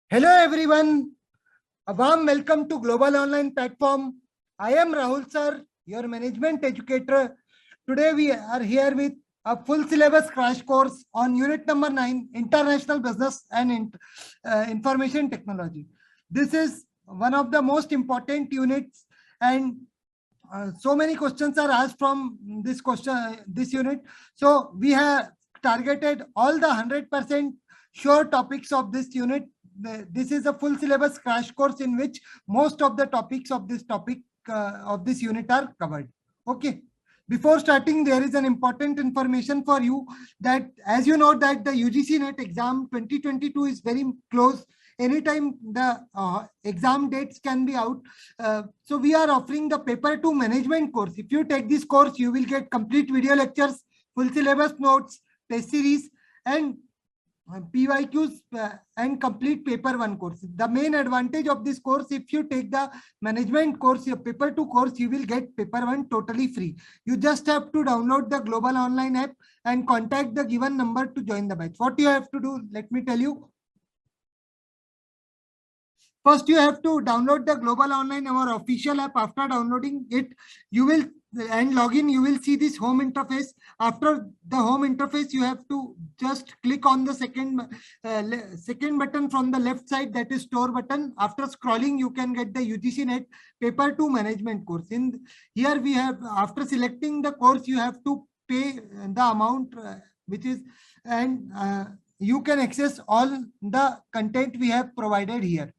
Hello everyone, a warm welcome to Global Online Platform. I am Rahul sir, your management educator. Today we are here with a full syllabus crash course on unit number 9, International Business and Information Technology. This is one of the most important units, and so many questions are asked from this unit. So we have targeted all the 100% sure topics of this unit. This is a full syllabus crash course in which most of the topics of this unit are covered. Okay. Before starting, there is an important information for you that, as you know, that the UGC NET exam 2022 is very close. Anytime the exam dates can be out. So we are offering the paper 2 management course. If you take this course, you will get complete video lectures, full syllabus notes, test series, and PYQs and complete paper 1 course. The main advantage of this course, if you take the management course, your paper 2 course, you will get paper 1 totally free. You just have to download the Global Online app and contact the given number to join the batch. What you have to do, let me tell you. First, you have to download the Global Online, our official app. After downloading it, you will and login, you will see this home interface. After the home interface, you have to just click on the second button from the left side, that is store button. After scrolling, you can get the UGC NET paper 2 management course. In here we have, after selecting the course, you have to pay the amount which is, and you can access all the content we have provided here.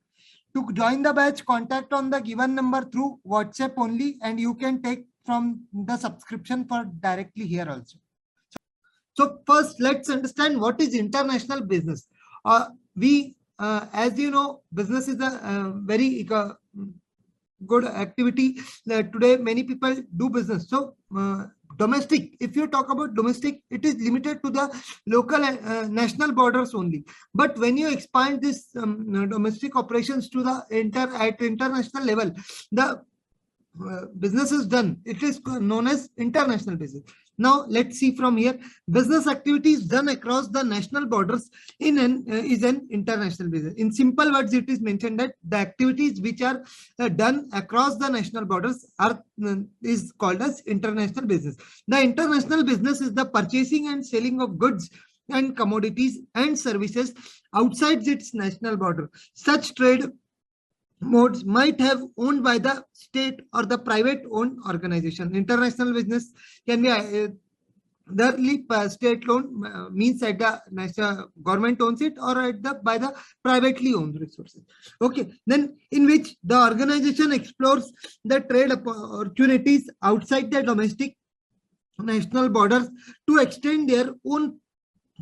To join the batch, contact on the given number through WhatsApp only, and you can take from the subscription for directly here also. So first, let's understand what is international business. As you know, business is a very good activity. Today, many people do business. So domestic, if you talk about domestic, it is limited to the local national borders only. But when you expand this domestic operations to the international level, the business is done. It is known as international business. Now let's see from here. Business activities done across the national borders is an international business. In simple words, it is mentioned that the activities which are done across the national borders is called as international business. The international business is the purchasing and selling of goods and commodities and services outside its national border. Such trade modes might have owned by the state or the private owned organization. International business can be the state loan means that the national government owns it, or by the privately owned resources. Okay, then in which the organization explores the trade opportunities outside the domestic national borders to extend their own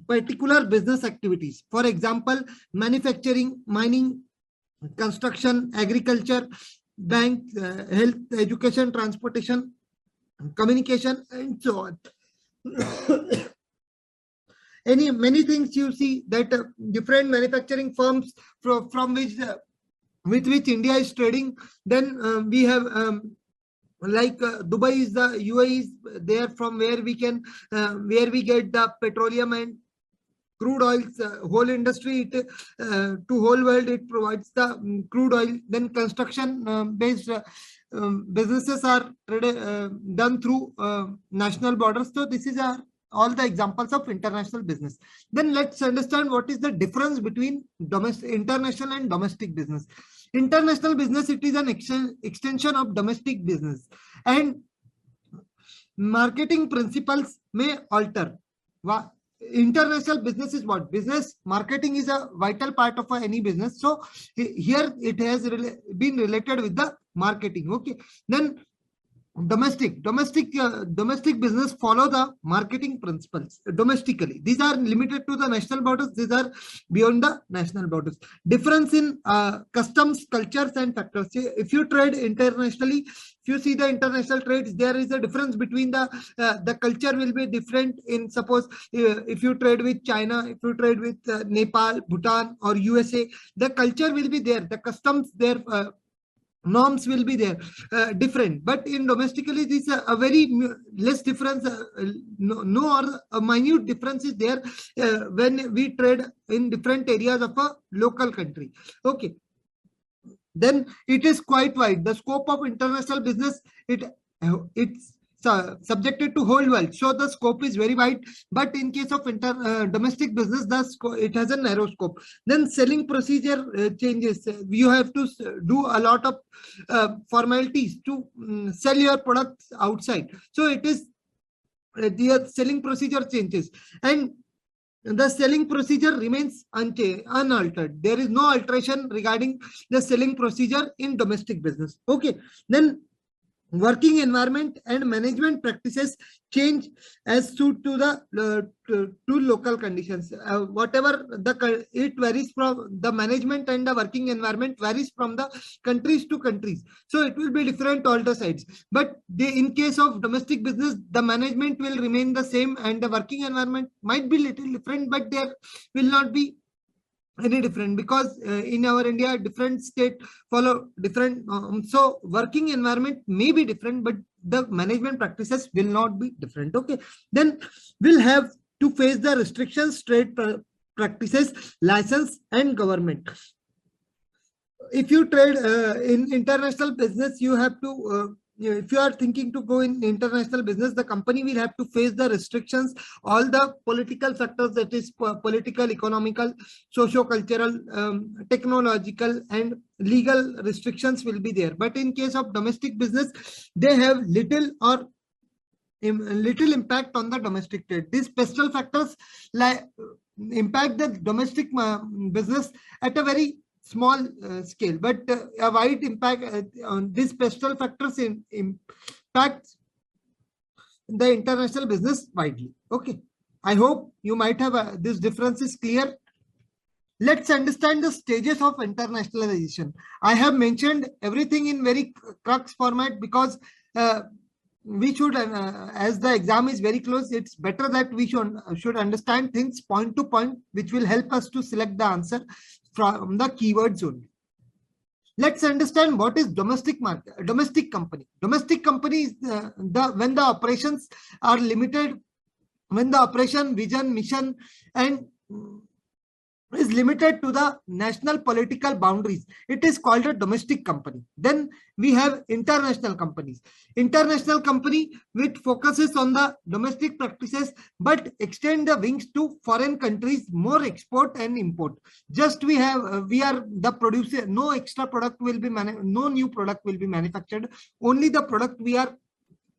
particular business activities. For example, manufacturing, mining, construction, agriculture, bank, health, education, transportation, communication, and so on. Many things you see that different manufacturing firms with which India is trading. Then we have like Dubai is the UAE is there, from where we can where we get the petroleum and crude oils. Whole industry, to whole world, it provides the crude oil. Then construction based businesses are done through national borders. So this is all the examples of international business. Then let's understand what is the difference between international and domestic business. International business, it is an extension of domestic business, and marketing principles may alter. International business is what? Business marketing is a vital part of any business. So here it has been related with the marketing. Okay, then domestic business follow the marketing principles domestically. These are limited to the national borders. These are beyond the national borders. Difference in customs, cultures, and factors. If you trade internationally, if you see the international trades, there is a difference between the culture will be different. In suppose if you trade with China, if you trade with Nepal, Bhutan, or USA, the culture will be there. The customs there norms will be there different, but in domestically this a very less difference, no or a minute difference is there when we trade in different areas of a local country. Okay, then it is quite wide. The scope of international business, it's subjected to whole world, so the scope is very wide. But in case of domestic business, it has a narrow scope. Then selling procedure changes. You have to do a lot of formalities to sell your products outside, so it is the selling procedure changes, and the selling procedure remains unaltered. There is no alteration regarding the selling procedure in domestic business. Okay, then working environment and management practices change as suit to the to local conditions. Whatever it varies from the management, and the working environment varies from the countries to countries, so it will be different all the sides. But in case of domestic business, the management will remain the same and the working environment might be little different, but there will not be any different, because in our India different state follow different, so working environment may be different, but the management practices will not be different. Okay, then we'll have to face the restrictions, trade practices, license and government. If you trade in international business, you have to if you are thinking to go in international business, the company will have to face the restrictions, all the political factors, that is political, economical, socio-cultural, technological and legal restrictions will be there. But in case of domestic business, they have little or little impact on the domestic trade. These special factors impact the domestic business at a very small scale, but a wide impact on these special factors impacts the international business widely. Okay, I hope you might have this difference is clear. Let's understand the stages of internationalization. I have mentioned everything in very crux format, because we should, as the exam is very close, it's better that we should understand things point to point, which will help us to select the answer from the keywords only. Let's understand what is domestic market, domestic company. Domestic company is when the operations are limited, when the operation, vision, mission and is limited to the national political boundaries, it is called a domestic company. Then we have international companies. International company which focuses on the domestic practices but extend the wings to foreign countries, more export and import. Just we are the producer, no extra product will be no new product will be manufactured, only the product we are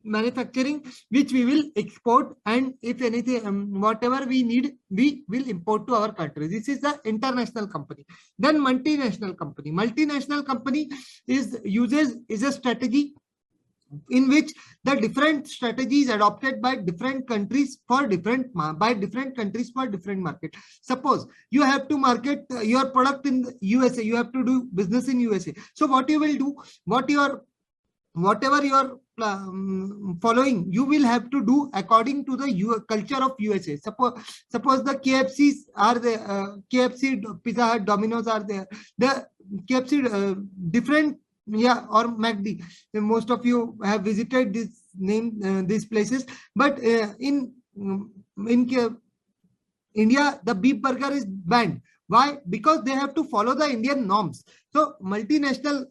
manufacturing which we will export, and if anything whatever we need we will import to our country. This is the international company. Then multinational company. Multinational company is a strategy in which the different strategies adopted by different countries for different countries for different market. Suppose you have to market your product in the USA, you have to do business in USA. So what you will do, whatever you are following, you will have to do according to the culture of USA. Suppose the KFCs are there, KFC, Pizza Hut, Domino's are there. The KFC different, or McD. Most of you have visited these places, but in India, the beef burger is banned. Why? Because they have to follow the Indian norms. So multinational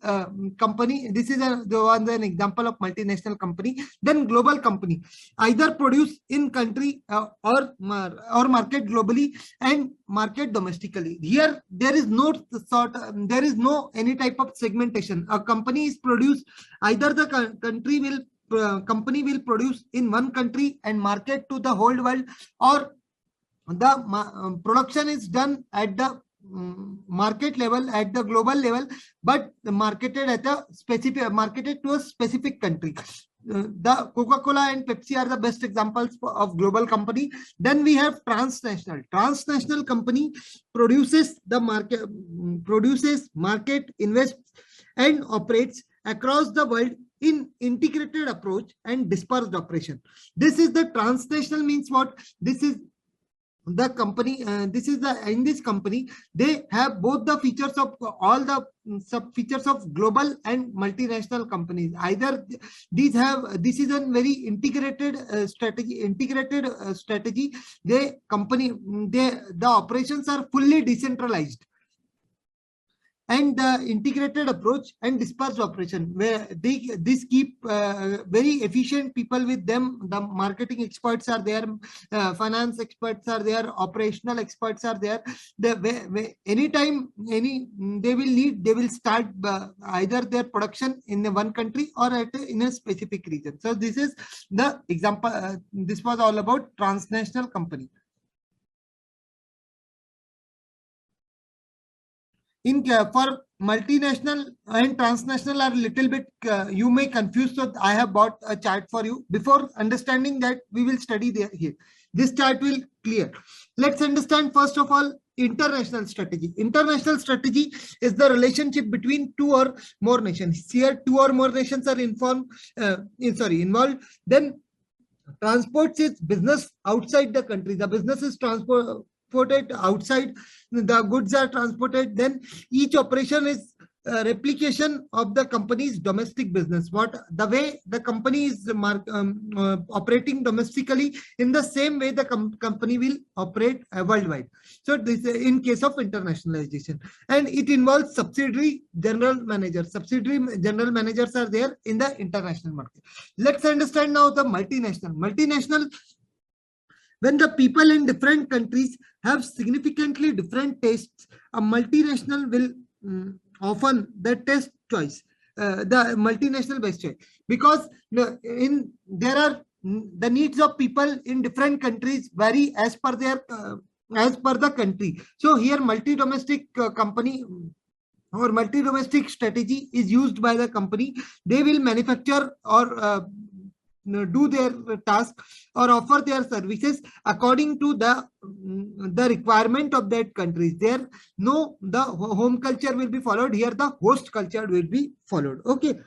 company, this is an example of multinational company. Then global company, either produce in country or market globally and market domestically. Here there is no any type of segmentation. A company is produced, either the company will produce in one country and market to the whole world, or the production is done at the market level, at the global level, but marketed to a specific country. The Coca-Cola and Pepsi are the best examples of global company. Then we have transnational. Transnational company produces, invests and operates across the world in integrated approach and dispersed operation. This is the transnational means what? This is the company, this is the, in this company, they have both the features of all the sub features of global and multinational companies. Either these have, this is a very integrated strategy. The operations are fully decentralized, and the integrated approach and dispersed operation, where this keep very efficient people with them. The marketing experts are there, finance experts are there, operational experts are there. Anytime they will start either their production in one country or in a specific region. So this is the example. This was all about transnational company. For multinational and transnational are a little bit, you may confuse. So I have brought a chart for you. Before understanding that, we will study here. This chart will clear. Let's understand first of all international strategy. International strategy is the relationship between two or more nations. Here, two or more nations are involved. Then transports is business outside the country. The business is transported outside, the goods are transported. Then each operation is a replication of the company's domestic business. The way the company is operating domestically, in the same way the company will operate worldwide. So this is in case of internationalization, and it involves subsidiary general managers. Subsidiary general managers are there in the international market. Let's understand now the multinational. When the people in different countries have significantly different tastes, a multinational will often the test choice, the multinational best choice, because the needs of people in different countries vary as per the country. So here multi-domestic company or multi-domestic strategy is used by the company. They will manufacture or do their task or offer their services according to the requirement of that country. There the home culture will be followed. Here the host culture will be followed. Okay.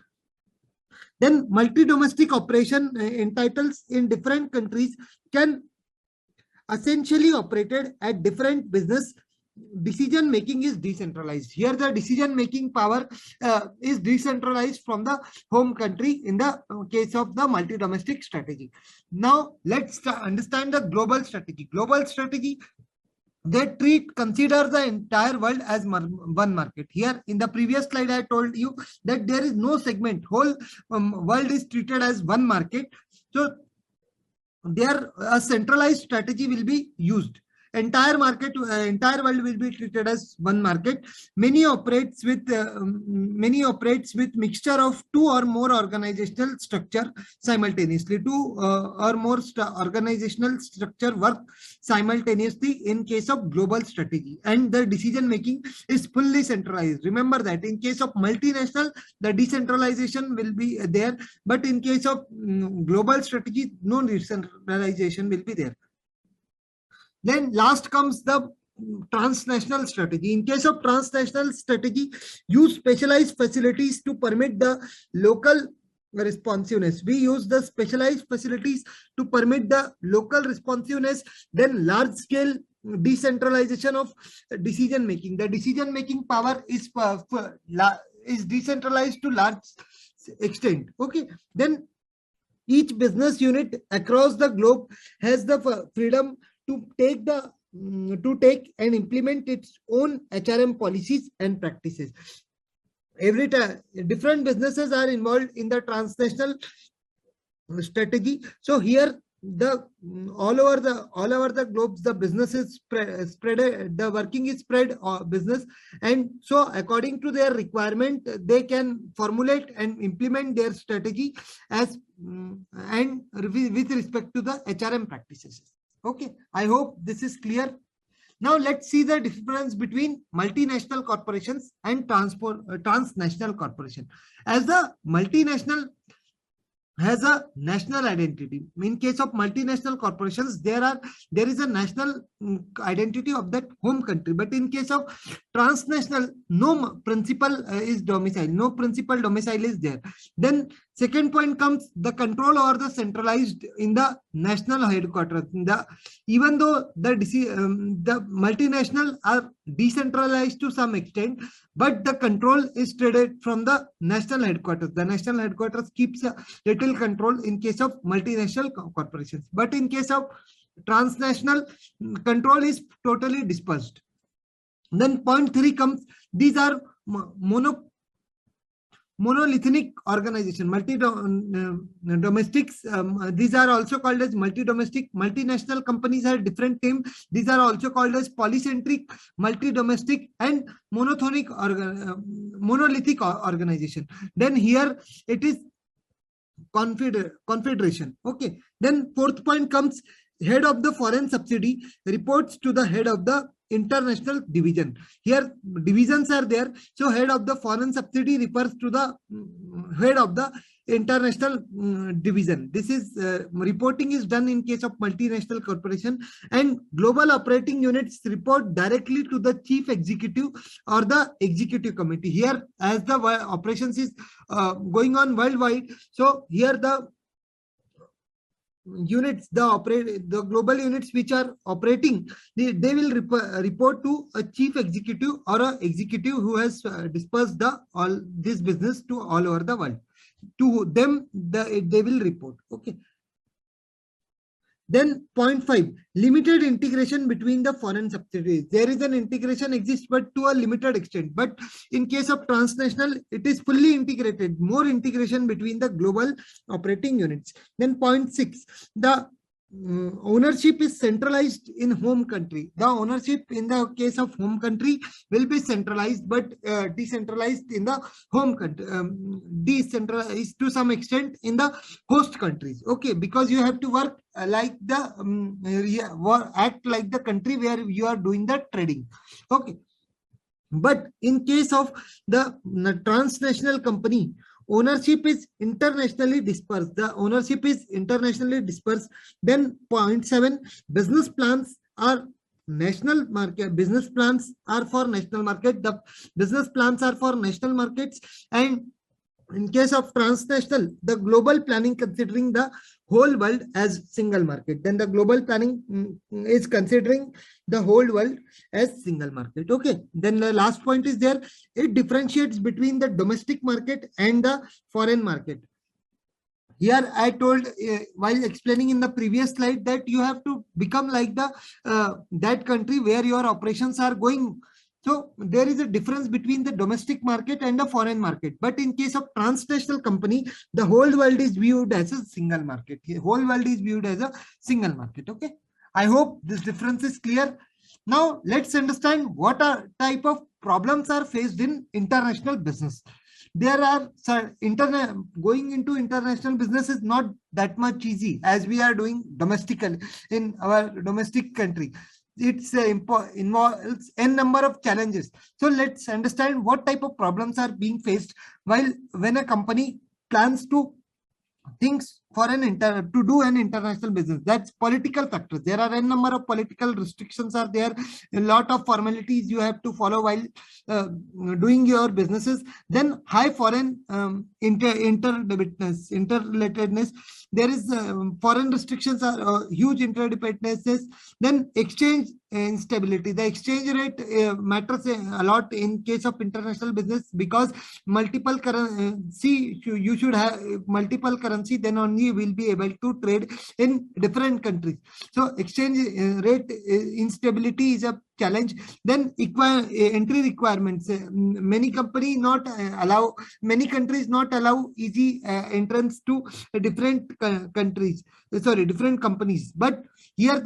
Then multi-domestic operation entitles in different countries can essentially operated at different business. Decision making is decentralized. Here the decision making power is decentralized from the home country in the case of the multi-domestic strategy. Now let's understand the global strategy. Global strategy, they consider the entire world as one market. Here in the previous slide I told you that there is no segment. Whole world is treated as one market. So there a centralized strategy will be used. Entire world will be treated as one market. Many operates with mixture of two or more organizational structure simultaneously. Two or more organizational structure work simultaneously in case of global strategy, and the decision making is fully centralized. Remember that in case of multinational, the decentralization will be there, but in case of global strategy, no decentralization will be there. Then last comes the transnational strategy. In case of transnational strategy, use specialized facilities to permit the local responsiveness. We use the specialized facilities to permit the local responsiveness. Then large scale decentralization of decision making. The decision making power is decentralized to large extent. Okay. Then each business unit across the globe has the freedom to take and implement its own HRM policies and practices. Every time different businesses are involved in the transnational strategy. So here all over the globe, the business is spread, the working is spread business, and so according to their requirement they can formulate and implement their strategy as and with respect to the HRM practices. Okay, I hope this is clear. Now let's see the difference between multinational corporations and transnational corporation. As the multinational has a national identity. In case of multinational corporations, there is a national identity of that home country. But in case of transnational, no principal is domicile. No principal domicile is there. Then Second point comes the control over the centralized in the national headquarters. Even though the multinational are decentralized to some extent, but the control is traded from the national headquarters. The national headquarters keeps a little control in case of multinational corporations, but in case of transnational, control is totally dispersed. Then point 3 comes, these are monolithic organization, domestics. These are also called as multi-domestic. Multinational companies have different name. These are also called as polycentric, multi-domestic, and monolithic organization. Then here it is confederation. Okay. Then fourth point comes, head of the foreign subsidy reports to the head of the international division. Here divisions are there, so head of the foreign subsidy refers to the head of the international division. This is reporting is done in case of multinational corporation, and global operating units report directly to the chief executive or the executive committee. Here, as the operations is going on worldwide, so here the units, the global units which are operating, they will report to a chief executive or a executive who has dispersed all this business to all over the world. To them, they will report. Okay. Then point 5, limited integration between the foreign subsidiaries. There is an integration exists, but to a limited extent. But in case of transnational, it is fully integrated, more integration between the global operating units. Then point 6, the ownership is centralized in home country. The ownership in the case of home country will be centralized, but decentralized in the home country, decentralized to some extent in the host countries. Okay, because you have to work like the act like the country where you are doing the trading. Okay, but in case of the transnational company, ownership is internationally dispersed. The ownership is internationally dispersed. Then point 7, business plans are national market. Business plans are for national market. The business plans are for national markets. And in case of transnational, the global planning considering the whole world as single market. Then the global planning is considering the whole world as single market. Okay. Then the last point is there. It differentiates between the domestic market and the foreign market. Here I told while explaining in the previous slide that you have to become like the that country where your operations are going. So there is a difference between the domestic market and the foreign market. But in case of transnational company, the whole world is viewed as a single market. The whole world is viewed as a single market. Okay. I hope this difference is clear. Now let's understand what type of problems are faced in international business. There are going into international business is not that much easy as we are doing domestically in our domestic country. It's involves n number of challenges. So let's understand what type of problems are being faced when a company plans to things for to do an international business. That's political factors. There are n number of political restrictions are there. A lot of formalities you have to follow while doing your businesses. Then high foreign interrelatedness. There is foreign restrictions are huge interdependencies. Then exchange instability. The exchange rate matters a lot in case of international business because multiple currency, you should have multiple currency, then only you will be able to trade in different countries. So exchange rate instability is a challenge. Then entry requirements. Many countries not allow easy entrance to different countries. Sorry, different companies. But here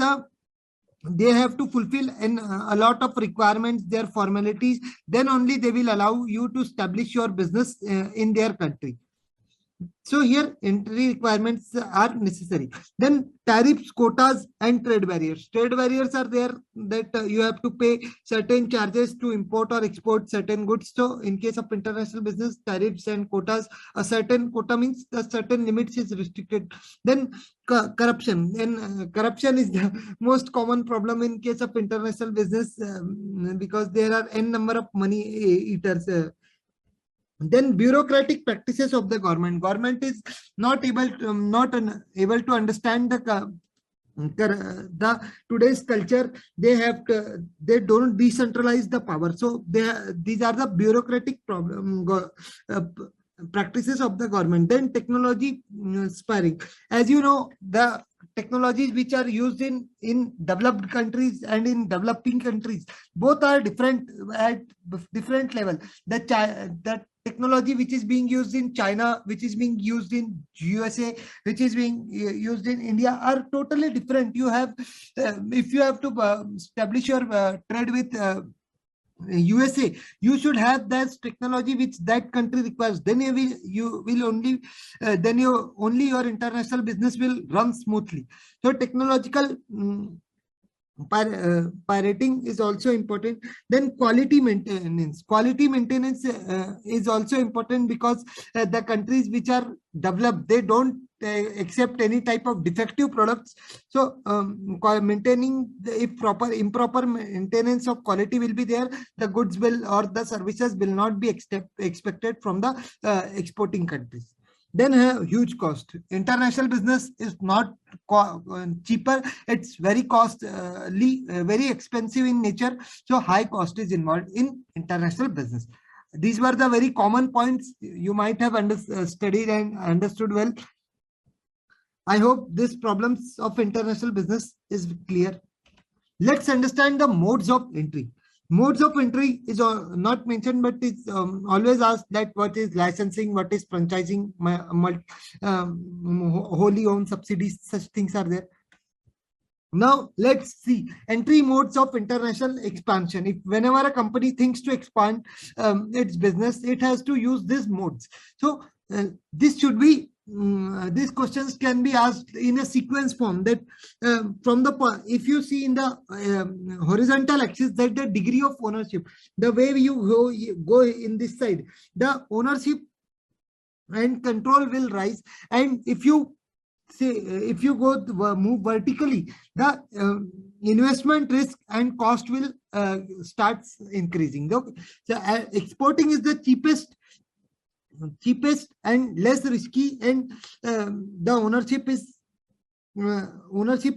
they have to fulfill a lot of requirements, their formalities. Then only they will allow you to establish your business in their country. So here entry requirements are necessary. Then tariffs, quotas, and trade barriers. Trade barriers are there that you have to pay certain charges to import or export certain goods. So in case of international business, tariffs and quotas, a certain quota means a certain limits is restricted. Then corruption. And corruption is the most common problem in case of international business because there are n number of money eaters. Then bureaucratic practices of the government. Government is not able to understand the today's culture. They don't decentralize the power, so these are the bureaucratic practices of the government. Then technology sparring. As you know, the technologies which are used in developed countries and in developing countries, both are different at different level. The technology which is being used in China, which is being used in USA, which is being used in India, are totally different. You have, if you have to establish your trade with USA, you should have that technology which that country requires. Then you will only then your international business will run smoothly. So technological pirating is also important. Then quality maintenance. Quality maintenance is also important, because the countries which are developed, they don't accept any type of defective products. So maintaining if improper maintenance of quality will be there, the goods will or the services will not be expected from the exporting countries. Then huge cost. International business is not cheaper. It's very costly, very expensive in nature. So high cost is involved in international business. These were the very common points you might have studied and understood well. I hope these problems of international business is clear. Let's understand the modes of entry. Modes of entry is not mentioned, but it's always asked that what is licensing, what is franchising, wholly owned subsidies, such things are there. Now let's see entry modes of international expansion. If whenever a company thinks to expand its business, it has to use these modes. So this should be these questions can be asked in a sequence form, that from the if you see in the horizontal axis, that the degree of ownership, the way you go in this side, the ownership and control will rise. And if you say, if you move vertically, the investment risk and cost will starts increasing. So exporting is the cheapest and less risky, and the ownership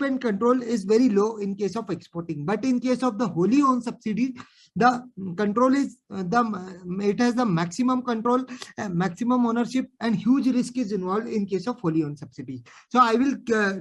and control is very low in case of exporting. But in case of the wholly owned subsidy, the control is it has the maximum control, maximum ownership, and huge risk is involved in case of wholly owned subsidy. So I will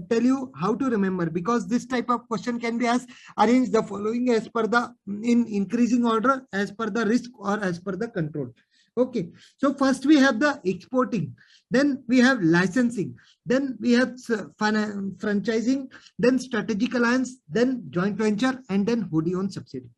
tell you how to remember, because this type of question can be asked. Arrange the following as per the in increasing order, as per the risk or as per the control. Okay, so first we have the exporting, then we have licensing, then we have franchising, then strategic alliance, then joint venture, and then wholly owned subsidy.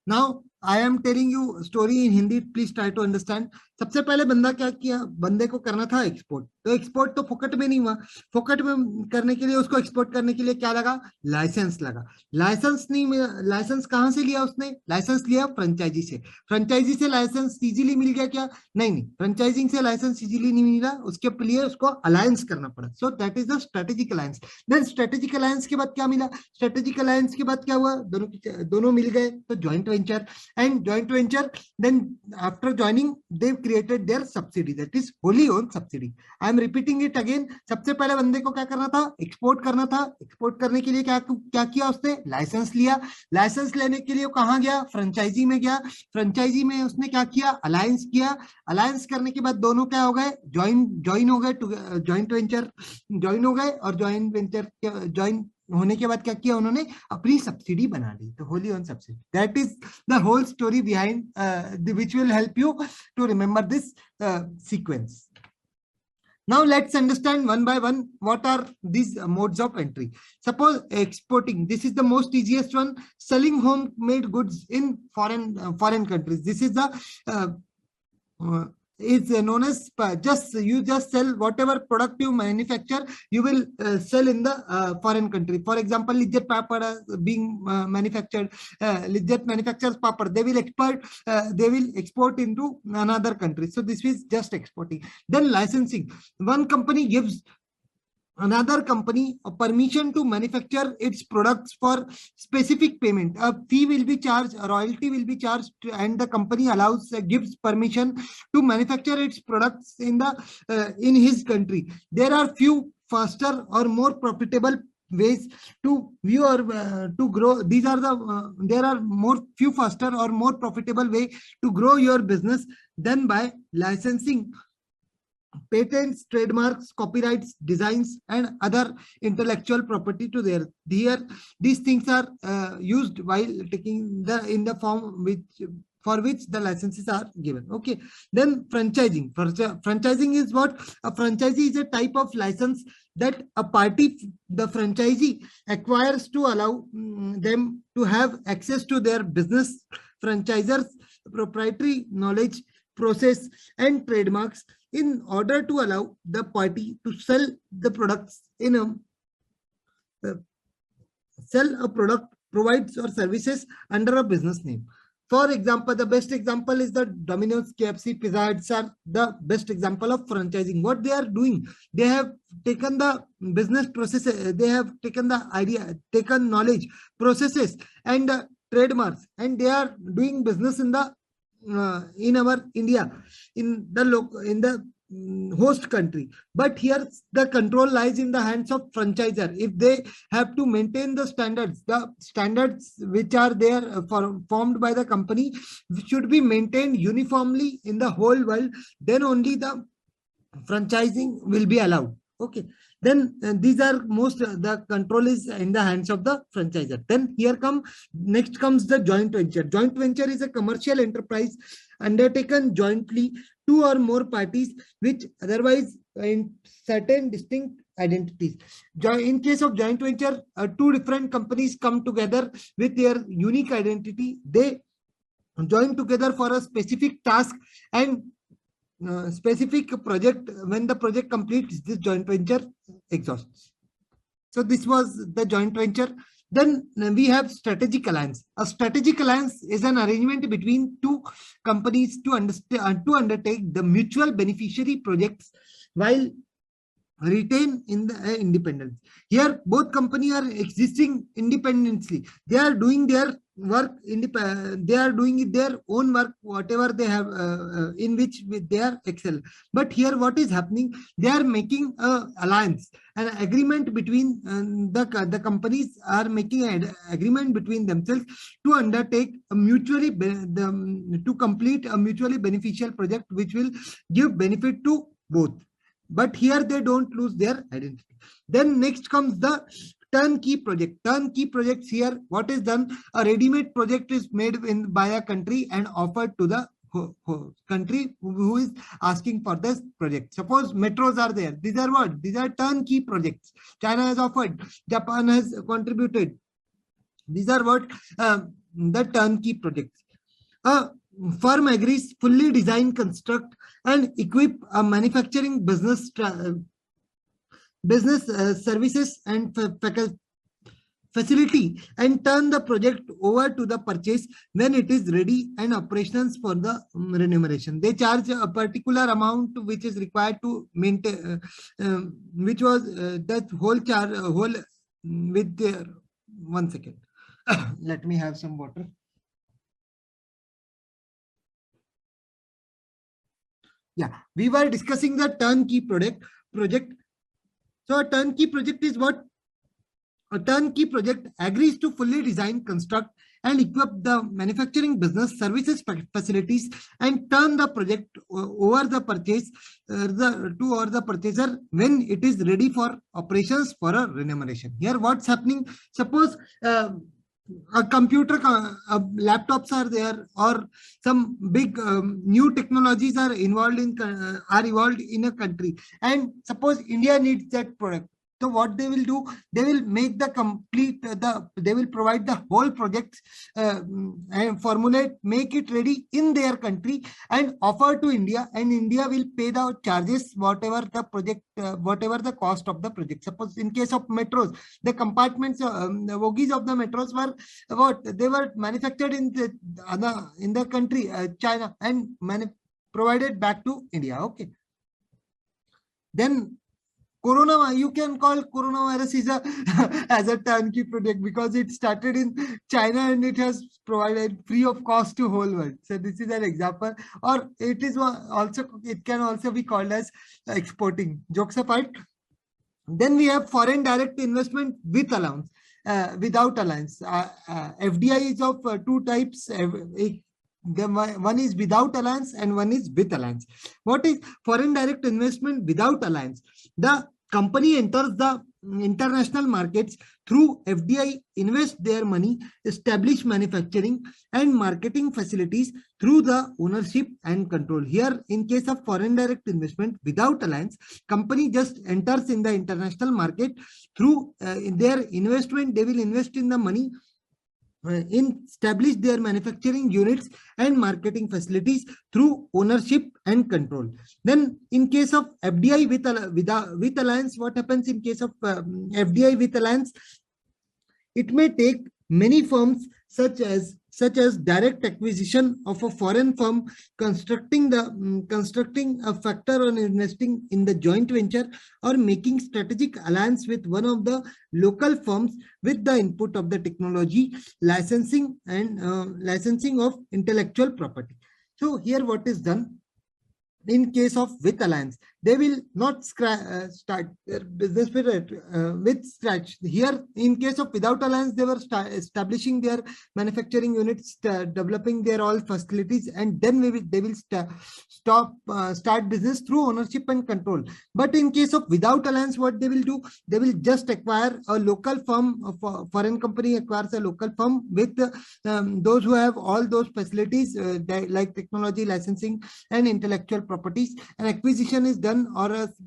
Now I am telling you story in Hindi. Please try to understand. सबसे पहले बंदा क्या किया, बंदे को करना था export. तो एक्सपोर्ट तो फोकट में नहीं हुआ. फोकट में करने के लिए उसको एक्सपोर्ट करने के लिए क्या लगा, लाइसेंस लगा. लाइसेंस नहीं मिला. लाइसेंस कहां से लिया उसने, लाइसेंस लिया फ्रेंचाइजी से. फ्रेंचाइजी से लाइसेंस इजीली मिल गया क्या, नहीं. फ्रेंचाइजिंग से लाइसेंस इजीली नहीं मिला, उसके लिए उसको अलायंस करना पड़ा. So that is the strategic alliance. Then strategic alliance के बाद क्या मिला, स्ट्रेटेजिक अलायंस के बाद क्या हुआ, दोनों मिल गए तो joint venture. And joint venture, then after joining they created their subsidy, that is wholly owned subsidy. I am repeating it again. सबसे पहले बंदे को क्या करना था, एक्सपोर्ट करना था. एक्सपोर्ट करने के लिए क्या किया उसने, लाइसेंस लिया. लाइसेंस लेने के लिए कहां गया, फ्रेंचाइजी में गया. फ्रेंचाइजी में उसने क्या किया, अलायंस किया. अलायंस करने के बाद दोनों क्या हो गए, ज्वाइन हो गए, जॉइंट वेंचर ज्वाइन हो गए. और जॉइंट वेंचर ज्वाइन होने के बाद क्या किया उन्होंने, अपनी सब्सिडी बना ली. तो wholly own subsidy. That is the whole story behind which will help you to remember this sequence. Now let's understand one by one what are these modes of entry. Suppose exporting, this is the most easiest one. Selling homemade goods in foreign countries. This is the is known as you just sell whatever product you manufacture, you will sell in the foreign country. For example, Lidjet Paper being manufactured, Lidjet manufactures paper, they will export into another country. So this is just exporting. Then licensing, one company gives another company a permission to manufacture its products for specific payment. A fee will be charged, a royalty will be charged, and the company gives permission to manufacture its products in his country. There are few faster or more profitable ways to view or to grow. These are there are few faster or more profitable way to grow your business than by licensing patents, trademarks, copyrights, designs, and other intellectual property to there. These things are used while taking in the form for which the licenses are given. Okay. Then franchising. Franchising is what? A franchisee is a type of license that a party, the franchisee, acquires to allow them to have access to their business, franchisors, proprietary knowledge, process, and trademarks in order to allow the party to sell the products sell a product, provides or services under a business name. For example, the best example is the Domino's, KFC, Pizza Huts are the best example of franchising. What they are doing, they have taken the business processes, they have taken the idea, taken knowledge, processes, and trademarks, and they are doing business in our India, in the host country. But here the control lies in the hands of franchisor. If they have to maintain the standards which are there formed by the company should be maintained uniformly in the whole world, then only the franchising will be allowed. Okay. Then these are the control is in the hands of the franchisor. Then next comes the joint venture. Joint venture is a commercial enterprise undertaken jointly, two or more parties which otherwise in certain distinct identities. In case of joint venture, two different companies come together with their unique identity. They join together for a specific task and specific project. When the project completes, this joint venture exhausts. So this was the joint venture. Then we have strategic alliance. A strategic alliance is an arrangement between two companies to undertake the mutual beneficiary projects while retain in the independence. Here both companies are existing independently. They are doing their work, they are doing their own work, whatever they have in which they are excel. But here what is happening, they are making an alliance, an agreement between the companies are making an agreement between themselves to undertake a to complete a mutually beneficial project which will give benefit to both. But here they don't lose their identity. Then next comes the turnkey project. Turnkey projects, here what is done, a ready-made project is made by a country and offered to the country who is asking for this project. Suppose metros are there. These are what? These are turnkey projects. China has offered, Japan has contributed. These are what? The turnkey projects. A firm agrees fully design, construct, and equip a manufacturing business services and facility and turn the project over to the purchase when it is ready and operations for the remuneration. They charge a particular amount which is required to maintain, which was that whole with their 1 second. Let me have some water. Yeah, we were discussing the turnkey project. So a turnkey project is what? A turnkey project agrees to fully design, construct, and equip the manufacturing business services facilities and turn the project over the purchase to the purchaser when it is ready for operations for a remuneration. Here what's happening? Suppose a computer, laptops are there, or some big new technologies are evolved in a country, and suppose India needs that product. So what they will do, they will make the complete, they will provide the whole project and formulate, make it ready in their country and offer to India, and India will pay the charges, whatever the project, whatever the cost of the project. Suppose in case of metros, the compartments, the bogies of the metros were what they were manufactured in the country, China, and provided back to India. Okay. Then Corona, you can call coronavirus is a as a turnkey project because it started in China and it has provided free of cost to whole world. So this is an example, or it is also, it can also be called as exporting. Jokes apart. Then we have foreign direct investment with allowance, without allowance. FDI is of two types. One is without allowance and one is with allowance. What is foreign direct investment without allowance? The company enters the international markets through FDI, invest their money, establish manufacturing and marketing facilities through the ownership and control. Here, in case of foreign direct investment without alliance, company just enters in the international market through in their investment. They will invest in the money, establish their manufacturing units and marketing facilities through ownership and control. Then in case of FDI with alliance, what happens in case of FDI with alliance? It may take many forms, such as direct acquisition of a foreign firm, constructing a factor on investing in the joint venture, or making strategic alliance with one of the local firms with the input of the technology, licensing of intellectual property. So here what is done? In case of with alliance, they will not start their business with scratch. Here, in case of without alliance, they were establishing their manufacturing units, developing their all facilities, and then they will start business through ownership and control. But in case of without alliance, what they will do? They will just acquire a local firm. A foreign company acquires a local firm with those who have all those facilities, like technology, licensing, and intellectual properties. An acquisition is done,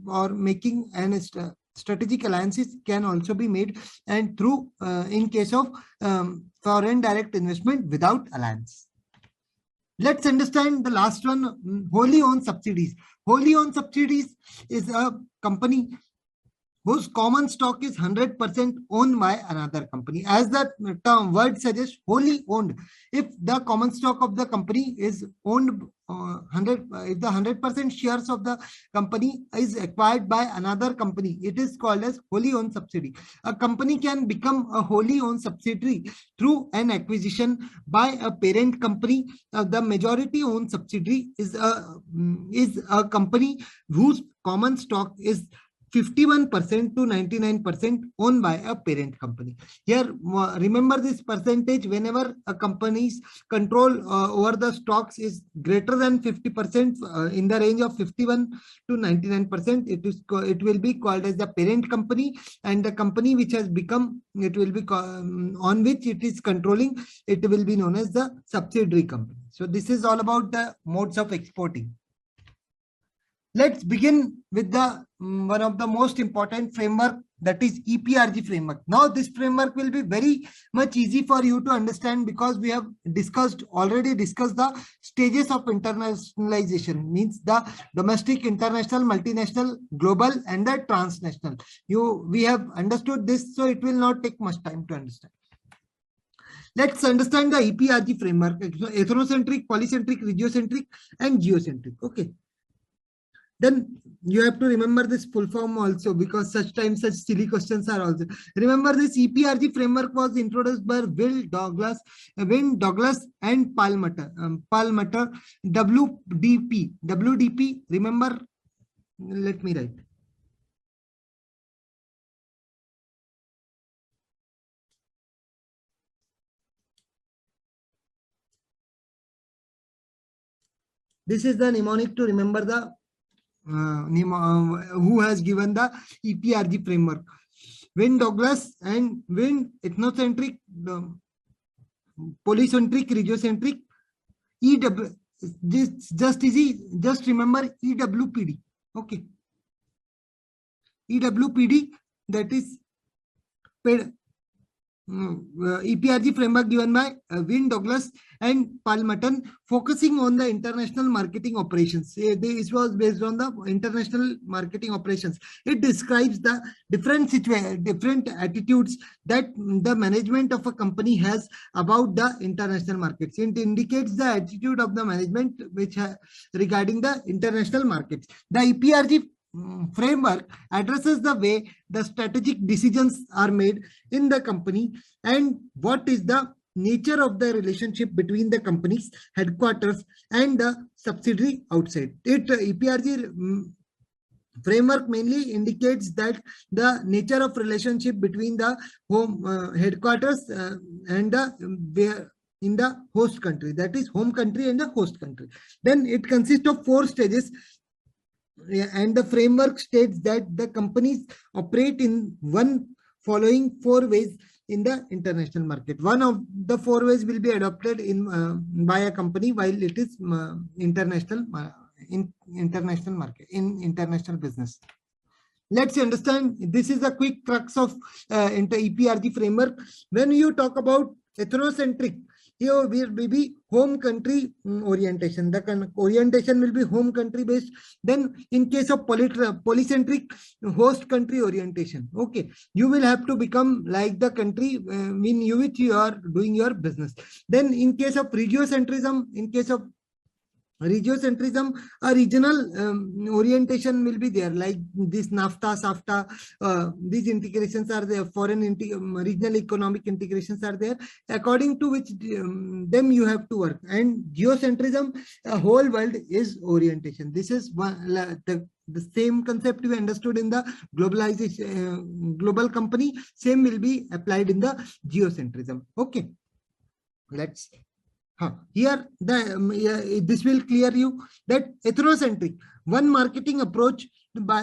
or making an strategic alliances can also be made, and through in case of foreign direct investment without alliance. Let's understand the last one, wholly owned subsidiaries. Wholly owned subsidiaries is a company whose common stock is 100% owned by another company. As the term word suggests, wholly owned. If the common stock of the company is owned, if the 100% shares of the company is acquired by another company, it is called as wholly owned subsidiary. A company can become a wholly owned subsidiary through an acquisition by a parent company. The majority owned subsidiary is a company whose common stock is 51% to 99% owned by a parent company. Here, remember this percentage: whenever a company's control over the stocks is greater than 50%, in the range of 51 to 99%, it will be called as the parent company, and the company which has become, it will be on which it is controlling, it will be known as the subsidiary company. So this is all about the modes of exporting. Let's begin with the one of the most important framework, that is EPRG framework. Now this framework will be very much easy for you to understand, because we have already discussed the stages of internationalization, means the domestic, international, multinational, global, and the transnational. We have understood this, so it will not take much time to understand. Let's understand the EPRG framework: ethnocentric, polycentric, regiocentric, and geocentric. Okay. Then you have to remember this full form also, because such silly questions are also. Remember, this EPRG framework was introduced by Wynne Douglas and Perlmutter. WDP. Remember, let me write. This is the mnemonic to remember the who has given the EPRG framework. Wynne Douglas and Wynne, ethnocentric, polycentric, regiocentric. Just easy, just remember EWPD. Okay. EWPD, that is paid EPRG framework given by Wynne Douglas and Paul Mutton, focusing on the international marketing operations. This was based on the international marketing operations. It describes the different attitudes that the management of a company has about the international markets. It indicates the attitude of the management which regarding the international markets. The EPRG framework addresses the way the strategic decisions are made in the company and what is the nature of the relationship between the company's headquarters and the subsidiary outside. EPRG framework mainly indicates that the nature of relationship between the home headquarters and the in the host country, that is home country and the host country. Then it consists of 4 stages. And the framework states that the companies operate in one following 4 ways in the international market. One of the 4 ways will be adopted in by a company while it is international international business. Let's understand. This is a quick crux of EPRG framework. When you talk about ethnocentric, here will be home country orientation. The orientation will be home country based. Then in case of polycentric, host country orientation. Okay, you will have to become like the country in which you are doing your business. Then in case of regiocentrism, a regional orientation will be there, like this NAFTA, SAFTA, these integrations are there, regional economic integrations are there, according to which them you have to work. And geocentrism, a whole world is orientation. This is the same concept we understood in the globalization, global company, same will be applied in the geocentrism. Okay, let's here this will clear you that ethnocentric, one marketing approach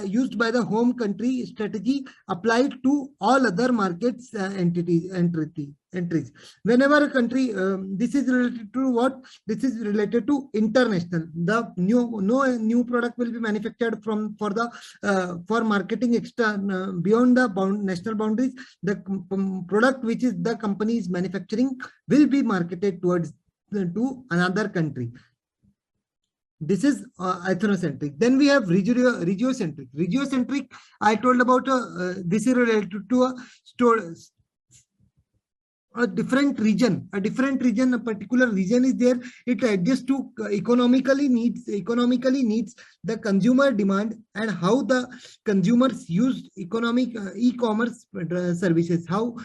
used by the home country strategy applied to all other markets entries. Whenever a country, this is related to what? This is related to international. The no new product will be manufactured for marketing beyond the national boundaries. The product which is the company is manufacturing will be marketed to another country. This is ethnocentric. Then we have regiocentric. Regiocentric, I told about this is related to a different region. A particular region is there. It adjusts to economically needs the consumer demand and how the consumers use e-commerce services. How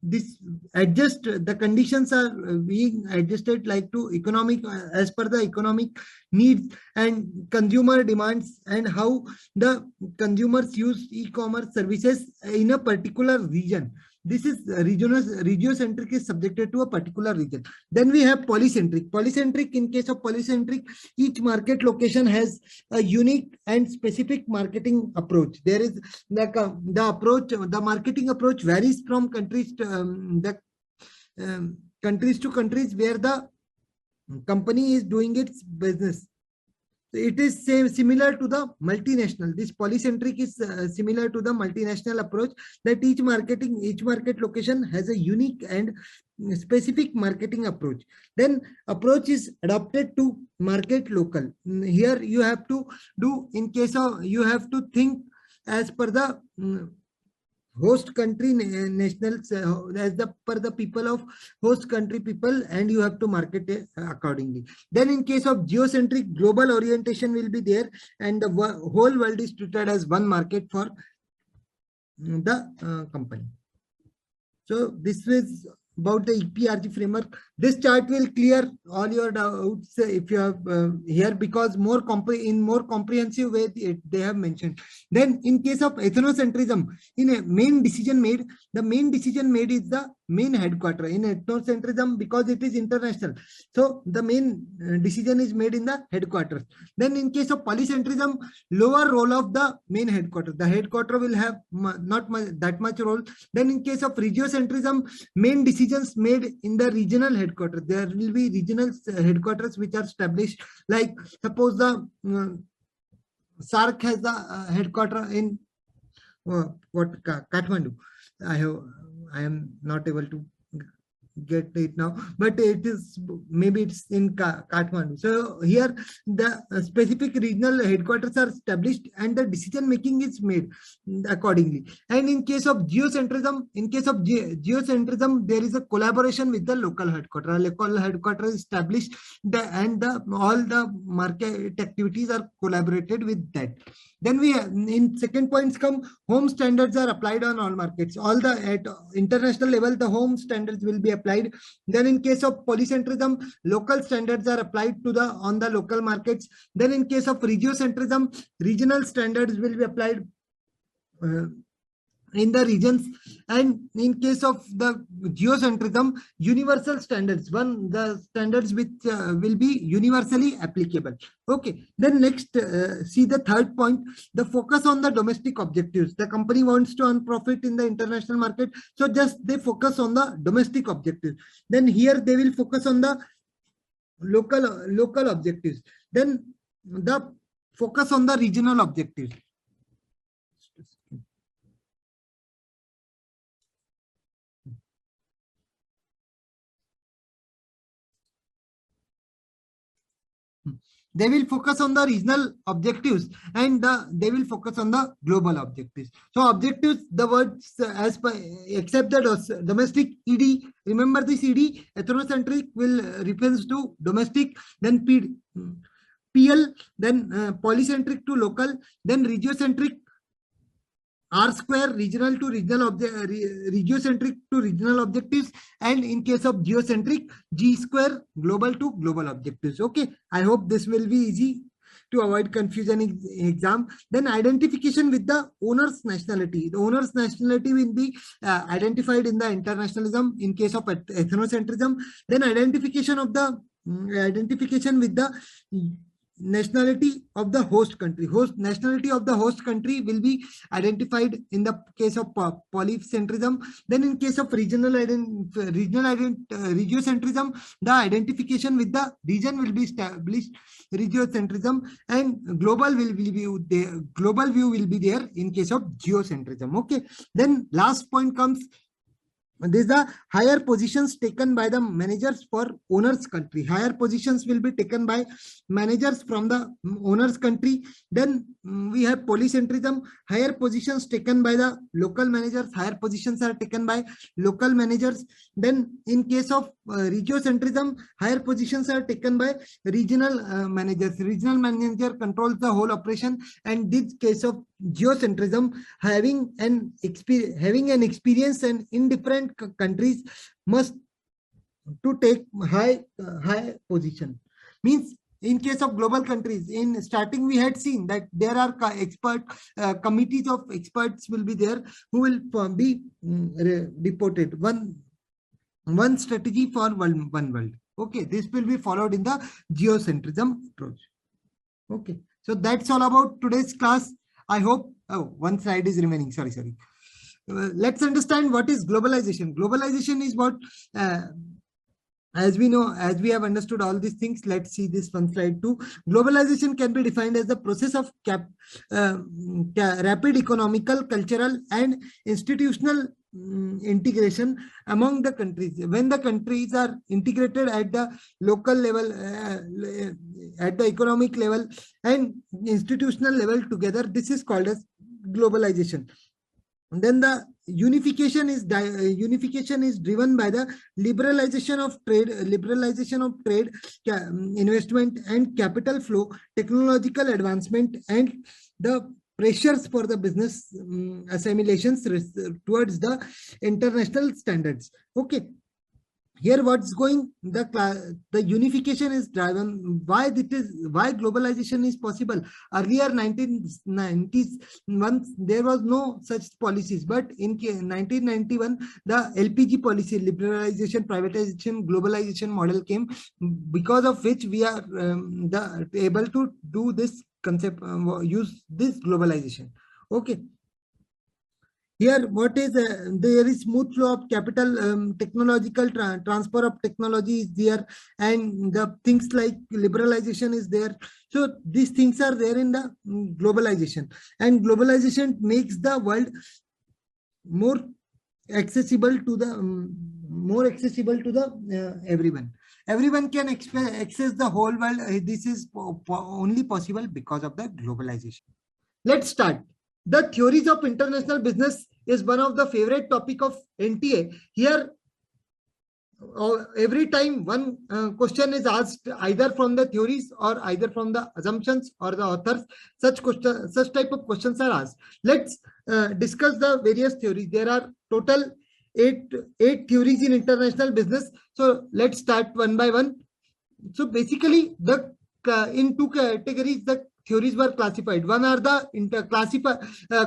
this adjust, the conditions are being adjusted like to economic as per the economic needs and consumer demands, and how the consumers use e-commerce services in a particular region. This is regiocentric is subjected to a particular region. Then we have polycentric. Polycentric, in case of polycentric, each market location has a unique and specific marketing approach. There is the marketing approach varies from countries to countries where the company is doing its business. It is similar to the multinational. This polycentric is similar to the multinational approach, that each market location has a unique and specific marketing approach. Then approach is adopted to market local. Here you have to do, in case of, you have to think as per the host country nationals, as per the people of host country people, and you have to market it accordingly. Then in case of geocentric, global orientation will be there, and the whole world is treated as one market for the company. So this is about the EPRG framework. This chart will clear all your doubts if you have here, because in more comprehensive way they have mentioned. Then in case of ethnocentrism, in a main decision made, the main decision made is the main headquarters. In ethnocentrism, because it is international, so the main decision is made in the headquarters. Then in case of polycentrism, lower role of the main headquarters. The headquarters will have not that much role. Then in case of regiocentrism, main decisions made in the regional headquarters. There will be regional headquarters which are established, like suppose the SAARC has the headquarters in what Kathmandu. I am not able to get it now, but it is, maybe it's in Kathmandu. So here the specific regional headquarters are established and the decision making is made accordingly. And in case of geocentrism, geocentrism, there is a collaboration with the local headquarters. Local headquarters is established, and all the market activities are collaborated with that. Then we in second points come home standards are applied on all markets. All the at international level, the home standards will be applied. Then in case of polycentrism, local standards are applied to on the local markets. Then in case of regiocentrism, regional standards will be applied in the regions. And in case of the geocentrism, universal standards, the standards which will be universally applicable. Okay, then next, see the third point, the focus on the domestic objectives. The company wants to earn profit in the international market, so just they focus on the domestic objectives. Then here they will focus on the local objectives. Then the focus on the regional objectives. They will focus on the regional objectives, and they will focus on the global objectives. So objectives, the words as per, except the domestic ED, remember this ED, ethnocentric will reference to domestic, then PL, then polycentric to local, then regiocentric R square, regional to regional regiocentric to regional objectives, and in case of geocentric, G square, global to global objectives. Okay, I hope this will be easy to avoid confusion in exam. Then identification with the owner's nationality. The owner's nationality will be identified in the internationalism in case of ethnocentrism. Then identification with the nationality of the host country. Nationality of the host country will be identified in the case of polycentrism. Then in case of regiocentrism, the identification with the region will be established, regiocentrism, and global view will be there in case of geocentrism. Okay, then last point comes, these are higher positions taken by the managers for owner's country. Higher positions will be taken by managers from the owner's country. Then we have polycentrism, higher positions taken by the local managers. Higher positions are taken by local managers. Then in case of regiocentrism, higher positions are taken by regional managers. Regional manager controls the whole operation. And this case of geocentrism, having an experience and in different countries must to take high position. Means in case of global countries, in starting we had seen that there are committees of experts will be there who will be reported. One strategy for one world. Okay, this will be followed in the geocentrism approach. Okay, so that's all about today's class. I hope, one slide is remaining. Sorry. Let's understand what is globalization. Globalization is what, as we know, as we have understood all these things, let's see this one slide too. Globalization can be defined as the process of rapid economical, cultural, and institutional integration among the countries. When the countries are integrated at the local level, at the economic level and institutional level together, this is called as globalization. And then the unification is driven by the liberalization of trade, investment and capital flow, technological advancement, and the pressures for the business assimilations towards the international standards. Okay, here what's going, the unification is driven, why globalization is possible. Earlier 1990s, once there was no such policies, but in 1991 the LPG policy, liberalization, privatization, globalization model came, because of which we are able to do this concept, use this globalization. Okay, Here, what is there is smooth flow of capital, technological transfer of technology is there, and the things like liberalization is there. So these things are there in the globalization, and globalization makes the world more accessible to the everyone. Everyone can access the whole world. This is only possible because of the globalization. Let's start. The theories of international business is one of the favorite topic of NTA. Here, every time one question is asked, either from the theories or either from the assumptions or the authors, such type of questions are asked. Let's discuss the various theories. There are total eight theories in international business. So let's start one by one. So basically, the in two categories the theories were classified. One are the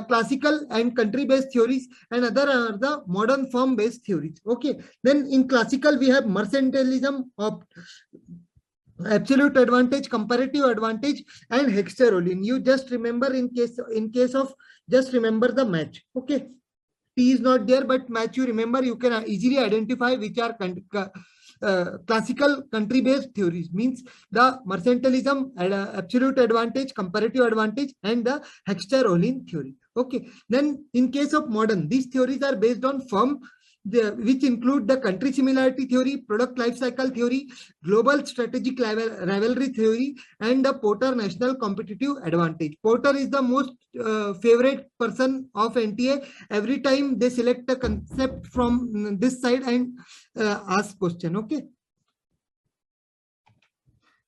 classical and country-based theories, and other are the modern firm-based theories. Okay. Then in classical we have mercantilism, of absolute advantage, comparative advantage, and Heckscher-Ohlin. You just remember in case of just remember the match. Okay. T is not there, but match you remember. You can easily identify which are classical country-based theories. Means the mercantilism, absolute advantage, comparative advantage, and the Heckscher-Ohlin theory. Okay. Then in case of modern, these theories are based on firm, which include the country similarity theory, product life cycle theory, global strategic rivalry theory, and the Porter national competitive advantage. Porter is the most favorite person of NTA. Every time they select a concept from this side and ask question. Okay.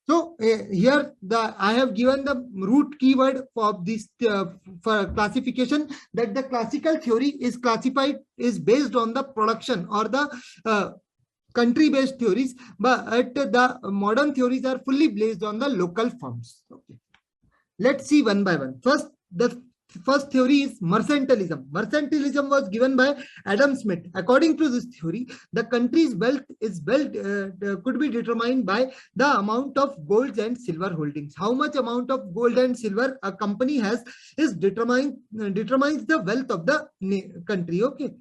So here I have given the root keyword for this for classification, that the classical theory is based on the production or the country-based theories, but the modern theories are fully based on the local firms. Okay. Let's see one by one. The first theory is mercantilism. Mercantilism was given by Adam Smith. According to this theory, the country's wealth could be determined by the amount of gold and silver holdings. How much amount of gold and silver a company has is determines the wealth of the country. Okay.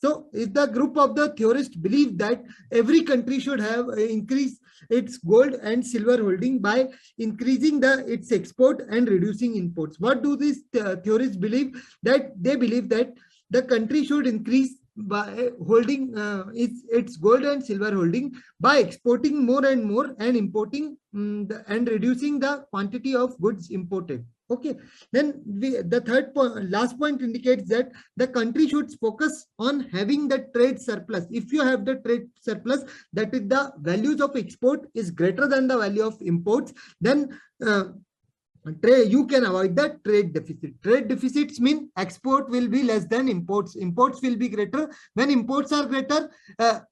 So, if the group of the theorists believe that every country should have increase its gold and silver holding by increasing its export and reducing imports. What do these theorists believe? That they believe that the country should increase by holding its gold and silver holding by exporting more and more and importing and reducing the quantity of goods imported. Okay. Then the third point, last point, indicates that the country should focus on having the trade surplus. If you have the trade surplus, that is the values of export is greater than the value of imports, then you can avoid the trade deficit. Trade deficits mean export will be less than imports. Imports will be greater. When imports are greater,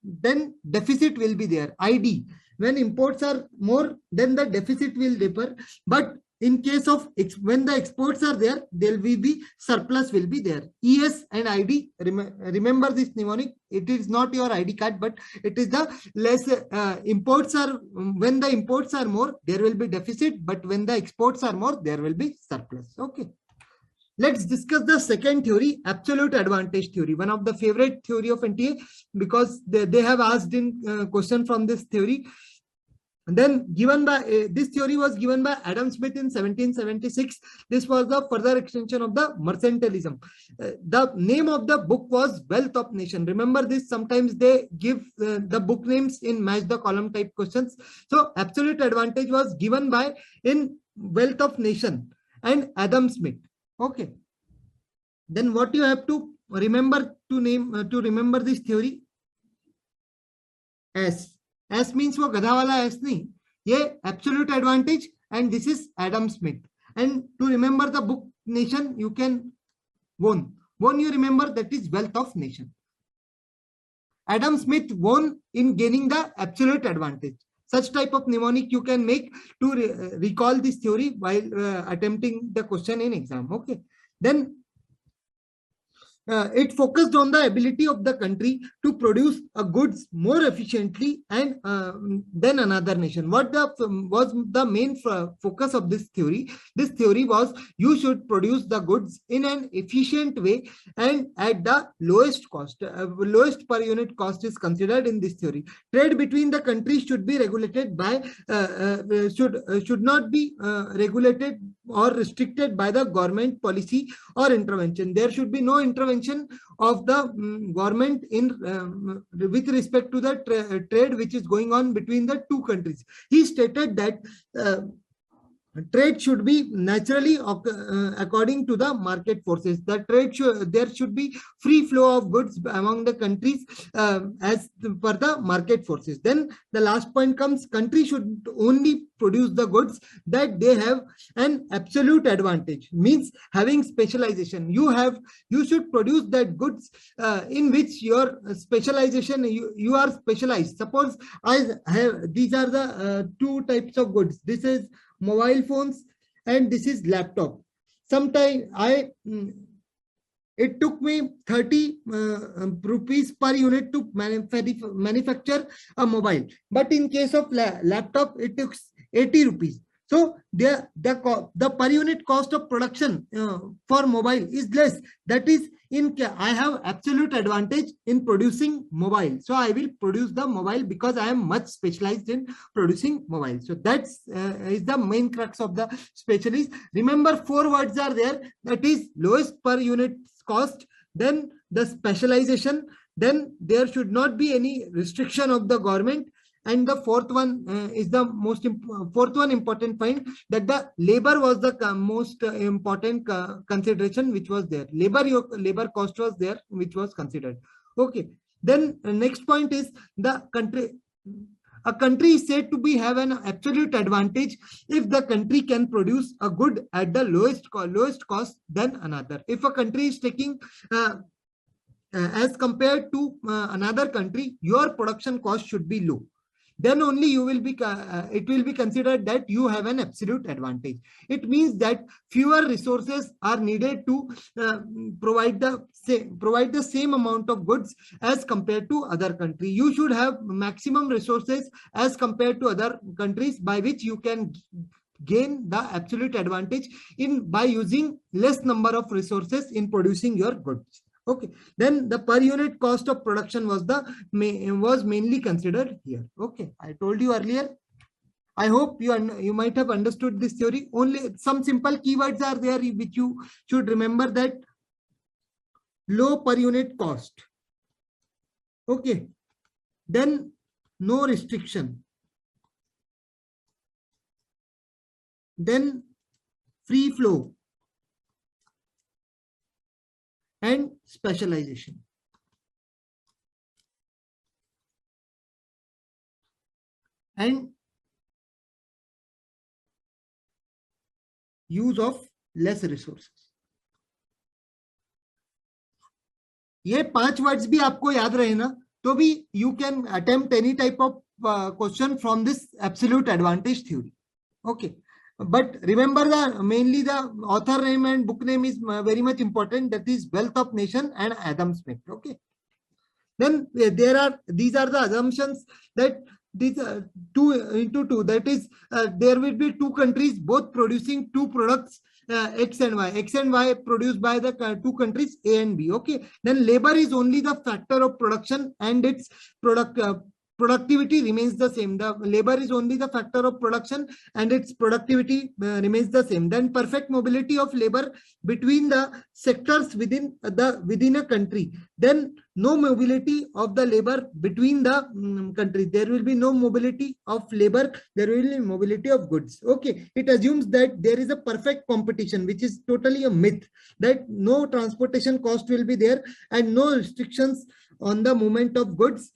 then deficit will be there. ID. When imports are more, then the deficit will differ. But in case of when the exports are there, there will be surplus will be there. ES and ID. Remember this mnemonic. It is not your ID card, but it is the less imports are. When the imports are more, there will be deficit. But when the exports are more, there will be surplus. Okay. Let's discuss the second theory, absolute advantage theory. One of the favorite theory of NTA, because they have asked in question from this theory. And then given by this theory was given by Adam Smith in 1776. This was the further extension of the mercantilism. The name of the book was Wealth of Nation. Remember this, sometimes they give the book names in match the column type questions. So absolute advantage was given by in Wealth of Nation and Adam Smith. Okay. Then what you have to remember to remember this theory? S means वो गधा वाला S नहीं, ये absolute advantage, and this is Adam Smith. And to remember the book Nation, you can won. Won you remember, that is Wealth of Nation. Adam Smith won in gaining the absolute advantage. Such type of mnemonic you can make to recall this theory while attempting the question in exam. Okay. Then it focused on the ability of the country to produce goods more efficiently and than another nation. What was the main focus of this theory? This theory was you should produce the goods in an efficient way and at the lowest cost. Lowest per unit cost is considered in this theory. Trade between the countries should be regulated by should not be regulated or restricted by the government policy or intervention. There should be no intervention of the government in with respect to the trade which is going on between the two countries. He stated that trade should be naturally according to the market forces. The trade there should be free flow of goods among the countries as per the market forces. Then the last point comes: country should only produce the goods that they have an absolute advantage, means having specialization. You should produce that goods in which your specialization, you are specialized. Suppose I have, these are the two types of goods. This is mobile phones and this is laptop. Sometime it took me 30 rupees per unit to manufacture a mobile, but in case of laptop it took 80 rupees. So the per unit cost of production for mobile is less. That is, I have absolute advantage in producing mobile, so I will produce the mobile because I am much specialized in producing mobile. So that's is the main crux of the specialist. Remember, 4 words are there. That is lowest per unit cost, then the specialization, then there should not be any restriction of the government, and the fourth one is the important point, that the labor was the most important consideration which was there. Labor cost was there which was considered. Okay, then next point is the country. A country is said to be have an absolute advantage if the country can produce a good at the lowest cost than another. If a country is taking as compared to another country, your production cost should be low. Then only you will be it will be considered that you have an absolute advantage. It means that fewer resources are needed to provide the same amount of goods as compared to other country. You should have maximum resources as compared to other countries, by which you can gain the absolute advantage by using less number of resources in producing your goods. Okay, then the per unit cost of production was mainly considered here. Okay, I told you earlier. I hope you might have understood this theory. Only some simple keywords are there which you should remember, that low per unit cost. Okay, then no restriction, then free flow, and specialization. And use of less resources. ये 5 words भी आपको याद रहे ना, तो भी you can attempt any type of question from this absolute advantage theory. Okay, but remember mainly the author name and book name is very much important. That is Wealth of Nation and Adam Smith. Okay, then these are the assumptions, that these 2 into 2, that is there will be 2 countries both producing 2 products, X and Y produced by the 2 countries A and B. Okay, then labor is only the factor of production and its productivity remains the same. The labor is only the factor of production and its productivity remains the same. Then perfect mobility of labor between the sectors within a country. Then no mobility of the labor between the countries. There will be no mobility of labor. There will be mobility of goods. Okay, it assumes that there is a perfect competition, which is totally a myth. That no transportation cost will be there and no restrictions on the movement of goods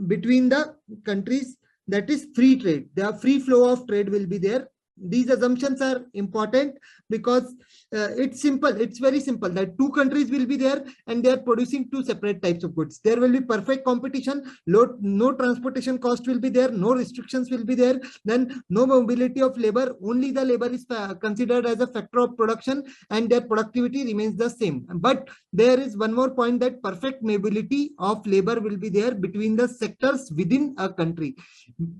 between the countries. That is free trade. The free flow of trade will be there. these assumptions are important because it's simple. It's very simple that two countries will be there and they are producing two separate types of goods. There will be perfect competition. No transportation cost will be there. No restrictions will be there. Then no mobility of labor. Only the labor is considered as a factor of production and their productivity remains the same. But there is one more point that perfect mobility of labor will be there between the sectors within a country.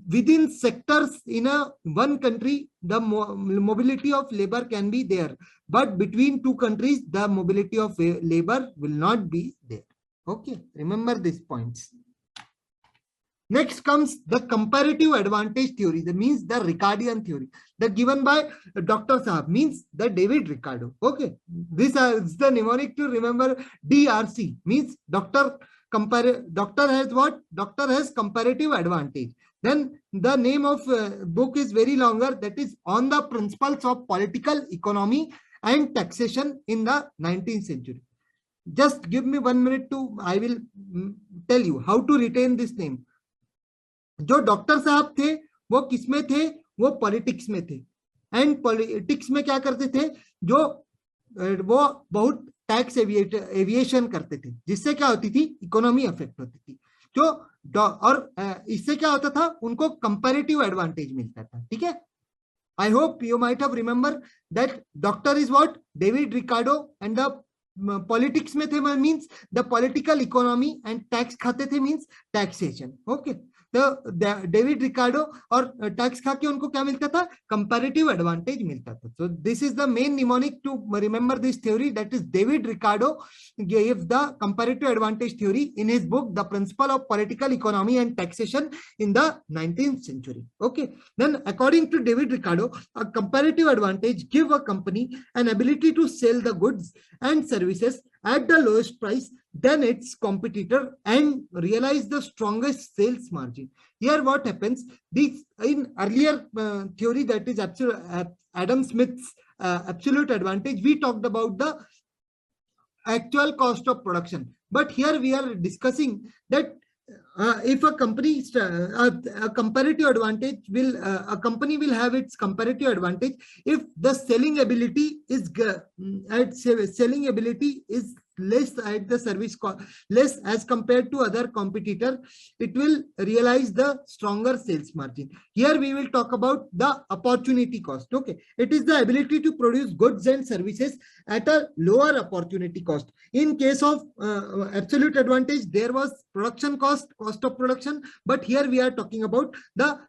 Within sectors in one country, the mobility of labor can be there, but between two countries, the mobility of labor will not be there. Okay, remember these points. Next comes the comparative advantage theory. That means the Ricardian theory. That given by Dr. Saab, means the David Ricardo. Okay, this is the mnemonic to remember. DRC means Doctor has what? Doctor has comparative advantage. Then the name of book is very longer. That is On the Principles of Political Economy and Taxation in the 19th Century. Just give me 1 minute to, I will tell you how to retain this name. जो doctor साहब थे वो किसमें थे? वो politics में थे. And politics में क्या करते थे? जो वो बहुत टैक्स एविएशन करते थे, जिससे क्या होती थी? इकोनॉमी अफेक्ट होती थी. जो और इससे क्या होता था? उनको कंपैरेटिव एडवांटेज मिलता था. ठीक है. I hope you might have remember that doctor is what? David Ricardo, and the politics में थे means the political economy, and tax खाते थे means taxation. Okay. तो डेविड रिकार्डो और टैक्स खा के उनको क्या मिलता था? कंपैरेटिव एडवांटेज मिलता था. So this is the main mnemonic to remember this theory. That is David Ricardo gave the comparative advantage theory in his book The Principle of Political Economy and Taxation in the 19th Century. Okay, then according to David Ricardo, a comparative advantage give a company an ability to sell the goods and services at the lowest price than its competitor and realize the strongest sales margin. Here what happens? This in earlier theory, that is Adam Smith's absolute advantage, we talked about the actual cost of production, but here we are discussing that if a company a comparative advantage will a company will have its comparative advantage if the selling ability is less at the service cost, less as compared to other competitor, it will realize the stronger sales margin. Here we will talk about the opportunity cost. Okay, it is the ability to produce goods and services at a lower opportunity cost. In case of absolute advantage, there was production cost of production, but here we are talking about the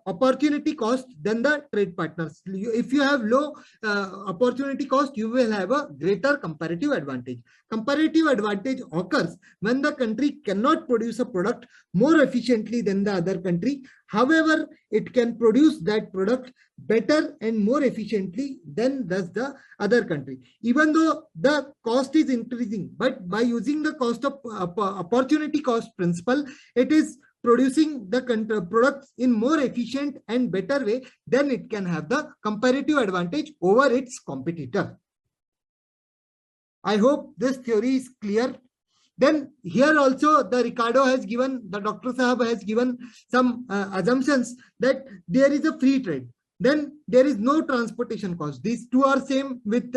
opportunity cost than the trade partners. If you have low opportunity cost, you will have a greater comparative advantage. Comparative advantage occurs when the country cannot produce a product more efficiently than the other country. However, it can produce that product better and more efficiently than does the other country. Even though the cost is increasing, but by using the cost of opportunity cost principle, it is producing the products in more efficient and better way, then it can have the comparative advantage over its competitor. I hope this theory is clear. Then here also the Ricardo has given, the Dr. Sahab has given some assumptions that there is a free trade. Then there is no transportation cost. These two are same with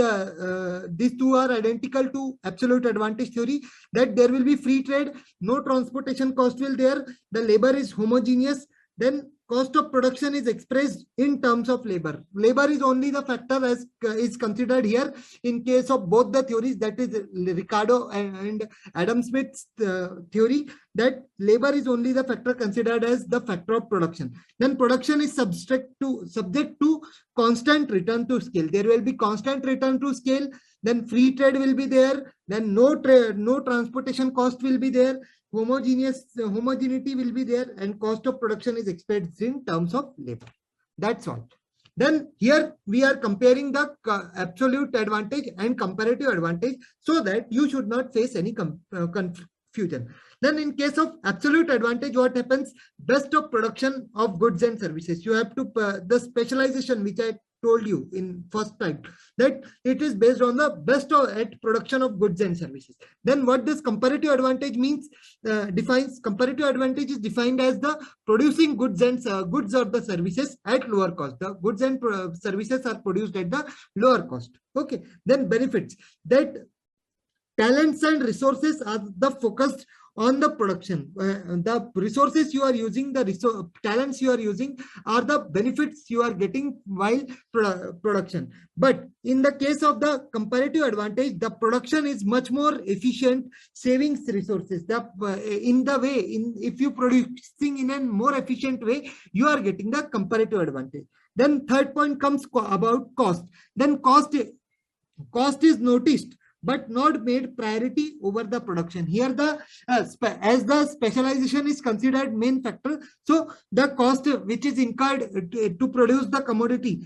these two are identical to absolute advantage theory, that there will be free trade, no transportation cost will there, the labor is homogeneous, then cost of production is expressed in terms of labor. Labor is only the factor as is considered here in case of both the theories, that is Ricardo and Adam Smith's theory, that labor is only the factor considered as the factor of production. Then production is subject to constant return to scale. There will be constant return to scale. Then free trade will be there. Then no transportation cost will be there. Homogeneity will be there, and cost of production is expressed in terms of labor. That's all. Then here we are comparing the absolute advantage and comparative advantage so that you should not face any confusion. Then in case of absolute advantage, what happens? Best of production of goods and services. You have to the specialization which I told you in first time that it is based on the best at production of goods and services. Then what does comparative advantage means? Defines comparative advantage is defined as the producing goods and goods or the services at lower cost. The goods and services are produced at the lower cost. Okay. Then benefits, that talents and resources are the focused on the production. The resources you are using, the talents you are using are the benefits you are getting while production. But in the case of the comparative advantage, the production is much more efficient, saving resources. If you producing in a more efficient way, you are getting the comparative advantage. Then third point comes about cost. Then cost is noticed but not made priority over the production. Here as the specialization is considered main factor, so the cost which is incurred to produce the commodity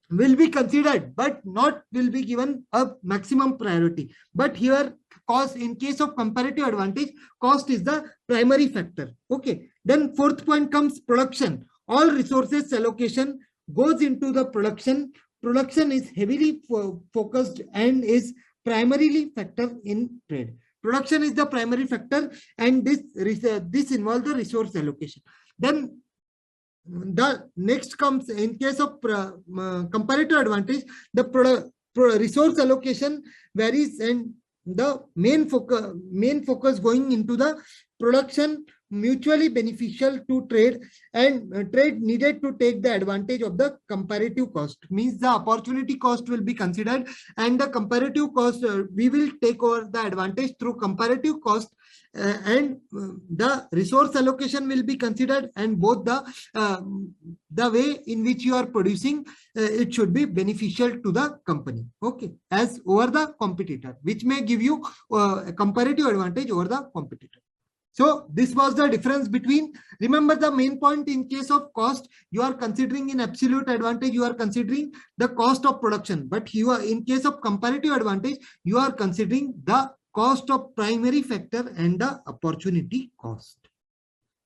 will be considered but not will be given a maximum priority. But here cost, in case of comparative advantage, cost is the primary factor. Okay. Then fourth point comes production. All resources allocation goes into the production. Production is heavily focused and is primarily factor in trade. Production is the primary factor, and this involves the resource allocation. Then the next comes in case of comparative advantage, the resource allocation varies, and the main focus going into the production mutually beneficial to trade, and trade needed to take the advantage of the comparative cost. Means the opportunity cost will be considered, and the comparative cost we will take over the advantage through comparative cost, and the resource allocation will be considered, and both the way in which you are producing it should be beneficial to the company. Okay, as over the competitor, which may give you a comparative advantage over the competitor. So this was the difference between, remember the main point in case of cost, you are considering in absolute advantage, you are considering the cost of production. But you are in case of comparative advantage, you are considering the cost of primary factor and the opportunity cost.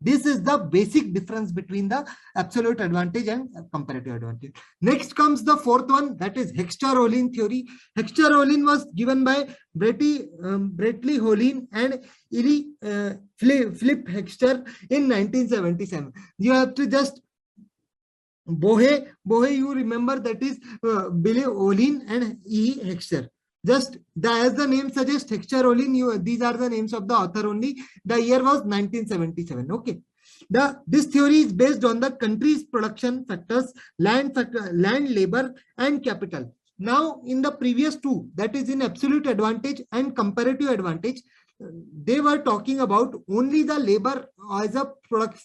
This is the basic difference between the absolute advantage and comparative advantage. Next comes the fourth one, that is Heckscher-Ohlin theory. Heckscher-Ohlin was given by Bradley-Ohlin and Philip Heckscher in 1977. You have to just Bohe, you remember, that is Billy Ohlin and E. Heckscher. Just as the name suggests, Heckscher-Ohlin, these are the names of the author only. The year was 1977. Okay. This theory is based on the country's production factors, land, labor, and capital. Now, in the previous two, that is in absolute advantage and comparative advantage, they were talking about only the labor as a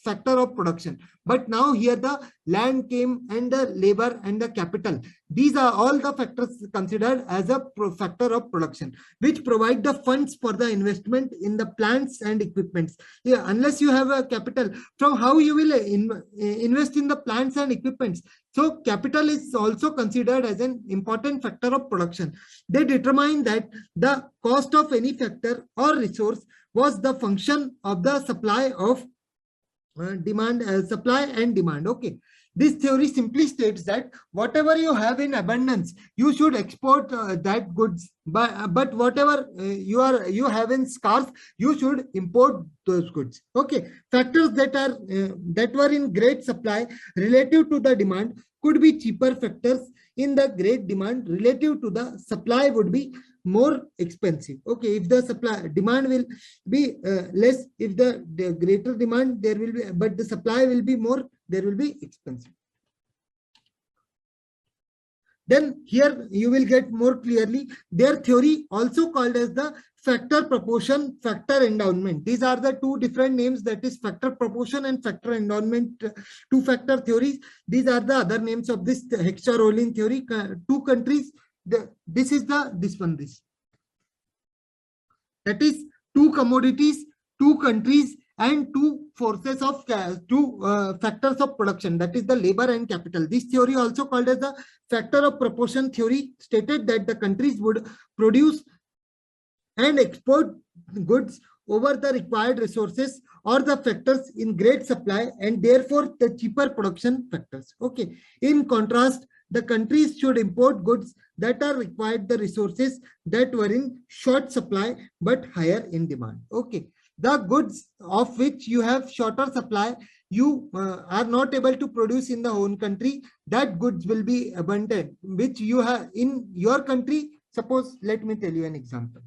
factor of production. But now here the land came, and the labor and the capital. These are all the factors considered as a factor of production, which provide the funds for the investment in the plants and equipments. Yeah, unless you have a capital, from how you will invest in the plants and equipments. So capital is also considered as an important factor of production. They determine that the cost of any factor or resource was the function of the supply of supply and demand. Okay. This theory simply states that whatever you have in abundance, you should export that goods. But whatever you have in scarce, you should import those goods. Okay. Factors that were in great supply relative to the demand could be cheaper factors in the great demand relative to the supply would be more expensive. Okay, if the supply demand will be less, if the greater demand there will be, but the supply will be more, there will be expensive. Then here you will get more clearly their theory, also called as the factor proportion, factor endowment. These are the two different names, that is factor proportion and factor endowment, two factor theories. These are the other names of this Heckscher-Ohlin theory. Two countries, this is this one. That is two commodities, two countries, and two forces of two factors of production, that is the labor and capital. This theory, also called as the factor of proportion theory, stated that the countries would produce and export goods over the required resources or the factors in great supply and therefore the cheaper production factors. Okay. In contrast, the countries should import goods that are required the resources that were in short supply but higher in demand. Okay. The goods of which you have shorter supply, you are not able to produce in the own country, that goods will be abundant, which you have in your country. Suppose, let me tell you an example.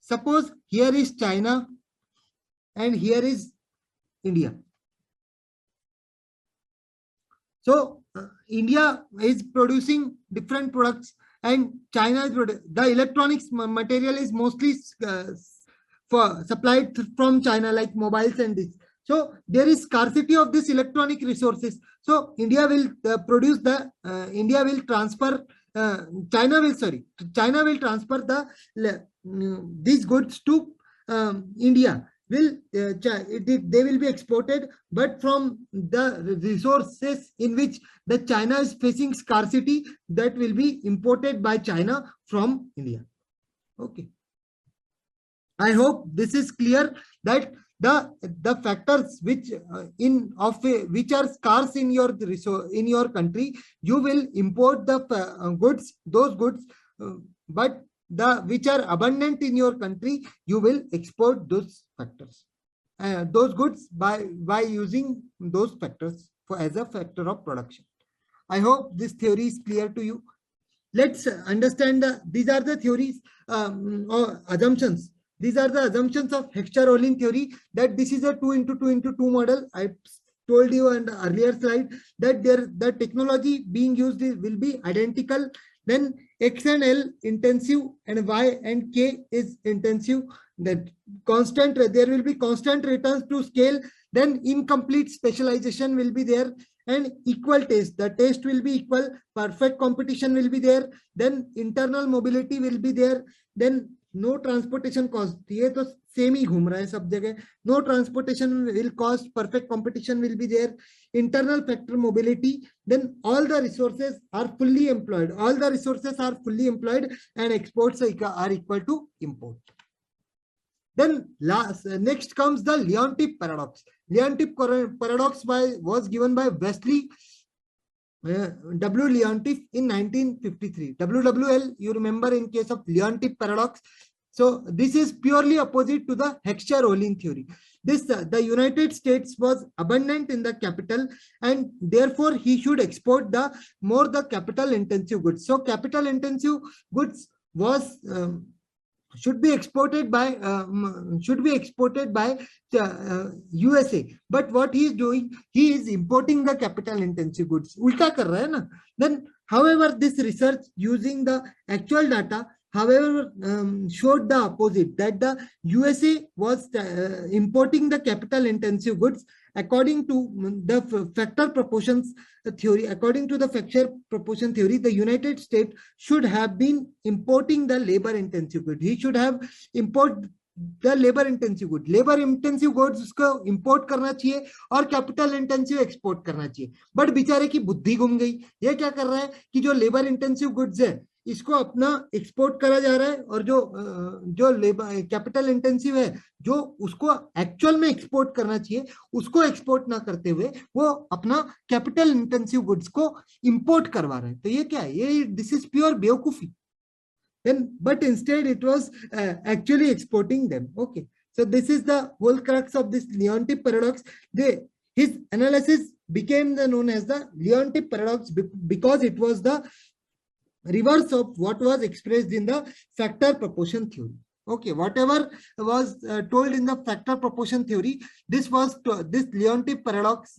Suppose here is China and here is India. So India is producing different products and China is the electronics material is mostly for supplied from China, like mobiles and this. So there is scarcity of this electronic resources. So India will produce the India will transfer China will transfer the these goods to India. They will be exported, but from the resources in which the China is facing scarcity, that will be imported by China from India. Okay. I hope this is clear that the factors which which are scarce in your country, you will import the those goods, but which are abundant in your country, you will export those factors, those goods by using those factors as a factor of production. I hope this theory is clear to you. Let's understand these are the theories or assumptions. These are the assumptions of Heckscher-Ohlin theory, that this is a 2 into 2 into 2 model. I told you in the earlier slide that the technology being used will be identical. Then X and L intensive and Y and K is intensive. That there will be constant returns to scale. Then incomplete specialization will be there, and equal taste. The taste will be equal. Perfect competition will be there. Then internal mobility will be there. Then no transportation cost. ये तो same ही घूम रहा है सब जगह. No transportation will cost. Perfect competition will be there. Internal factor mobility. Then all the resources are fully employed. All the resources are fully employed, and exports are equal to import. Then next comes the Leontief paradox. Leontief paradox was given by Wesley W. Leontief in 1953. WWL, you remember in case of Leontief paradox. So this is purely opposite to the Heckscher-Ohlin theory. The United States was abundant in the capital, and therefore he should export the capital intensive goods. So capital intensive goods was should be exported by USA. But what he is doing, he is importing the capital intensive goods. Ulta kar raha hai na? Then, however, this research using the actual data, however, showed the opposite, that the USA was importing the capital intensive goods. According to the factor proportions theory, according to the factor proportion theory, the United States should have been importing the labor intensive goods. He should have imported the labor intensive goods. Labor intensive goods उसको import करना चाहिए और capital intensive export करना चाहिए. But बेचारे की बुद्धि घूम गई. ये क्या कर रहा है कि जो labor intensive goods है, इसको अपना एक्सपोर्ट करा जा रहा है, और जो लेबर कैपिटल इंटेंसिव है, जो उसको एक्चुअल में एक्सपोर्ट करना चाहिए, उसको एक्सपोर्ट ना करते हुए वो अपना कैपिटल इंटेंसिव गुड्स को इंपोर्ट करवा रहे हैं. तो ये क्या है? ये दिस इज प्योर बेवकूफी. Then, but instead it was actually exporting them. Okay, so this is the whole crux of this Leontief paradox. His analysis became known as the Leontief paradox because it was the reverse of what was expressed in the factor proportion theory. Okay, whatever was told in the factor proportion theory, this Leontief paradox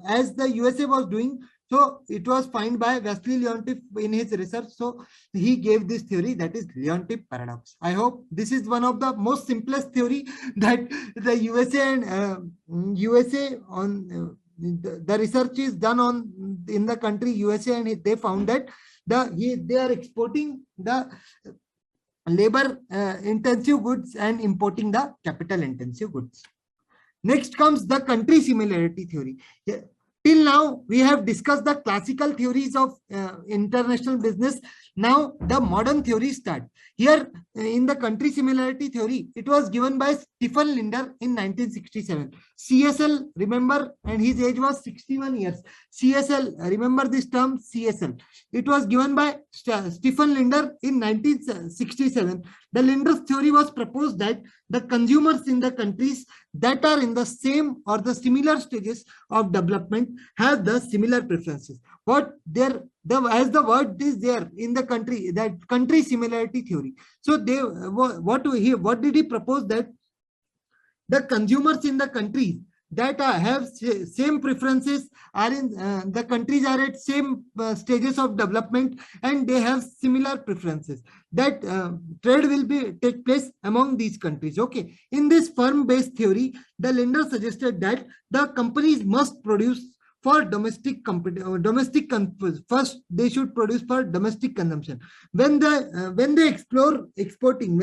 as the USA was doing. So it was found by Wesley Leontief in his research. So he gave this theory, that is Leontief paradox. I hope this is one of the most simplest theory that the USA and USA on the research is done on in the country USA, and they found that they are exporting the labor intensive goods and importing the capital intensive goods. Next comes the country similarity theory. Till Till now, we have discussed the classical theories of international business. Now, the modern theories start. Here, in the country similarity theory, it was given by Stephen Linder in 1967. CSL, remember, and his age was 61 years. CSL, remember this term, CSL. It was given by Stephen Linder in 1967. The Linder's theory was proposed that the consumers in the countries that are in the same or the similar stages of development have the similar preferences. What there, as the word is there in the country, that country similarity theory. So they, what did he propose? That the consumers in the countries that have same preferences are in the countries are at same stages of development, and they have similar preferences, that trade will take place among these countries. Okay, in this firm-based theory, the Linder suggested that the companies must produce for domestic first they should produce for domestic consumption. When they explore exporting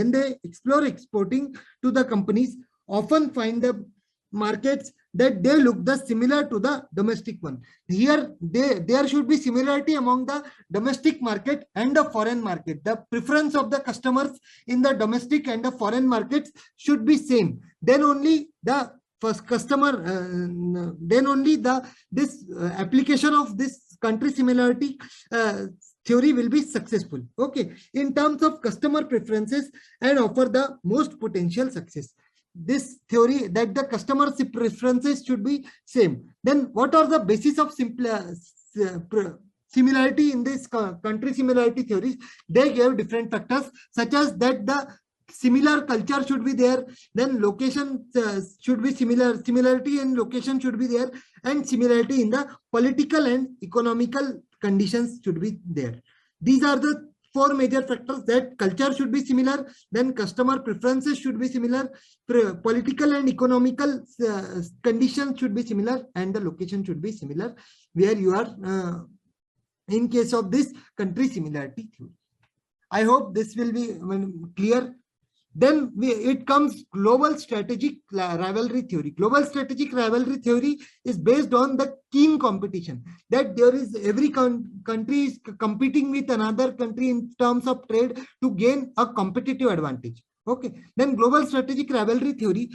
to the companies, often find the markets that they look the similar to the domestic one. Here there should be similarity among the domestic market and the foreign market. The preference of the customers in the domestic and the foreign markets should be same. Then only the first customer, then only this application of this country similarity theory will be successful. Okay, in terms of customer preferences and offer the most potential success. This theory that the customer preferences should be same. Then what are the basis of similarity in this country similarity theories? They gave different factors, such as that the similar culture should be there, then location should be similarity in location should be there, and similarity in the political and economical conditions should be there. These are the four major factors: that culture should be similar, then customer preferences should be similar, political and economical conditions should be similar, and the location should be similar where you are in case of this country similarity theory. I hope this will be clear. Then it comes global strategic rivalry theory. Global strategic rivalry theory is based on the keen competition, that there is every country is competing with another country in terms of trade to gain a competitive advantage. Okay, then global strategic rivalry theory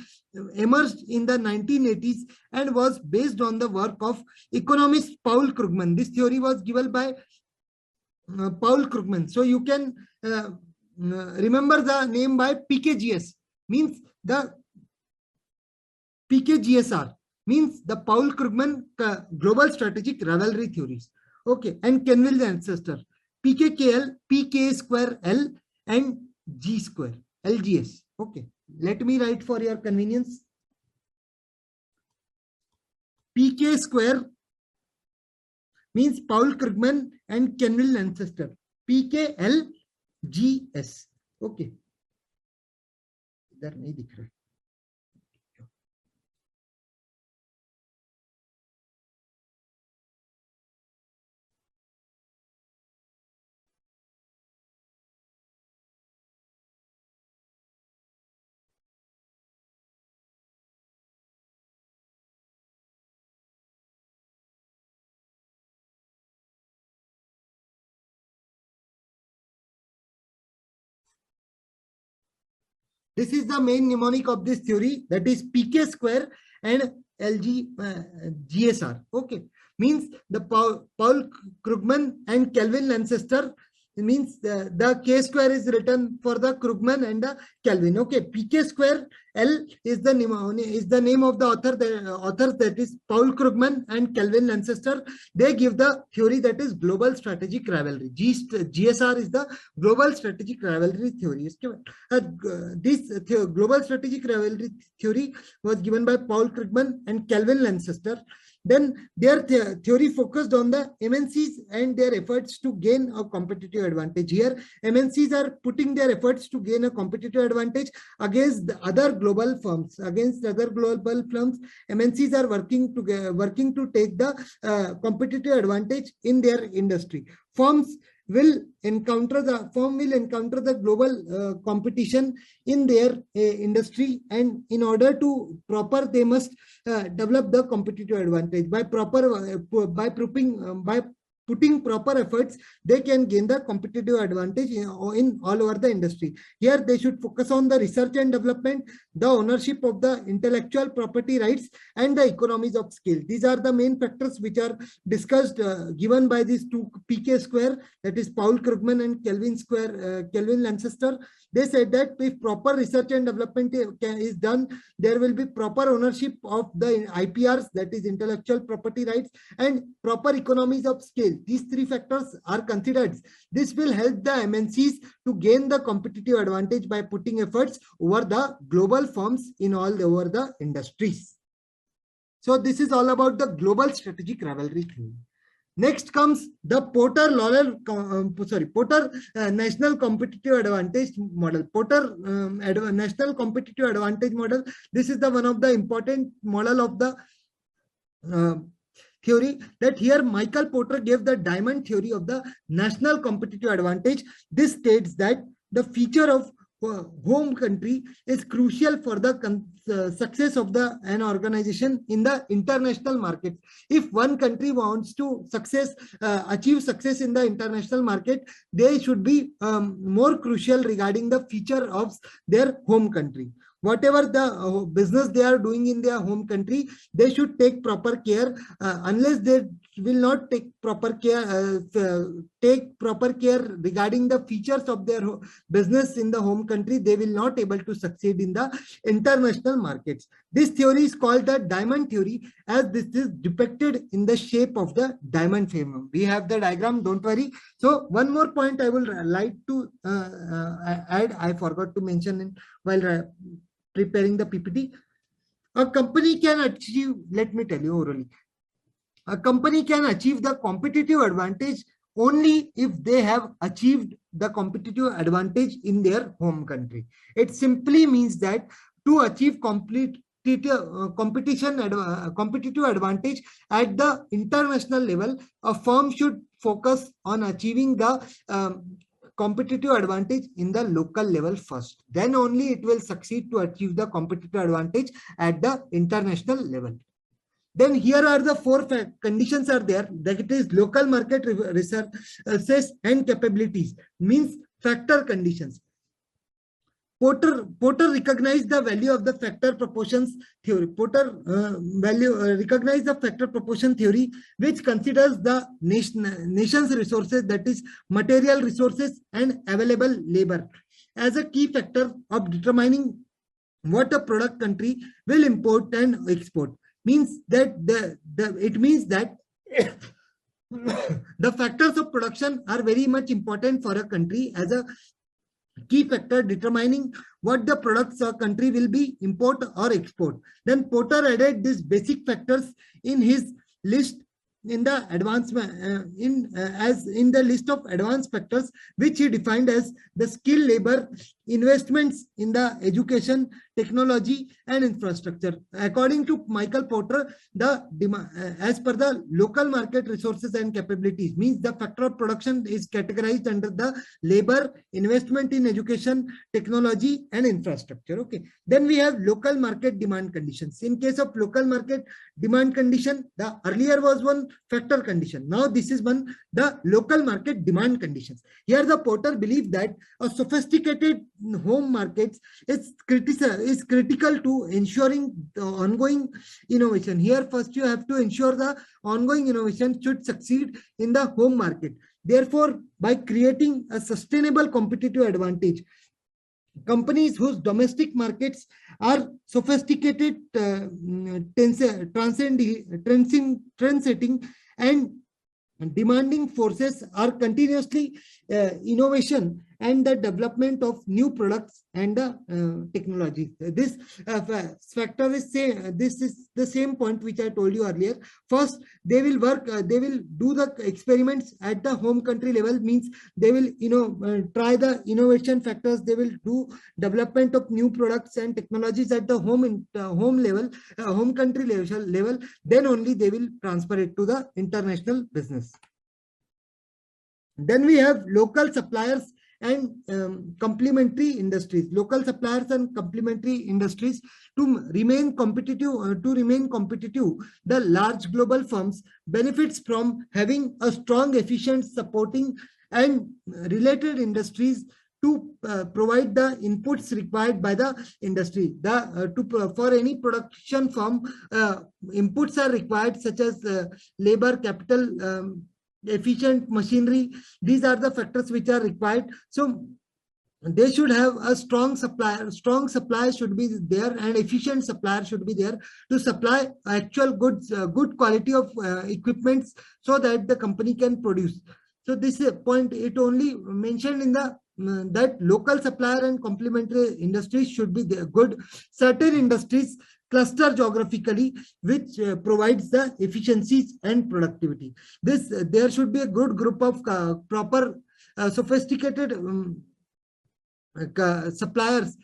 emerged in the 1980s and was based on the work of economist Paul Krugman. This theory was given by Paul Krugman. So you can remember the name by PKGS, means the PKGSR, means the Paul Krugman global strategic rivalry theories. Okay, and Kenville's ancestor, PKKL, PK square L, and G square, LGS. Okay, let me write for your convenience. PK square means Paul Krugman and Kenville's ancestor, PKL GS. Okay, इधर नहीं दिख रहा. This is the main mnemonic of this theory, that is PK square and GSR. Okay, means the Paul Krugman and Kelvin ancestor, means the K square is written for the Krugman and the Kelvin. Okay, PK square L is the name of the author, that is Paul Krugman and Kelvin ancestor. They give the theory that is global strategic rivalry. GSR is the global strategic rivalry theory. This global strategic rivalry theory was given by Paul Krugman and Kelvin ancestor. Then their theory focused on the MNCs and their efforts to gain a competitive advantage. Here, MNCs are putting their efforts to gain a competitive advantage against the other global firms. MNCs are working to take the competitive advantage in their industry. Firms will encounter the global competition in their industry, and in order to proper, they must develop the competitive advantage by putting proper efforts. They can gain the competitive advantage in all over the industry. Here they should focus on the research and development, the ownership of the intellectual property rights, and the economies of scale. These are the main factors which are discussed, given by these two PK square, that is Paul Krugman and Kelvin Lancaster. They said that if proper research and development is done, there will be proper ownership of the IPRs, that is intellectual property rights, and proper economies of scale. These three factors are considered. This will help the MNCs to gain the competitive advantage by putting efforts over the global firms in all over the industries. So this is all about the global strategic rivalry theory. Next comes the Porter National Competitive Advantage Model. Porter National Competitive Advantage Model. This is the one of the important model of the theory, that here Michael Porter gave the diamond theory of the national competitive advantage. This states that the feature of home country is crucial for the success of an organization in the international market. If one country wants to achieve success in the international market, they should be more crucial regarding the feature of their home country. Whatever the business they are doing in their home country, they should take proper care. Unless they will not take proper care regarding the features of their business in the home country, they will not able to succeed in the international markets. This theory is called the diamond theory, as this is depicted in the shape of the diamond frame. We have the diagram, don't worry. So one more point I will like to add, I forgot to mention while preparing the PPT. A company can achieve, let me tell you orally, a company can achieve the competitive advantage only if they have achieved the competitive advantage in their home country. It simply means that to achieve competitive advantage at the international level, a firm should focus on achieving the competitive advantage in the local level first. Then only it will succeed to achieve the competitive advantage at the international level. Then here are the four conditions are there, that it is local market resources and capabilities, means factor conditions. Porter recognized the value of the factor proportions theory. Porter recognized the factor proportion theory, which considers the nation's resources, that is material resources and available labor, as a key factor of determining what a product country will import and export. Means that it means that the factors of production are very much important for a country as a key factor determining what the products a country will be import or export. Then Porter added these basic factors in his list in the advancement in the list of advanced factors, which he defined as the skill, labor, investments in the education, technology and infrastructure. According to Michael Porter, as per the local market resources and capabilities, means the factor of production is categorized under the labor, investment in education, technology and infrastructure. Okay. Then we have local market demand conditions. In case of local market demand condition, the earlier was one factor condition. Now this is the local market demand conditions. Here the Porter believed that a sophisticated home markets is critical to ensuring the ongoing innovation. Here first you have to ensure the ongoing innovation should succeed in the home market. Therefore, by creating a sustainable competitive advantage, companies whose domestic markets are sophisticated, trendsetting and demanding forces are continuously innovation and the development of new products and technology. This factor is this is the same point which I told you earlier. First, they will work, they will do the experiments at the home country level, means they will try the innovation factors, they will do development of new products and technologies at the home level, home country level. Then only they will transfer it to the international business. Then we have local suppliers and complementary industries. Local suppliers and complementary industries to remain competitive. The large global firms benefits from having a strong, efficient, supporting and related industries to provide the inputs required by the industry. For any production firm, inputs are required such as labor, capital, efficient machinery. These are the factors which are required. So they should have a strong supplier. Strong supply should be there, and efficient supplier should be there to supply actual goods, good quality of equipments, so that the company can produce. So this point, it only mentioned in the that local supplier and complementary industries should be there. Good. Certain industries cluster geographically, which provides the efficiencies and productivity. There should be a good group of proper sophisticated suppliers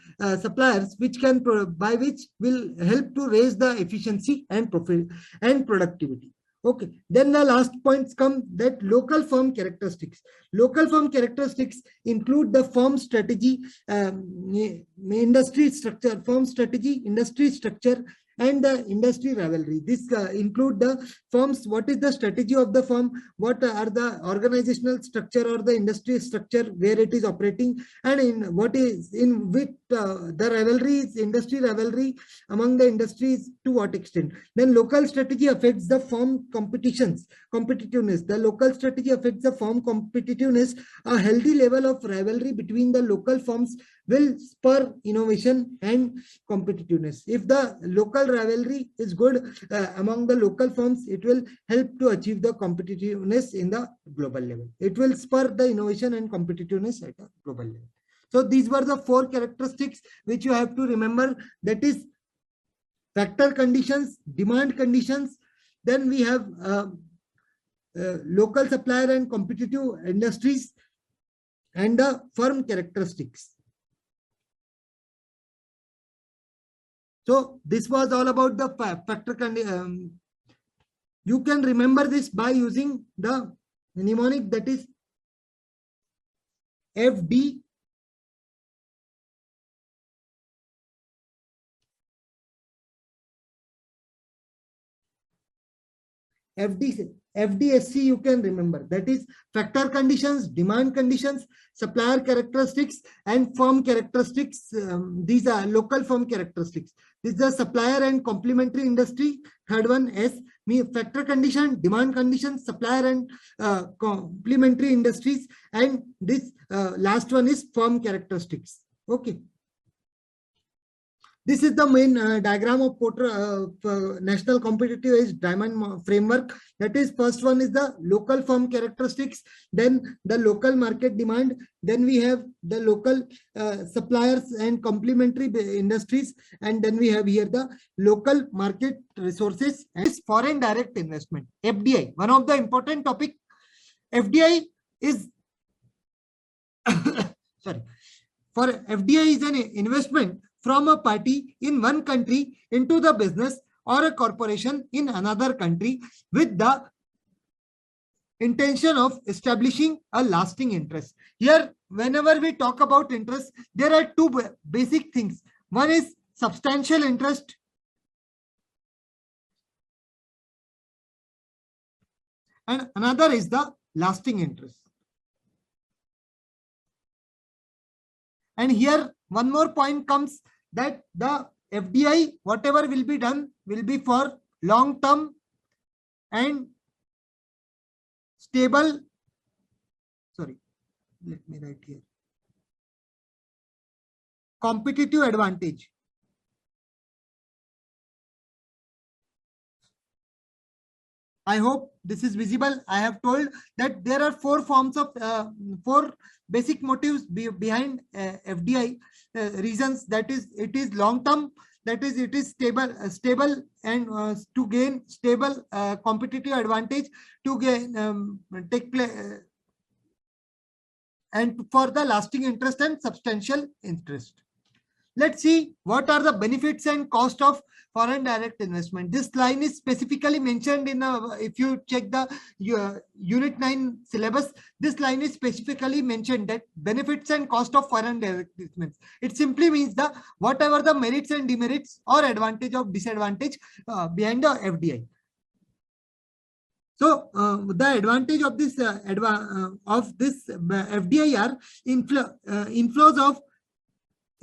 which can by which will help to raise the efficiency and profit and productivity. Okay, then the last points come, that local firm characteristics. Local firm characteristics include the firm strategy, industry structure, firm strategy, industry structure, and the industry rivalry. This include the firms, what is the strategy of the firm, what are the organizational structure or the industry structure where it is operating, and in what is in which the rivalry is, industry rivalry among the industries to what extent. Then local strategy affects the firm competitiveness. The local strategy affects the firm competitiveness. A healthy level of rivalry between the local firms will spur innovation and competitiveness. If the local rivalry is good among the local firms, it will help to achieve the competitiveness in the global level. It will spur the innovation and competitiveness at a global level. So these were the 4 characteristics which you have to remember. That is factor conditions, demand conditions. Then we have local supplier and competitive industries, and the firm characteristics. So this was all about the factor condition. You can remember this by using the mnemonic, that is FD FDSC. You can remember, that is factor conditions, demand conditions, supplier characteristics, and firm characteristics. These are local firm characteristics. This is the supplier and complementary industry. Third one, S, factor condition, demand conditions, supplier and complementary industries, and this last one is firm characteristics. Okay. This is the main diagram of National Competitive Age Diamond Framework. That is, first one is the local firm characteristics, then the local market demand, then we have the local suppliers and complementary industries, and then we have here the local market resources and foreign direct investment. FDI, one of the important topic. FDI is sorry, for FDI is an investment from a party in one country into the business or a corporation in another country with the intention of establishing a lasting interest. Here, whenever we talk about interest, there are 2 basic things. One is substantial interest, and another is the lasting interest. And here one more point comes, that the FDI, whatever will be done, will be for long term and stable. Sorry, let me write here. Competitive advantage. I hope this is visible. I have told that there are 4 forms of 4 basic motives behind FDI reasons. That is, it is long term. That is, it is stable, and to gain stable competitive advantage, to gain take place, and for the lasting interest and substantial interest. Let's see what are the benefits and cost of foreign direct investment. This line is specifically mentioned in if you check the Unit 9 syllabus, this line is specifically mentioned that benefits and cost of foreign direct investments. It simply means the whatever the merits and demerits or advantage or disadvantage behind the FDI. So the advantage of this FDI are inflows of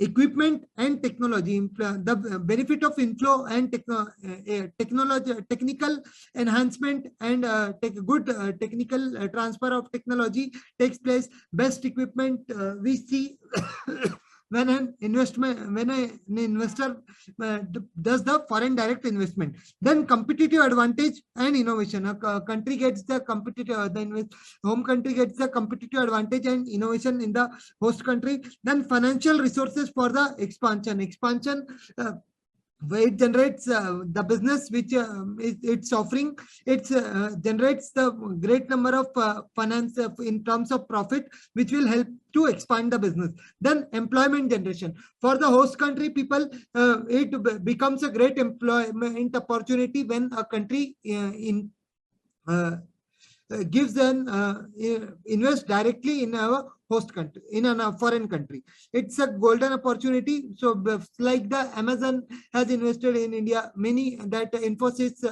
equipment and technology. The benefit of inflow and technical enhancement and good technical transfer of technology takes place. Best equipment we see when an investor does the foreign direct investment. Then competitive advantage and innovation. A country gets the competitive, the home country gets the competitive advantage and innovation in the host country. Then financial resources for the expansion. It generates the business which it's offering. It generates the great number of finance in terms of profit, which will help to expand the business. Then employment generation for the host country people. It becomes a great employment opportunity when a country gives an invest directly in our host country, in a foreign country. It's a golden opportunity. So like the Amazon has invested in India, many that Infosys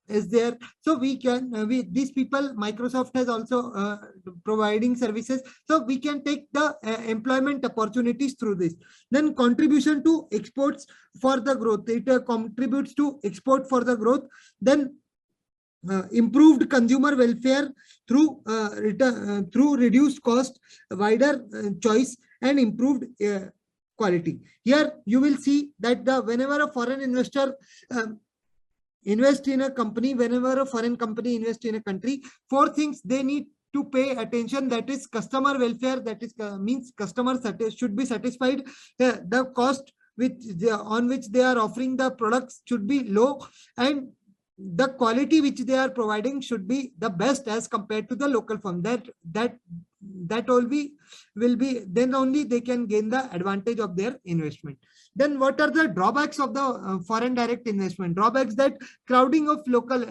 is there. So we can, these people, Microsoft has also providing services. So we can take the employment opportunities through this. Then contribution to exports for the growth. It contributes to export for the growth. Then improved consumer welfare through reduced cost, wider choice, and improved quality. Here you will see that whenever a foreign investor invest in a company, whenever a foreign company invests in a country, 4 things they need to pay attention. That is customer welfare. That is means customers should be satisfied. The cost on which they are offering the products should be low, and the quality which they are providing should be the best as compared to the local firm. That will be then only they can gain the advantage of their investment. Then what are the drawbacks of the foreign direct investment? Drawbacks that crowding of local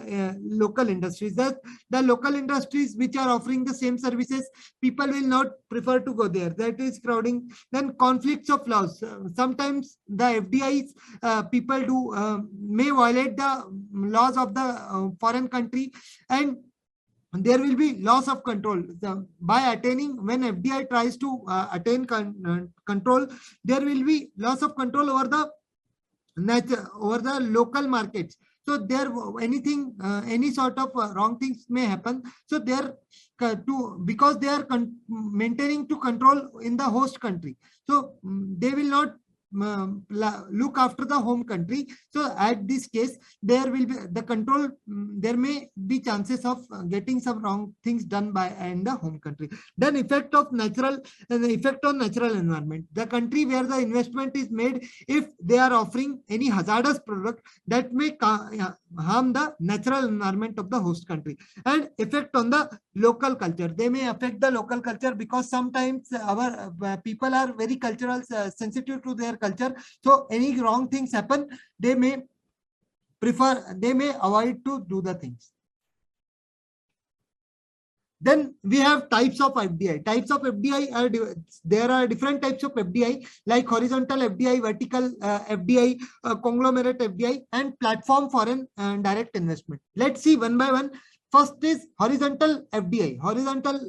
industries, that the local industries which are offering the same services, people will not prefer to go there. That is crowding. Then conflicts of laws. Sometimes the FDIs people may violate the laws of the foreign country, and there will be loss of control. By attaining, when FDI tries to attain control, there will be loss of control over the local markets. So there any sort of wrong things may happen. So because they are maintaining to control in the host country, so they will not look after the home country. So at this case, there will be the control. There may be chances of getting some wrong things done by in the home country. Then effect on natural environment. The country where the investment is made, if they are offering any hazardous product, that may harm the natural environment of the host country. And effect on the local culture. They may affect the local culture, because sometimes our people are very cultural sensitive to their culture. So any wrong things happen, they may avoid to do the things. Then we have types of FDI. Types of FDI there are different types of FDI, like horizontal FDI, vertical FDI, conglomerate FDI, and platform foreign direct investment. Let's see one by one. First is horizontal FDI. Horizontal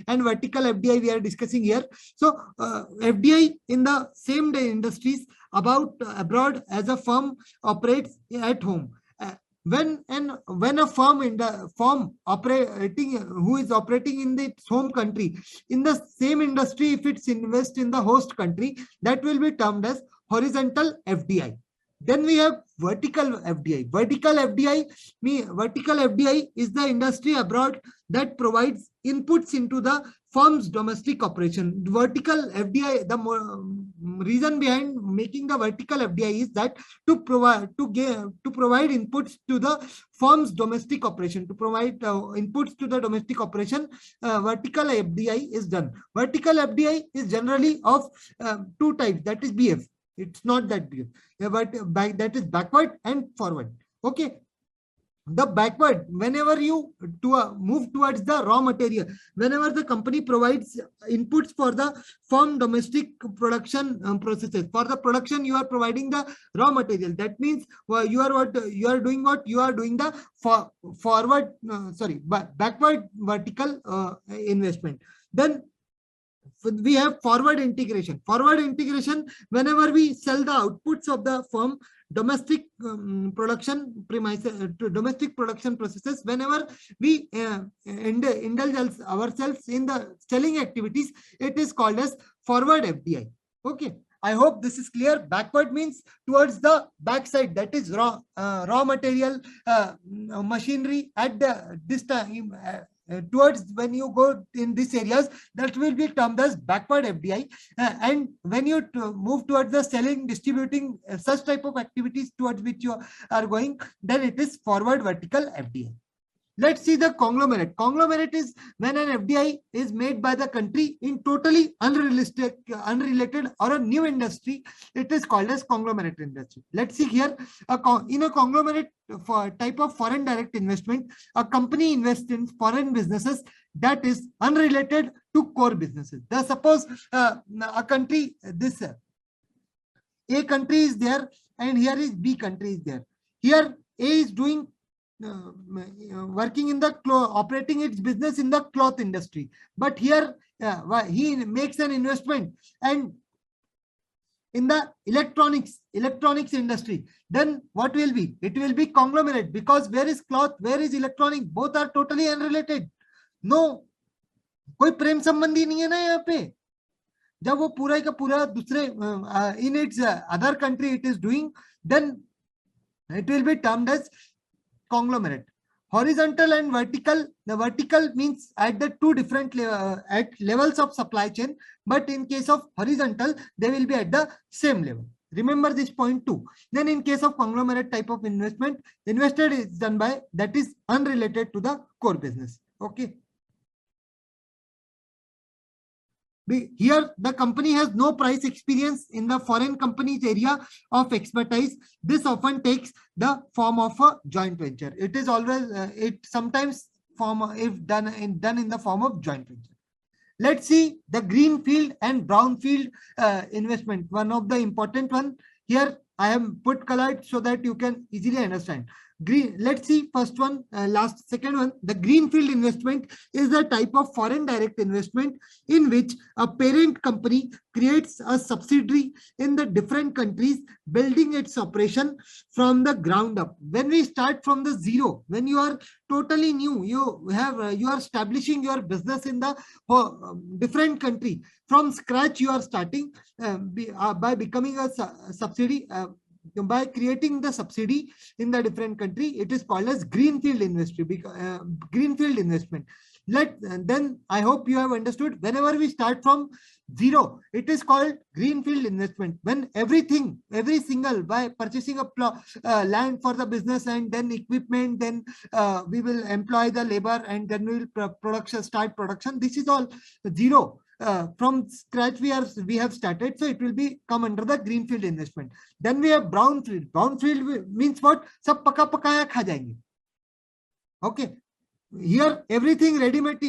and vertical FDI we are discussing here. So FDI in the same day industries abroad as a firm operates at home. When a firm operating who is operating in its home country in the same industry, if it's invest in the host country, that will be termed as horizontal FDI. Then we have vertical FDI. Vertical FDI is the industry abroad that provides inputs into the firm's domestic operation. Vertical FDI, the reason behind making the vertical FDI is that to provide inputs to the firm's domestic operation. To provide inputs to the domestic operation, vertical FDI is done. Vertical FDI is generally of 2 types. That is BF. It's not that big. Yeah, but that is backward and forward. Okay. The backward, whenever you move towards the raw material, whenever the company provides inputs for the firm domestic production processes, for the production you are providing the raw material. That means you are doing the backward vertical investment. Then we have forward integration. Forward integration, whenever we sell the outputs of the firm domestic production premises to domestic production processes, whenever we indulge ourselves in the selling activities, it is called as forward FDI. Okay, I hope this is clear. Backward means towards the backside, that is raw material machinery at this time. Towards when you go in these areas, that will be termed as backward FDI. And when you move towards the selling, distributing, such type of activities towards which you are going, then it is forward vertical FDI. Let's see the conglomerate. Conglomerate is when an FDI is made by the country in totally unrelated or a new industry. It is called as conglomerate industry. Let's see here. In a conglomerate type of foreign direct investment, a company invests in foreign businesses that is unrelated to core businesses. Suppose a country, A country is there, and here is B country is there. Here A is doing working in the operating its business in the cloth industry, but here he makes an investment and in the electronics industry. Then what will be? It will be conglomerate, because where is cloth, where is electronic? Both are totally unrelated. No, कोई प्रेम संबंधी नहीं है ना यहाँ पे. जब वो पूरा का पूरा दूसरे in its other country it is doing, then it will be termed as conglomerate. Horizontal and vertical. The vertical means at the two different at levels of supply chain, but in case of horizontal, they will be at the same level. Remember this point too. Then in case of conglomerate type of investment, invested is done by that is unrelated to the core business. Okay. Here, the company has no price experience in the foreign company's area of expertise. This often takes the form of a joint venture. It is always, it sometimes if done in the form of joint venture. Let's see the greenfield and brownfield investment. One of the important one here, I have put colored so that you can easily understand. Let's see first one, second one. The greenfield investment is a type of foreign direct investment in which a parent company creates a subsidiary in the different countries, building its operation from the ground up. When we start from the zero, when you are totally new, you are establishing your business in the different country. From scratch, you are starting by becoming a subsidiary. By creating the subsidy in the different country, it is called as greenfield industry. Greenfield investment. Then I hope you have understood. Whenever we start from zero, it is called greenfield investment. When every single, by purchasing a land for the business and then equipment, then we will employ the labor and then we will start production. This is all zero. From scratch we have started, so it will come under the greenfield investment. Then we have brownfield. Brownfield means what? Sab paka pakaya kha jayenge. Okay, here everything ready-made,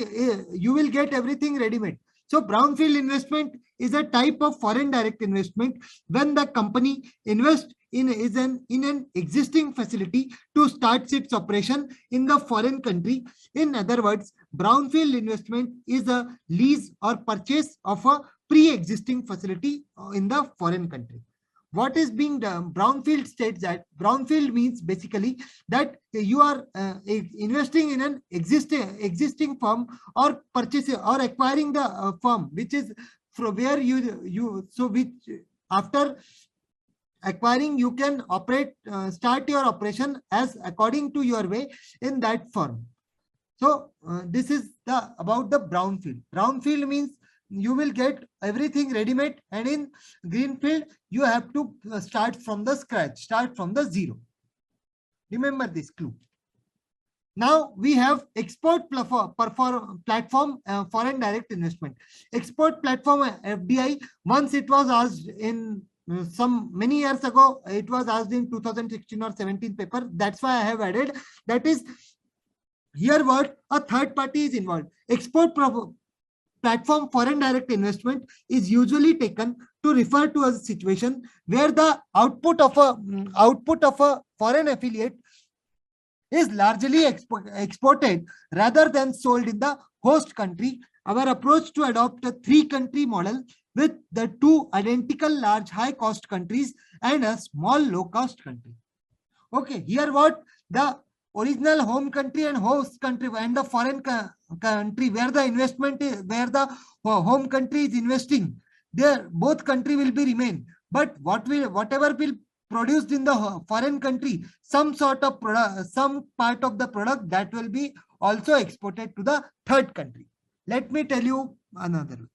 you will get everything ready-made. So brownfield investment is a type of foreign direct investment when the company invests in an existing facility to start its operation in the foreign country. In other words, brownfield investment is a lease or purchase of a pre-existing facility in the foreign country. What is being done? Brownfield states that brownfield means basically that you are investing in an existing firm or purchasing or acquiring the firm, which is from where which after acquiring you can operate, start your operation as according to your way in that firm. So this is about the brownfield. Brownfield means you will get everything ready-made, and in greenfield you have to start from the scratch, start from the zero. Remember this clue. Now we have export platform foreign direct investment. Export platform FDI, once it was asked in some many years ago, it was asked in 2016 or 17 paper. That's why I have added. That is, here what a third party is involved. Platform foreign direct investment is usually taken to refer to a situation where the output of a foreign affiliate is largely exported rather than sold in the host country. Our approach to adopt a three-country model with the two identical large high-cost countries and a small low-cost country. Okay, here what the original home country and host country and the foreign country where the investment is, where the home country is investing, there both country will be remain. But whatever will produced in the foreign country, some sort of product, some part of the product that will be also exported to the third country. Let me tell you another way.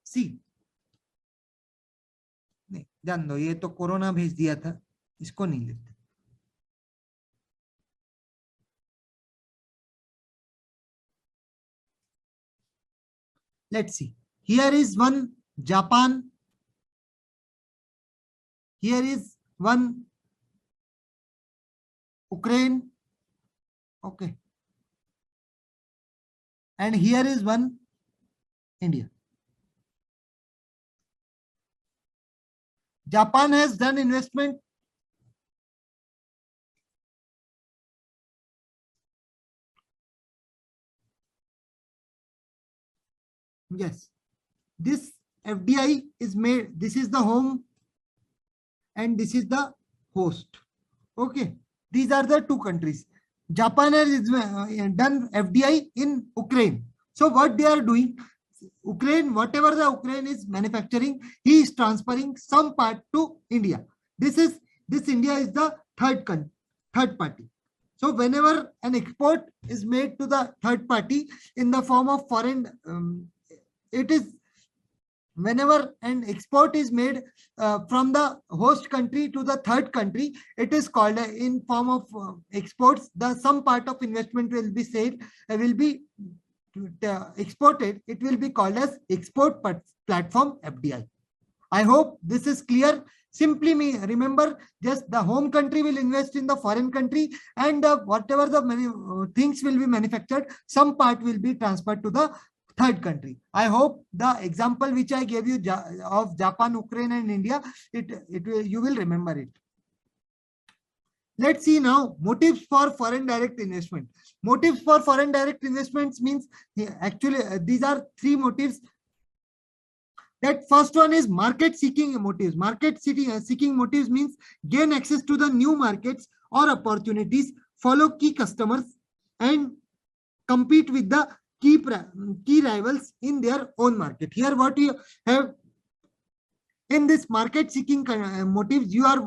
See, नहीं जान दो, ये तो corona भेज दिया था, इसको नहीं लेते. Let's see. Here is one Japan. Here is one Ukraine. Okay. And here is one India. Japan has done investment. Yes. This FDI is made. This is the home and this is the host. Okay. These are the two countries. Japan has done FDI in Ukraine. So what they are doing, Ukraine, whatever the Ukraine is manufacturing, he is transferring some part to India. This India is the third party. So whenever an export is made to the third party in the form of foreign, it is whenever an export is made from the host country to the third country, it is called in form of exports. Some part of investment will be said will be exported. It will be called as export platform FDI. I hope this is clear. Simply remember, just the home country will invest in the foreign country, and whatever the things will be manufactured, some part will be transferred to the third country. I hope the example which I gave you of Japan, Ukraine, and India, you will remember it. Let's see now motives for foreign direct investment. Motives for foreign direct investments means actually these are three motives. That first one is market seeking motives. Market seeking motives means gain access to the new markets or opportunities, follow key customers, and compete with the key rivals in their own market. Here what you have in this market seeking motives, you are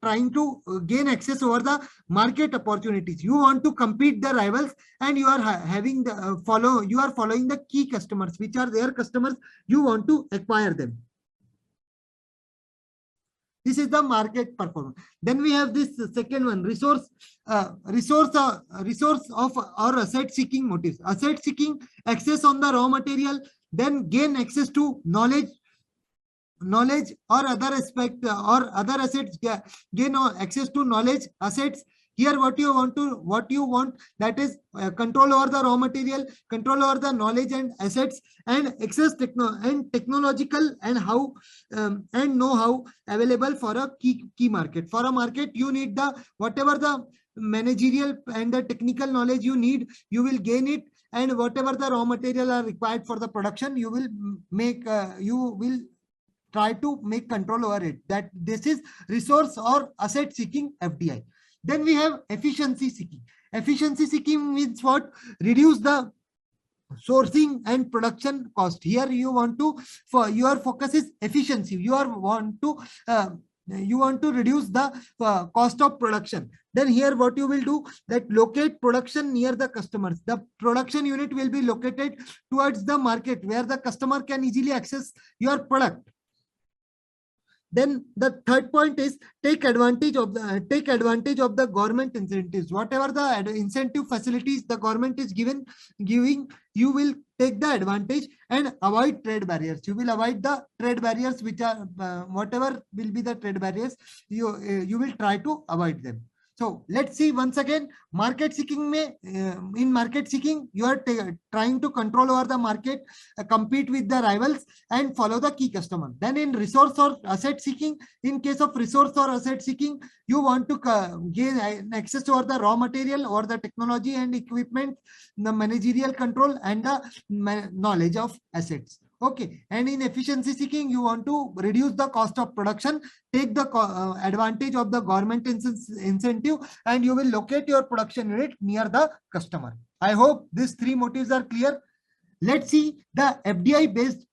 trying to gain access over the market opportunities. You want to compete the rivals, and you are having the following the key customers, which are their customers. You want to acquire them. This is the market performance. Then we have this second one, resource of or asset seeking motives. Asset seeking, access on the raw material, then gain access to knowledge or other aspect or other assets, gain access to knowledge, assets. Here what you want, that is control over the raw material, control over the knowledge and assets, and access technological and how and know-how available for a key market. For a market, you need the whatever the managerial and the technical knowledge you need, you will gain it, and whatever the raw material are required for the production, you will try to make control over it. That this is resource or asset seeking FDI. Then we have efficiency seeking. Efficiency seeking means what? Reduce the sourcing and production cost. Here you want to, your focus is efficiency. You want to reduce the cost of production. Then here what you will do, that locate production near the customers. The production unit will be located towards the market where the customer can easily access your product. Then the third point is take advantage of the government incentives. Whatever the incentive facilities the government is giving, you will take the advantage and avoid trade barriers. You will avoid the trade barriers which are whatever will be the trade barriers, you will try to avoid them. So let's see once again, market seeking in market seeking, you are trying to control over the market, compete with the rivals and follow the key customer. Then in resource or asset seeking, in case of resource or asset seeking, you want to gain access over the raw material or the technology and equipment, the managerial control and the knowledge of assets. Okay, and in efficiency seeking, you want to reduce the cost of production, take the advantage of the government incentive, and you will locate your production unit near the customer. I hope these three motives are clear. Let's see the FDI based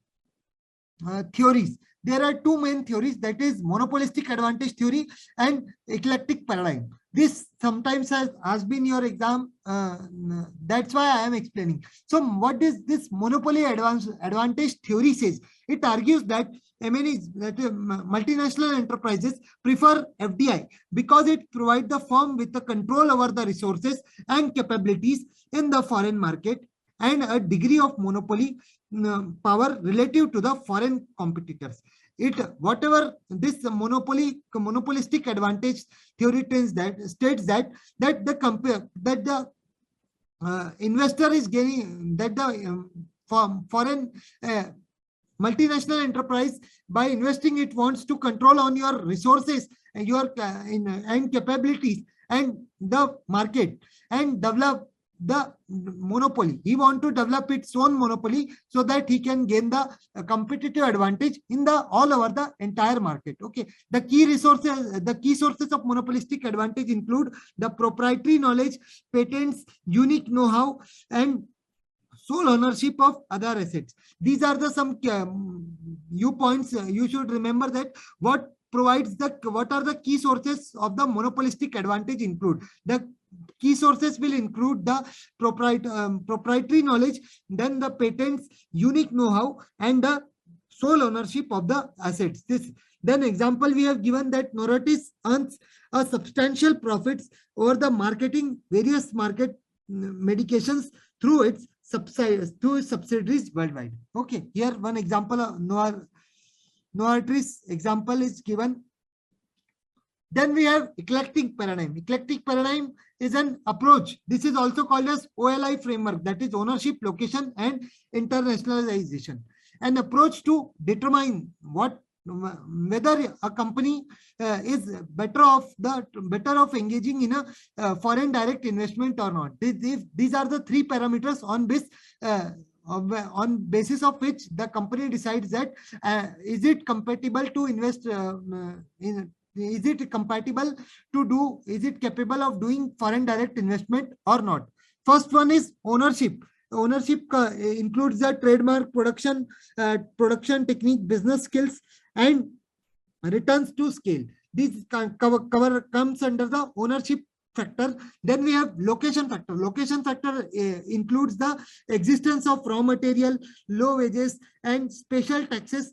theories. There are two main theories, that is monopolistic advantage theory and eclectic paradigm. This sometimes has been your exam. That's why I am explaining. So what is this monopoly advantage theory says? It argues that multinational enterprises prefer FDI because it provides the firm with the control over the resources and capabilities in the foreign market and a degree of monopoly power relative to the foreign competitors. Whatever this monopolistic advantage theory states that the investor is gaining, that the foreign multinational enterprise, by investing, it wants to control on your resources and your and capabilities and the market and develop the monopoly. He want to develop its own monopoly so that he can gain the competitive advantage in the all over the entire market. Okay, the key sources of monopolistic advantage include the proprietary knowledge, patents, unique know-how, and sole ownership of other assets. These are the some points you should remember, that what are the key sources of the monopolistic advantage include. The key sources will include the proprietary knowledge, then the patents, unique know-how, and the sole ownership of the assets. Then example we have given that Novartis earns a substantial profits over the marketing various market medications through its subsidiaries worldwide. Okay, here one example of Novartis example is given. Then we have eclectic paradigm. Eclectic paradigm is an approach. This is also called as OLI framework, that is ownership, location, and internationalization. An approach to determine whether a company is better off engaging in a foreign direct investment or not. These are the three parameters on basis of which the company decides that is it compatible to invest is it capable of doing foreign direct investment or not. First one is ownership. Ownership includes the trademark, production technique, business skills, and returns to scale. This comes under the ownership factor. Then we have location factor. Location factor includes the existence of raw material, low wages, and special taxes,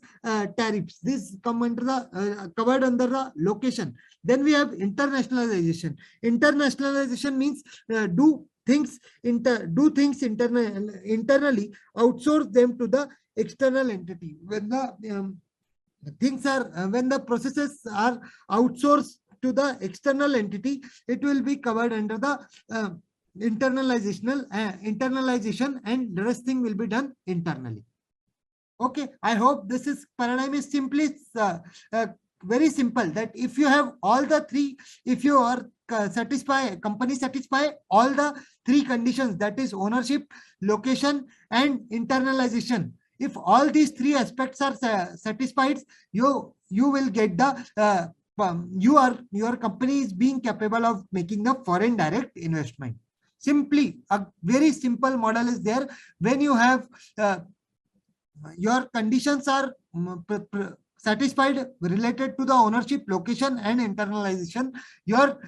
tariffs. This come under the covered under the location. Then we have internationalization. Internationalization means do things internally, outsource them to the external entity. When the when the processes are outsourced to the external entity, it will be covered under the internalization, and the rest thing will be done internally. Okay, I hope this paradigm is simply very simple, that if you have all the three, if you are company satisfy all the three conditions, that is ownership, location, and internalization. If all these three aspects are satisfied, you will get the your company is being capable of making the foreign direct investment. Simply a very simple model is there. When you have your conditions are satisfied related to the ownership, location, and internalization, your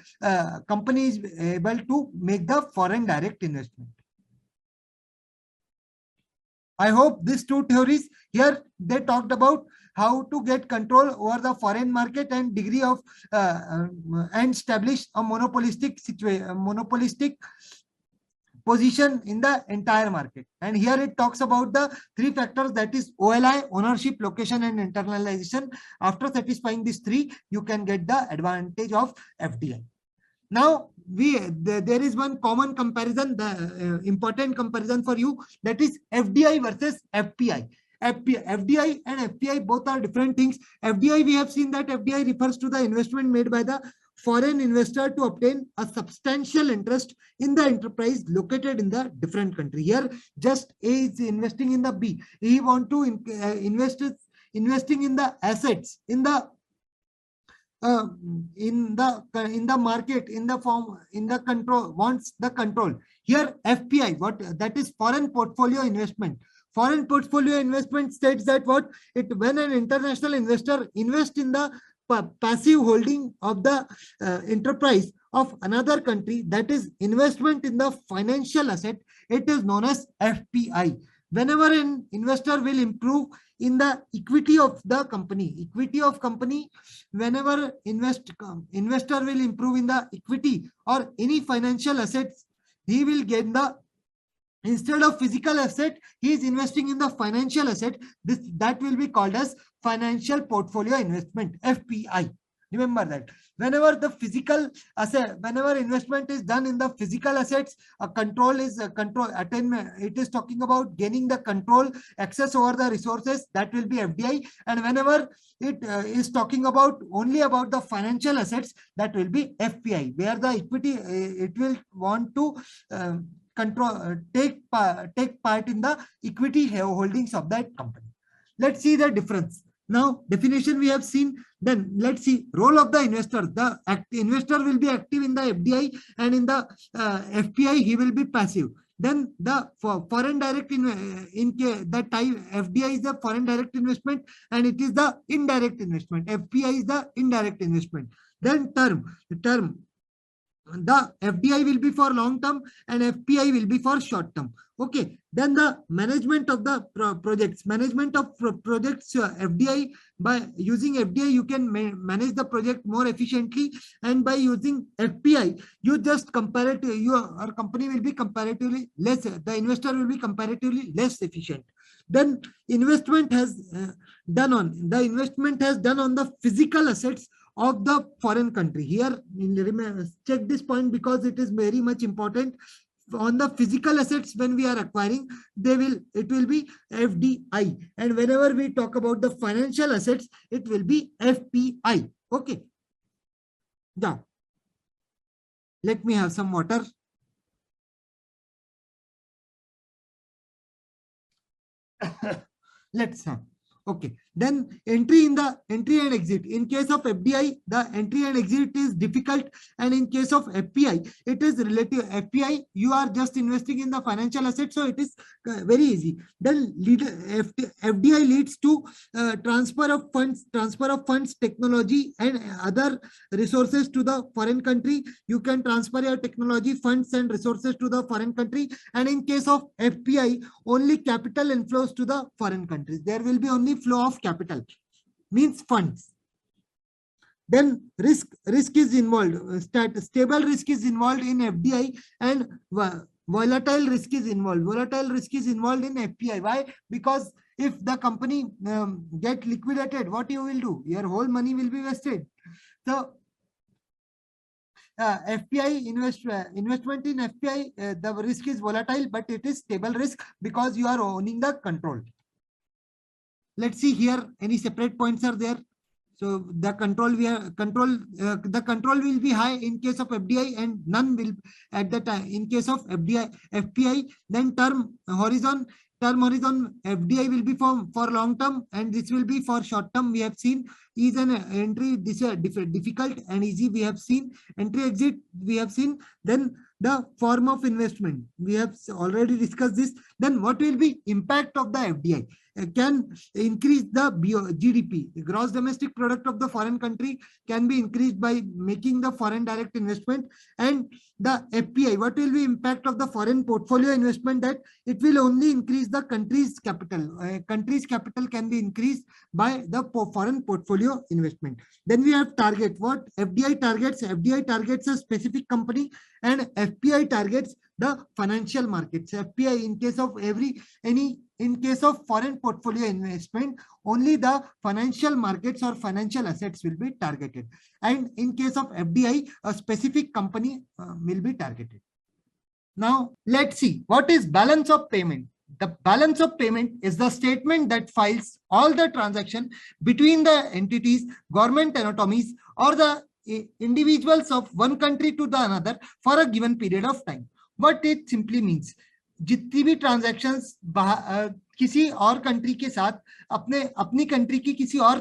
company is able to make the foreign direct investment. I hope these two theories here, they talked about how to get control over the foreign market and degree of and establish a monopolistic situation, monopolistic position in the entire market. And here it talks about the three factors, that is OLI, ownership, location, and internalization. After satisfying these three, you can get the advantage of FDI. Now, there is one common comparison, the important comparison for you, that is FDI versus FPI. FDI and FPI both are different things. FDI, we have seen that FDI refers to the investment made by the foreign investor to obtain a substantial interest in the enterprise located in the different country. Here, just A is investing in the B. He want to investing in the assets in the market, in the form, in the control, wants the control. Here FPI, what that is, foreign portfolio investment. Foreign portfolio investment states that what it, when an international investor invests in the passive holding of the enterprise of another country, that is investment in the financial asset, it is known as FPI. Whenever an investor will improve in the equity of the company, whenever investor will improve in the equity or any financial assets, he will get the, instead of physical asset, he is investing in the financial asset. That will be called as financial portfolio investment, FPI. Remember that whenever the physical asset, whenever investment is done in the physical assets, a control is a control attainment. It is talking about gaining the control, access over the resources, that will be FDI. And whenever it is talking about only about the financial assets, that will be FPI, where the equity it will want to control, take part in the equity holdings of that company. Let's see the difference. Now, definition we have seen. Then let's see role of the investor. The investor will be active in the FDI, and in the FPI he will be passive. Then the foreign direct that type FDI is the foreign direct investment, and it is the indirect investment. FPI is the indirect investment. Then the FDI will be for long term and FPI will be for short term. Okay. Then the management of the projects. Management of projects, FDI, by using FDI, you can manage the project more efficiently. And by using FPI, you just comparatively, your company will be comparatively less, the investor will be comparatively less efficient. Then investment has done on the physical assets of the foreign country. Here, check this point because it is very much important. On the physical assets, when we are acquiring, it will be FDI. And whenever we talk about the financial assets, it will be FPI. Okay. Now, let me have some water. Let's have. Okay, then entry and exit. In case of FDI, the entry and exit is difficult, and in case of FPI, it is relative. FPI, you are just investing in the financial asset, so it is very easy. Then FDI leads to transfer of funds, technology, and other resources to the foreign country. You can transfer your technology, funds, and resources to the foreign country. And in case of FPI, only capital inflows to the foreign countries. There will be only flow of capital, means funds. Then risk is involved. Stable risk is involved in FDI, and volatile risk is involved. Volatile risk is involved in FPI. Why? Because if the company get liquidated, what you will do? Your whole money will be wasted. So FPI investment in FPI, the risk is volatile, but it is stable risk because you are owning the control. Let's see here, any separate points are there. So the control will be high in case of FDI and none will at the time in case of FPI. Then term horizon FDI will be for long term, and this will be for short term. We have seen is an entry difficult and easy. We have seen entry exit. We have seen. Then the form of investment. We have already discussed this. Then what will be impact of the FDI? Can increase the GDP, the gross domestic product of the foreign country can be increased by making the foreign direct investment. And the FPI, what will be impact of the foreign portfolio investment? That it will only increase the country's capital. Country's capital can be increased by the foreign portfolio investment. Then we have target. What FDI targets? FDI targets a specific company, and FPI targets the financial markets. FPI in case of in case of foreign portfolio investment, only the financial markets or financial assets will be targeted. And in case of FDI, a specific company will be targeted. Now, let's see what is balance of payment. The balance of payment is the statement that files all the transaction between the entities, government anatomies, or the individuals of one country to the another for a given period of time. What it simply means, जितनी भी transactions किसी और country के साथ अपनी country की किसी और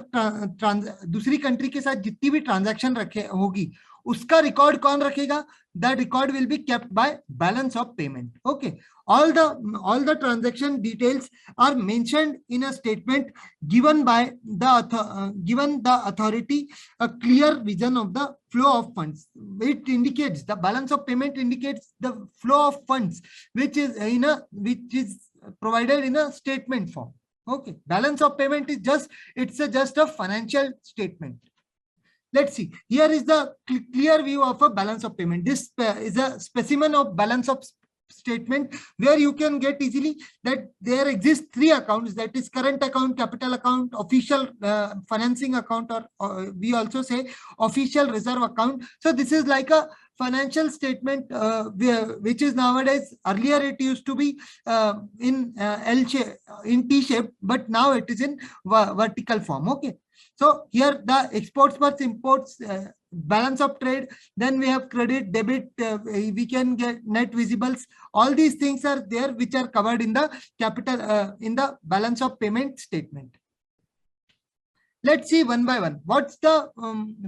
दूसरी कंट्री के साथ जितनी भी ट्रांजैक्शन होगी, उसका रिकॉर्ड कौन रखेगा? The record will be kept by balance of payment. Okay. All the transaction details are mentioned in a statement given by the authority a clear vision of the flow of funds. It indicates the balance of payment indicates the flow of funds which is provided in a statement form. Okay. Balance of payment is just a financial statement. Let's see. Here is the clear view of a balance of payment. This is a specimen of balance of statement where you can get easily that there exist three accounts, that is current account, capital account, official financing account, or we also say official reserve account. So this is like a financial statement which is nowadays, earlier it used to be in L shape, in T shape, but now it is in vertical form. Okay. So here the exports plus imports, balance of trade, then we have credit, debit, we can get net visibles. All these things are there which are covered in the capital, in the balance of payment statement. Let's see one by one. What's the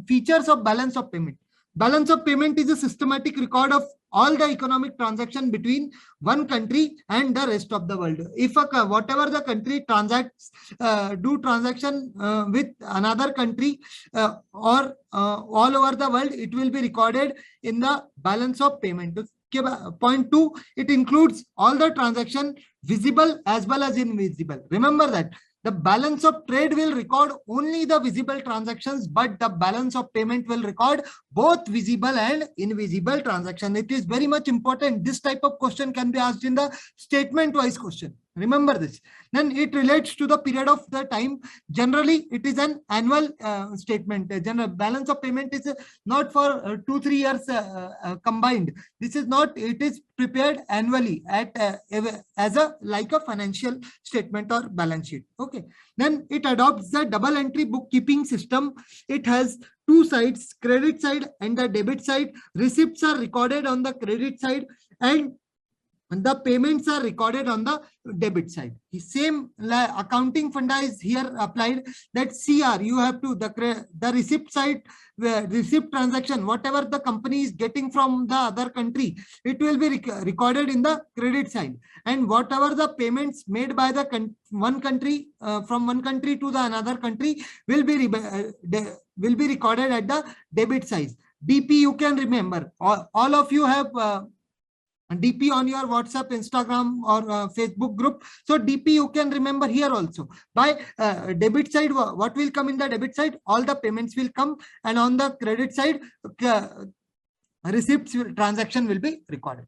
features of balance of payment? Balance of payment is a systematic record of all the economic transaction between one country and the rest of the world. If whatever the country transacts, do transaction with another country or all over the world, it will be recorded in the balance of payment. Point 2, it includes all the transaction visible as well as invisible. Remember that the balance of trade will record only the visible transactions, but the balance of payment will record both visible and invisible transaction. It is very much important. This type of question can be asked in the statement wise question. Remember this. Then it relates to the period of the time. Generally, it is an annual statement. General balance of payment is not for 2-3 years combined. This is not. It is prepared annually at as a like a financial statement or balance sheet. Okay. Then it adopts the double entry bookkeeping system. It has two sides, credit side and the debit side. Receipts are recorded on the credit side and the payments are recorded on the debit side. The same accounting funda is here applied, that CR you have to the receipt side, receipt transaction, whatever the company is getting from the other country, it will be recorded in the credit side, and whatever the payments made by the one country from one country to the another country will be recorded at the debit side. DP you can remember, all of you have DP on your WhatsApp, Instagram or Facebook group. So DP you can remember here also. By debit side, what will come in the debit side? All the payments will come, and on the credit side, receipts transaction will be recorded.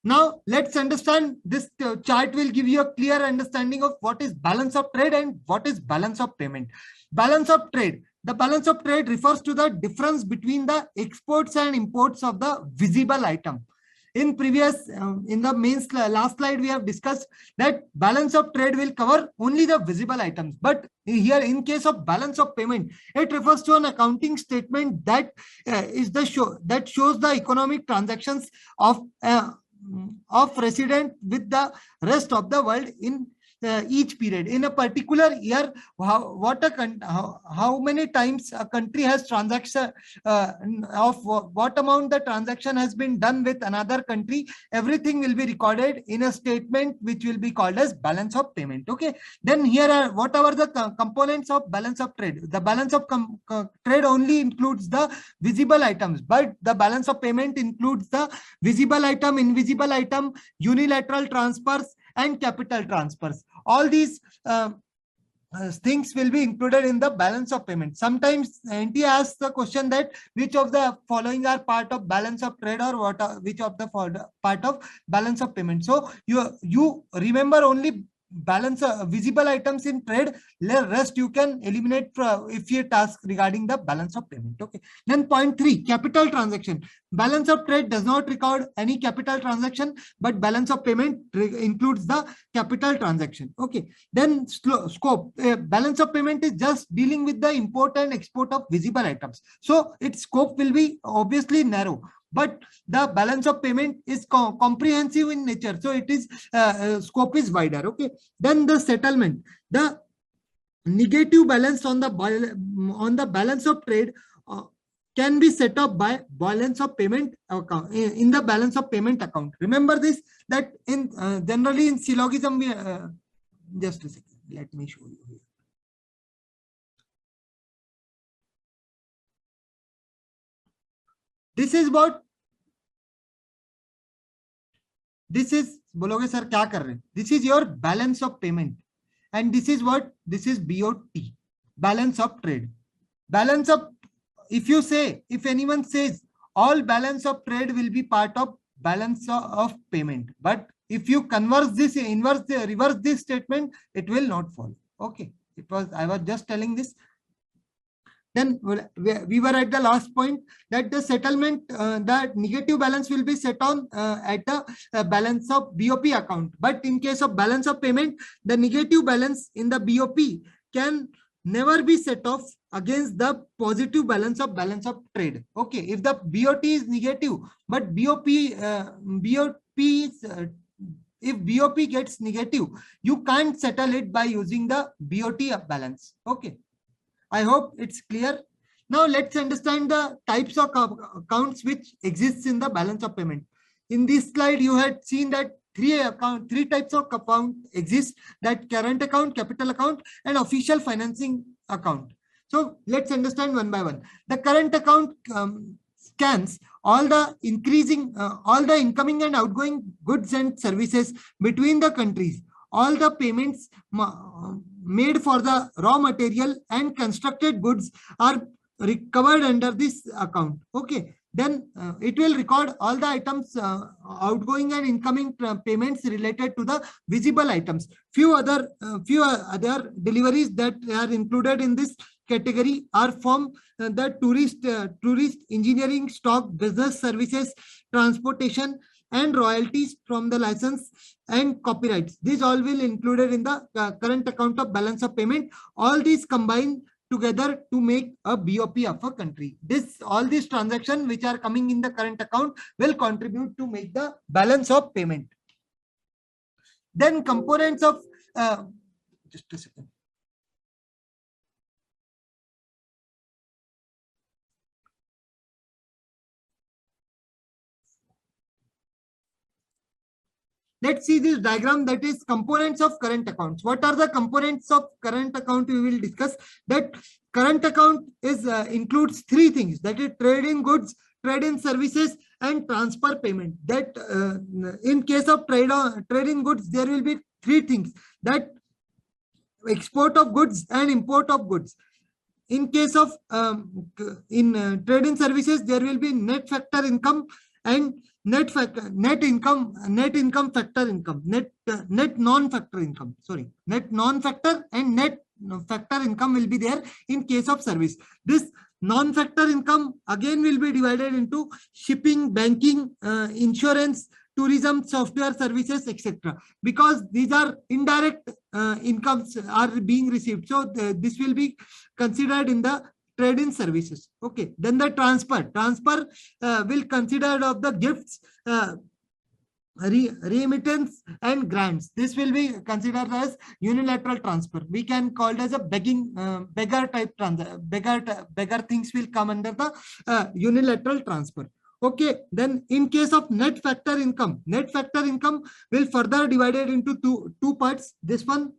Now let's understand this chart will give you a clear understanding of what is balance of trade and what is balance of payment. Balance of trade. The balance of trade refers to the difference between the exports and imports of the visible item. In previous, in the main last slide, we have discussed that balance of trade will cover only the visible items. But here, in case of balance of payment, it refers to an accounting statement that is the that shows the economic transactions of resident with the rest of the world in each period in a particular year, how many times a country has transaction, of what amount the transaction has been done with another country. Everything will be recorded in a statement which will be called as balance of payment. Okay, then here are what are the components of balance of trade. The balance of trade only includes the visible items, but the balance of payment includes the visible item, invisible item, unilateral transfers, and capital transfers. All these things will be included in the balance of payment. Sometimes NTA asks the question that which of the following are part of balance of trade, or which of the part of balance of payment. So you remember only balance visible items in trade. The rest you can eliminate if you task regarding the balance of payment. Okay, then point 3, capital transaction. Balance of trade does not record any capital transaction, but balance of payment includes the capital transaction. Okay, then scope. Balance of payment is just dealing with the import and export of visible items, so its scope will be obviously narrow. But the balance of payment is comprehensive in nature, so it is scope is wider. Okay, then the settlement. The negative balance on the balance of trade can be set up by balance of payment account in the balance of payment account. Remember this, that in generally in syllogism we just a second, let me show you here. This is what this is. बोलोगे sir क्या कर रहे हैं? This is your balance of payment, and this is what, this is BOT, balance of trade. Balance of, if you say, if anyone says all balance of trade will be part of balance of payment, but if you converse this, reverse this statement, it will not follow. Okay, I was just telling this. Then we were at the last point, that the settlement, the negative balance will be set on at the balance of BOP account. But in case of balance of payment, the negative balance in the BOP can never be set off against the positive balance of trade. Okay, if the BOT is negative, but BOP is if BOP gets negative, you can't settle it by using the BOT balance. Okay, I hope it's clear. Now let's understand the types of accounts which exists in the balance of payment. In this slide, you had seen that three types of account exist, that current account, capital account, and official financing account. So let's understand one by one. The current account scans all the incoming and outgoing goods and services between the countries. All the payments made for the raw material and constructed goods are recovered under this account. Okay, then it will record all the items, outgoing and incoming payments related to the visible items. Few other deliveries that are included in this category are from the tourist engineering, stock, business services, transportation, and royalties from the license and copyrights. These all will included in the current account of balance of payment. All these combine together to make a BOP of a country. All these transactions which are coming in the current account will contribute to make the balance of payment. Then components of just a second. Let's see this diagram, that is components of current accounts. What are the components of current account? We will discuss that. Current account is includes three things, that is trade in goods, trade in services, and transfer payment. That in case of trade in goods, there will be three things, that export of goods and import of goods. In case of trade in services, there will be net factor income and net non-factor and net factor income will be there in case of service. This non-factor income again will be divided into shipping, banking, insurance, tourism, software services, etc. Because these are indirect incomes are being received, so this will be considered in the trade in services. Okay, then the transfer will consider of the gifts remittance and grants. This will be considered as unilateral transfer. We can call it as a beggar type transfer. Beggar things will come under the unilateral transfer. Okay, then in case of net factor income will further divided into two parts. This one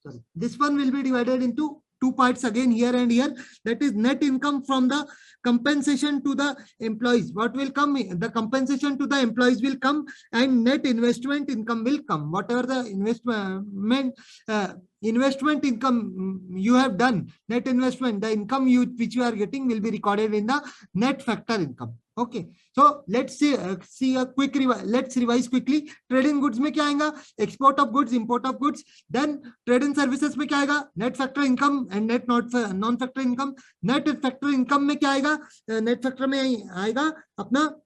will be divided into two parts again, here and here. That is net income from the compensation to the employees. What will come? The compensation to the employees will come, and net investment income will come. Whatever the investment income you have done, net investment, the income which you are getting will be recorded in the net factor income. Okay, so let's see a quick let's revise quickly. Trade in goods में क्या आएगा? Export of goods, import of goods. Then trade in services में क्या आएगा? Net factor income and net non factor income. Net factor income में क्या आएगा? Net factor में आएगा अपना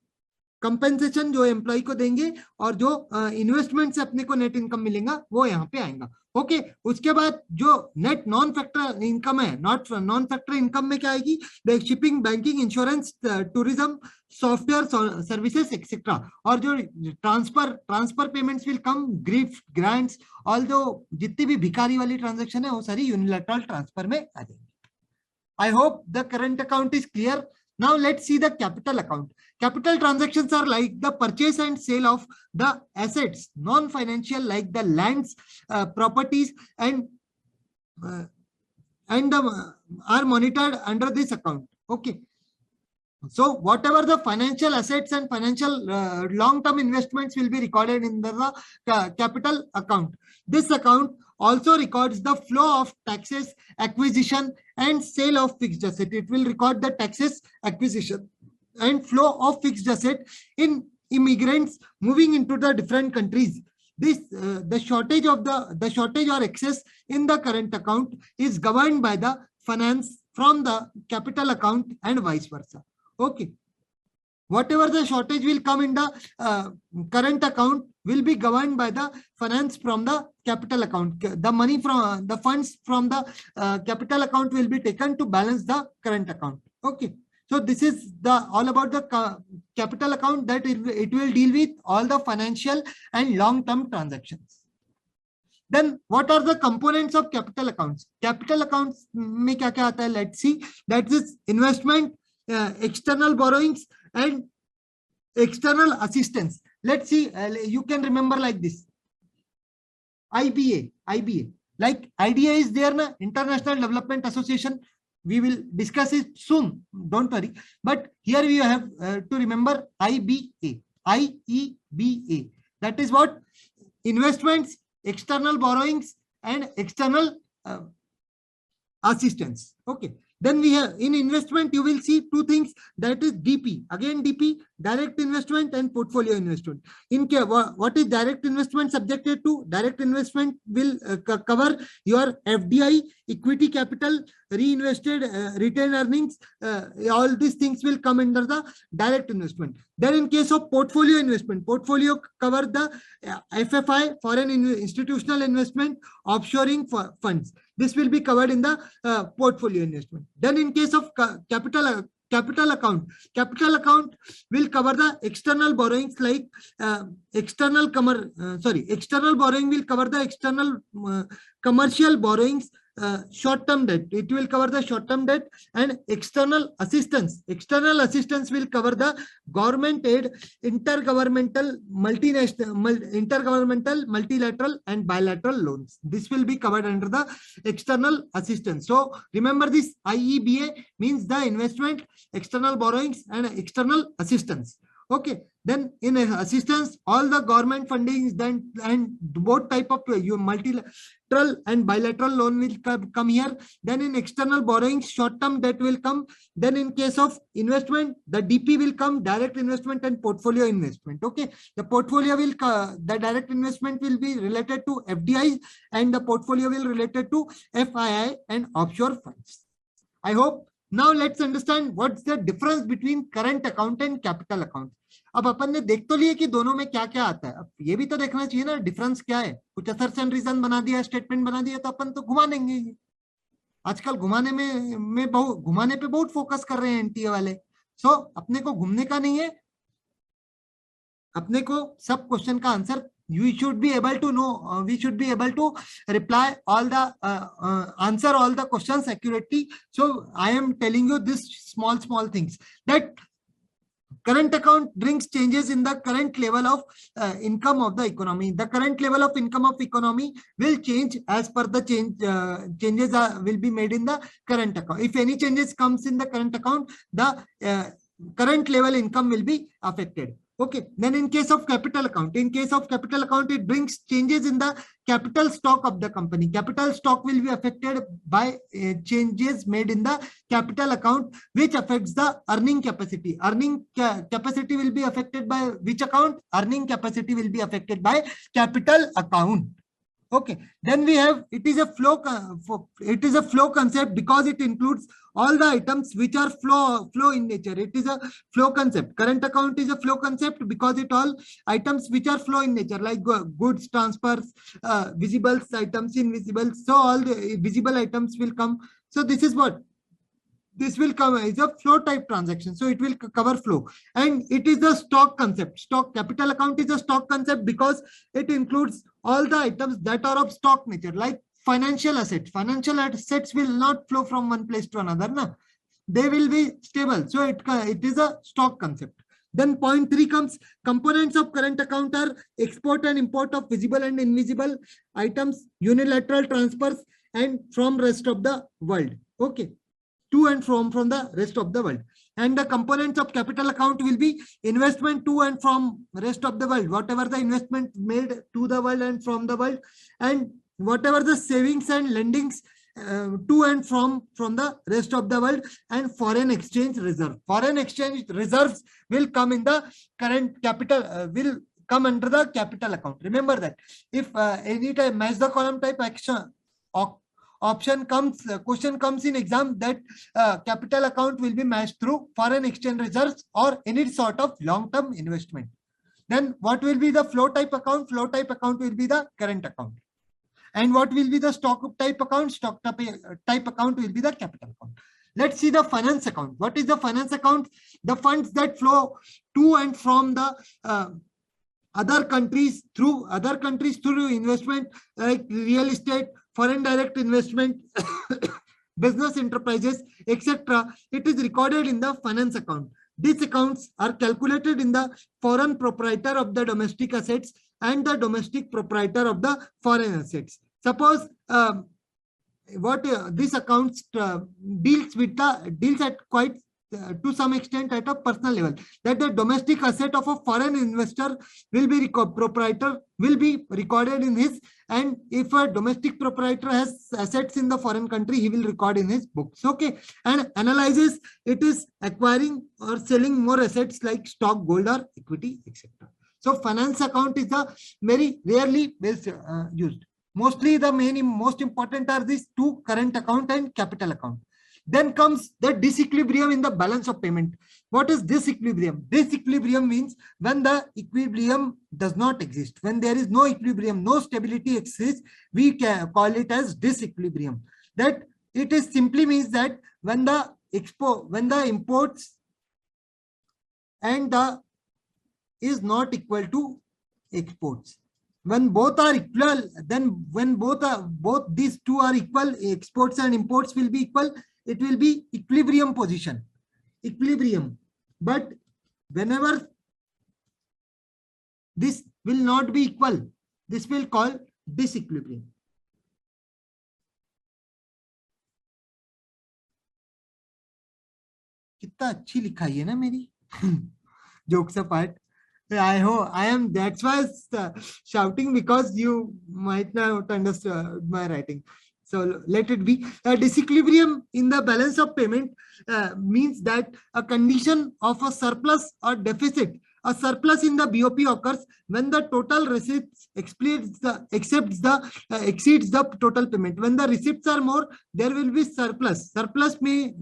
कंपेंसेशन जो एम्प्लॉय को देंगे, और जो इन्वेस्टमेंट से अपने को नेट इनकम मिलेगा वो यहाँ पे आएगा. ओके, उसके बाद जो नेट नॉन फैक्टर इनकम है, नॉन फैक्टर इनकम में क्या आएगी? Shipping, banking, insurance, tourism, software services etcetera. और जो transfer payments will come, gift, grants, all दो जितनी भी भिखारी वाली ट्रांजेक्शन है वो सारी यूनिलैटरल ट्रांसफर में आ जाएगी. I hope the current account is clear. Now let's see the capital account. Capital transactions are like the purchase and sale of the assets, non-financial, like the lands, properties, and are monitored under this account. Okay. So whatever the financial assets and financial long-term investments will be recorded in the capital account. This account also records the flow of taxes, acquisition, and sale of fixed asset. It will record the taxes, acquisition, and flow of fixed asset in immigrants moving into the different countries. This the shortage or excess in the current account is governed by the finance from the capital account and vice versa. Okay, whatever the shortage will come in the current account will be governed by the finance from the capital account. The money from the funds from the capital account will be taken to balance the current account. Okay, so this is all about the capital account, that it will deal with all the financial and long-term transactions. Then what are the components of capital accounts? Capital accounts में क्या क्या आता है? Let's see. That is investment, external borrowings, and external assistance. Let's see. You can remember like this. IBA. Like IDA is there, na? International Development Association. We will discuss it soon. Don't worry. But here we have to remember IBA. IEBA. That is what? Investments, external borrowings, and external assistance. Okay. Then we have in investment, you will see two things, that is DP. Again, DP, direct investment and portfolio investment. In case, what is direct investment subjected to? Direct investment will cover your FDI, equity capital, reinvested retained earnings. All these things will come under the direct investment. Then in case of portfolio investment, portfolio cover the FFI, foreign institutional investment, offshoring funds. This will be covered in the portfolio investment. Then in case of capital account will cover the external borrowings, like external borrowing will cover the external commercial borrowings, short-term debt. It will cover the short-term debt, and external assistance. External assistance will cover the government aid, intergovernmental, multilateral, and bilateral loans. This will be covered under the external assistance. So remember this, IEBA means the investment, external borrowings, and external assistance. Okay, then in assistance, all the government fundings, then and both type of multilateral and bilateral loan will come here. Then in external borrowings, short-term debt will come. Then in case of investment, the DP will come, direct investment and portfolio investment. Okay, the portfolio will the direct investment will be related to FDI, and the portfolio will related to FII and offshore funds. I hope. Now let's understand what's the difference between current account and capital account. अब अपन ने देख तो लिए कि दोनों में क्या क्या आता है, अब ये भी तो देखना चाहिए ना डिफरेंस क्या है. कुछ असर्स एंड रीजन बना दिया, स्टेटमेंट बना दिया, तो अपन तो घुमा देंगे. आजकल घुमाने पे बहुत फोकस कर रहे हैं एनटीए वाले. सो अपने को घूमने का नहीं है, अपने को सब क्वेश्चन का answer we should be able to know, we should be able to reply all the answer all the questions accurately. So I am telling you this small things, that current account brings changes in the current level of income of the economy. The current level of income of economy will change as per the changes will be made in the current account. If any changes comes in the current account, the current level income will be affected. Okay, then in case of capital account, it brings changes in the capital stock of the company. Capital stock will be affected by changes made in the capital account, which affects the earning capacity. Earning capacity will be affected by which account? Earning capacity will be affected by capital account. Okay, then we have, it is a flow concept because it includes all the items which are flow in nature. It is a flow concept. Current account is a flow concept because it all items which are flow in nature, like goods transfers, visible items, invisible. So all the visible items will come. So this is what this will come is a flow type transaction. So it will cover flow, and it is the stock concept. Stock capital account is a stock concept because it includes all the items that are of stock nature, like financial assets. Financial assets will not flow from one place to another. No, they will be stable. So it is a stock concept. Then point 3 comes, components of current account are export and import of visible and invisible items, unilateral transfers, and from rest of the world. Okay, to and from the rest of the world. And the components of capital account will be investment to and from rest of the world, whatever the investment made to the world and from the world, and whatever the savings and lendings to and from the rest of the world, and foreign exchange reserve. Foreign exchange reserves will come in the current capital, will come under the capital account. Remember that if any time match the column type action option comes, question comes in exam, that capital account will be matched through foreign exchange reserves or any sort of long-term investment. Then what will be the flow type account? Flow type account will be the current account. And what will be the stock type account? Stock type account will be the capital account. Let's see the finance account. What is the finance account? The funds that flow to and from the other countries through investment, like real estate, foreign direct investment, business enterprises, etc. It is recorded in the finance account. These accounts are calculated in the foreign proprietor of the domestic assets and the domestic proprietor of the foreign assets. Suppose these accounts deals at quite to some extent at a personal level, that the domestic asset of a foreign investor will be proprietor will be recorded in his, and if a domestic proprietor has assets in the foreign country, he will record in his books. Okay, and analyzes it is acquiring or selling more assets like stock, gold, or equity, etc. So finance account is the very rarely used. Mostly the most important are these two, current account and capital account. Then comes the disequilibrium in the balance of payment. What is disequilibrium? Disequilibrium means when the equilibrium does not exist. When there is no equilibrium, no stability exists, we can call it as disequilibrium. That it is simply means that when the imports and the is not equal to exports. When both are equal, then when both these two are equal, exports and imports will be equal. It will be equilibrium position, equilibrium. But whenever this will not be equal, this will call disequilibrium. कितना अच्छी लिखाई है ना मेरी jokes apart. I hope I am. That's why shouting, because you might not understand my writing. So let it be. Disequilibrium in the balance of payment means that a condition of a surplus or deficit. A surplus in the BOP occurs when the total receipts exceeds the total payment. When the receipts are more, there will be surplus. Surplus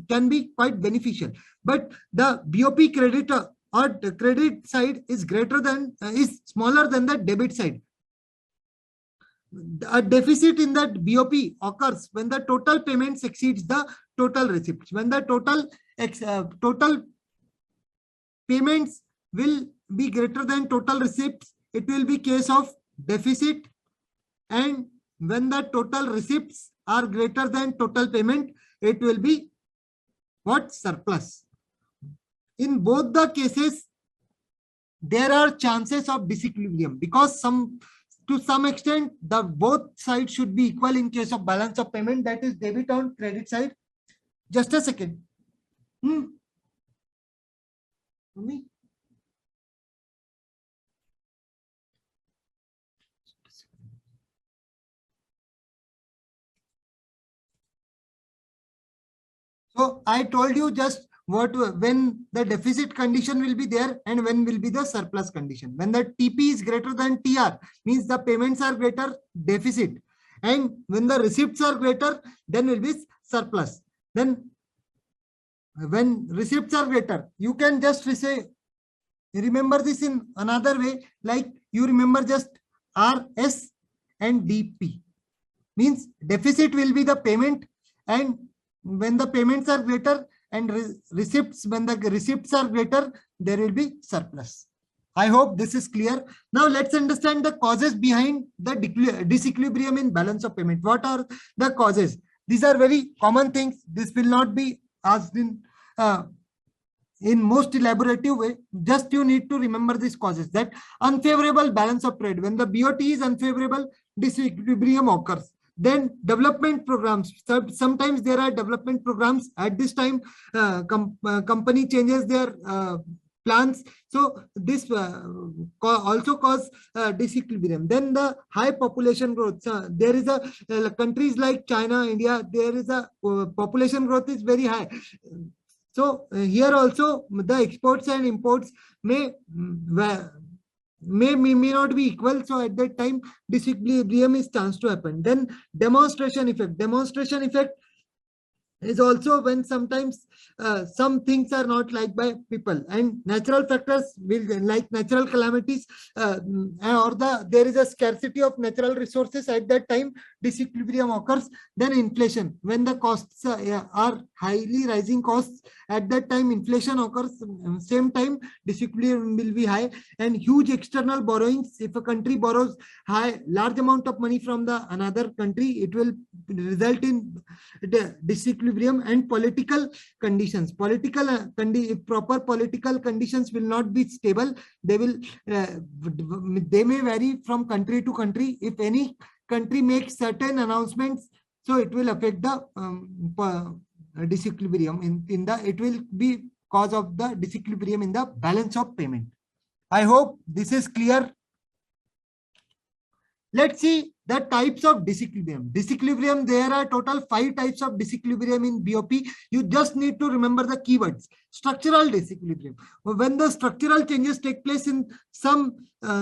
can be quite beneficial, but the BOP creditor or the credit side is smaller than the debit side. A deficit in that BOP occurs when the total payments exceeds the total receipts. When the total payments will be greater than total receipts, it will be case of deficit. And when the total receipts are greater than total payment, it will be what? Surplus. In both the cases, there are chances of disequilibrium, because to some extent the both sides should be equal in case of balance of payment, that is debit on credit side. Just a second. So I told you just when the deficit condition will be there and when will be the surplus condition. When the TP is greater than TR, means the payments are greater, deficit. And when the receipts are greater, then will be surplus. Then when receipts are greater, you can just say, remember this in another way, like you remember just RS and DP. Means deficit will be the payment, and when the payments are greater, and receipts, when the receipts are greater, there will be surplus. I hope this is clear. Now let's understand the causes behind the disequilibrium in balance of payment. What are the causes? These are very common things. This will not be asked in most elaborative way. Just you need to remember these causes. That unfavorable balance of trade. When the BOT is unfavorable, disequilibrium occurs. Then development programs. Sometimes there are development programs. At this time, company changes their plans. So this also cause disequilibrium. Then the high population growth. There is a countries like China, India, there is a population growth is very high. So here also the exports and imports may not be equal. So at that time, disequilibrium is chance to happen. Then demonstration effect. Demonstration effect is also when sometimes some things are not liked by people, and natural factors will, like natural calamities, or there is a scarcity of natural resources. At that time, disequilibrium occurs. Then inflation, when the costs are highly rising costs, at that time inflation occurs. Same time, disequilibrium will be high. And huge external borrowings. If a country borrows large amount of money from the another country, it will result in disequilibrium. And political conditions. If proper political conditions will not be stable, they may vary from country to country. If any country makes certain announcements, so it will affect the disequilibrium it will be cause of the disequilibrium in the balance of payment. I hope this is clear. Let's see the types of disequilibrium. Disequilibrium, there are total 5 types of disequilibrium in BOP. You just need to remember the keywords. Structural disequilibrium. When the structural changes take place in some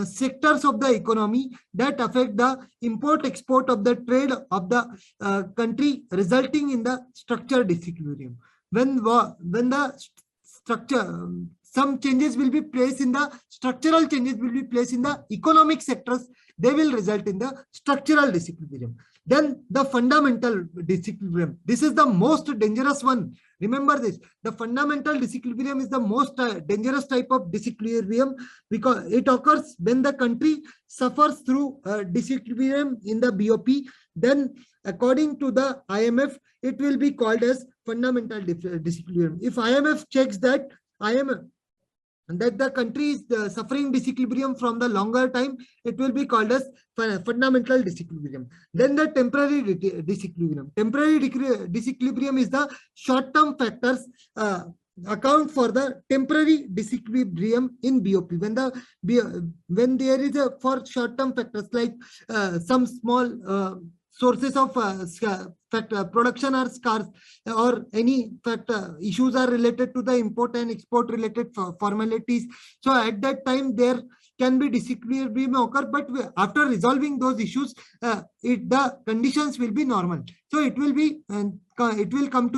sectors of the economy that affect the import-export of the trade of the country, resulting in the structural disequilibrium. When the structure, some changes will be placed in the structural changes will be placed in the economic sectors, they will result in the structural disequilibrium. Then the fundamental disequilibrium. This is the most dangerous one. Remember this. The fundamental disequilibrium is the most dangerous type of disequilibrium, because it occurs when the country suffers through disequilibrium in the BOP. Then according to the IMF, it will be called as fundamental disequilibrium. If IMF checks that the country is suffering disequilibrium from the longer time, it will be called as fundamental disequilibrium. Then the temporary disequilibrium. Temporary disequilibrium is the short-term factors account for the temporary disequilibrium in BOP. When there is for short-term factors like some small sources of production are scarce, or any issues are related to the import and export related formalities. So at that time there can be disequilibrium occur, but after resolving those issues, the conditions will be normal. So it will come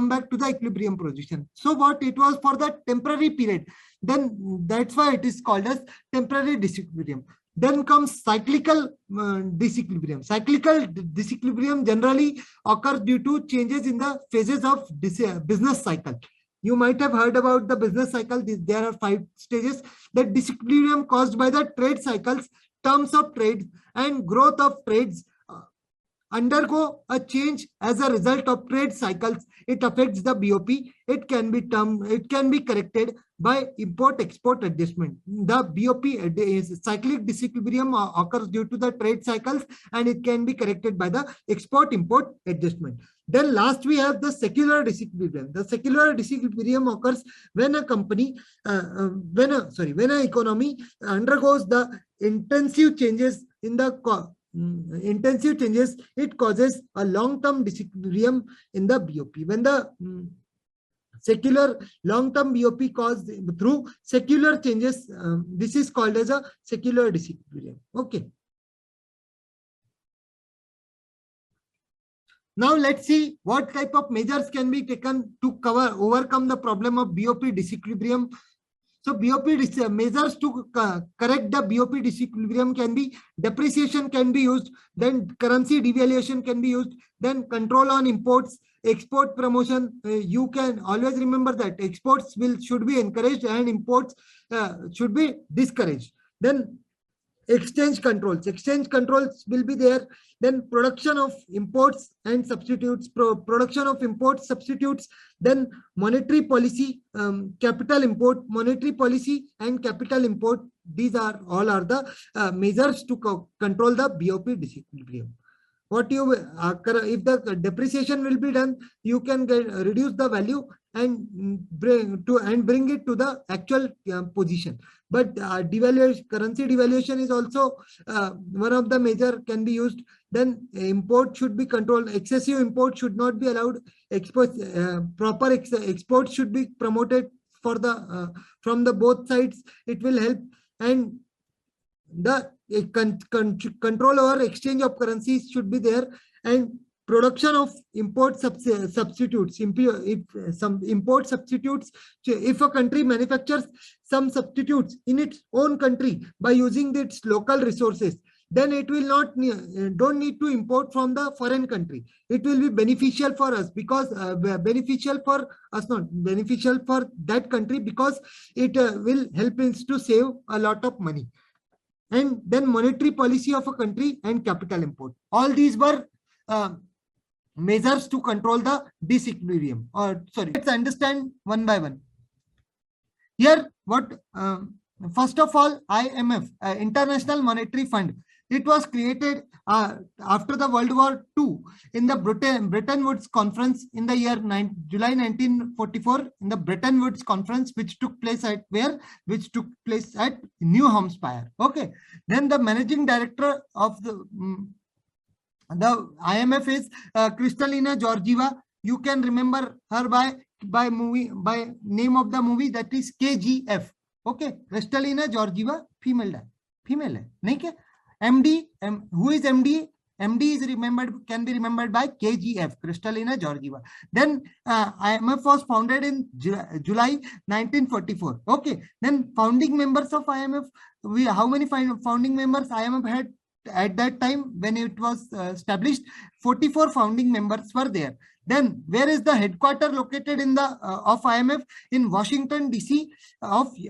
back to the equilibrium position. So what it was for the temporary period, then that's why it is called as temporary disequilibrium. Then comes cyclical disequilibrium. Cyclical disequilibrium generally occurs due to changes in the phases of business cycle. You might have heard about the business cycle. There are 5 stages. The disequilibrium caused by the trade cycles, terms of trade, and growth of trades undergo a change as a result of trade cycles. It affects the BOP. It can be corrected by import-export adjustment. The BOP cyclic disequilibrium occurs due to the trade cycles, and it can be corrected by the export-import adjustment. Then last we have the secular disequilibrium. The secular disequilibrium occurs when a company, when an economy undergoes the intensive changes in the it causes a long-term disequilibrium in the BOP. When the secular long-term BOP caused through secular changes, this is called as a secular disequilibrium. Okay. Now let's see what type of measures can be taken to overcome the problem of BOP disequilibrium. So BOP measures to correct the BOP disequilibrium can be depreciation can be used, then currency devaluation can be used, then control on imports, export promotion. You can always remember that exports should be encouraged and imports should be discouraged. Then exchange controls will be there. Then production of imports and substitutes, production of imports, substitutes. Then monetary policy, capital import, monetary policy and capital import. These are all the measures to control the BOP disequilibrium. What you if the depreciation will be done, you can reduce the value and bring it to the actual position. But currency devaluation is also one of the measure can be used. Then import should be controlled. Excessive import should not be allowed. Proper export should be promoted for the from the both sides. It will help. And the control over exchange of currencies should be there. And production of import substitutes. If some import substitutes, if a country manufactures some substitutes in its own country by using its local resources, then it will don't need to import from the foreign country. It will be beneficial for us because beneficial for us, not beneficial for that country, because it will help us to save a lot of money. And then monetary policy of a country and capital import. All these were measures to control the disequilibrium. Let's understand one by one. Here, first of all, IMF, International Monetary Fund. It was created after the World War II in the Bretton Woods Conference in the year July 1944, in the Bretton Woods Conference, which took place at New Hampshire. Okay. Then the managing director of the IMF is Kristalina Georgieva. You can remember her by name of the movie, that is KGF. Okay, Kristalina Georgieva, female hai, nahi kya? MD, who is MD? MD is can be remembered by KGF, Kristalina Georgieva. Then IMF was founded in July 1944. Okay. Then founding members of IMF, how many founding members IMF had at that time when it was established? 44 founding members were there. Then where is the headquarter located in the of IMF? In Washington DC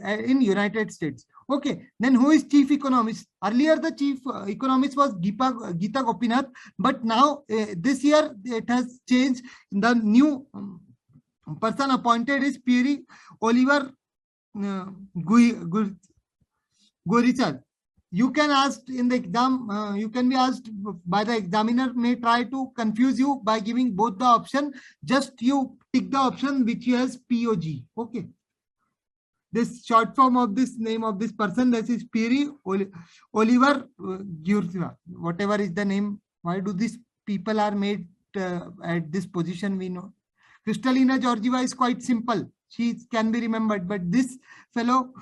in United States. Okay. Then who is chief economist? Earlier the chief economist was Geeta Gopinath, but now this year it has changed. The new person appointed is Pierre Oliver Gorichard. You can ask in the exam, you can be asked by the examiner, may try to confuse you by giving both the option. Just you pick the option which has POG. Okay. This short form of this name of this person, that is Pierre Oliver Gorichard. Whatever is the name, why do these people are made at this position, we know. Kristalina Georgieva is quite simple. She can be remembered, but this fellow,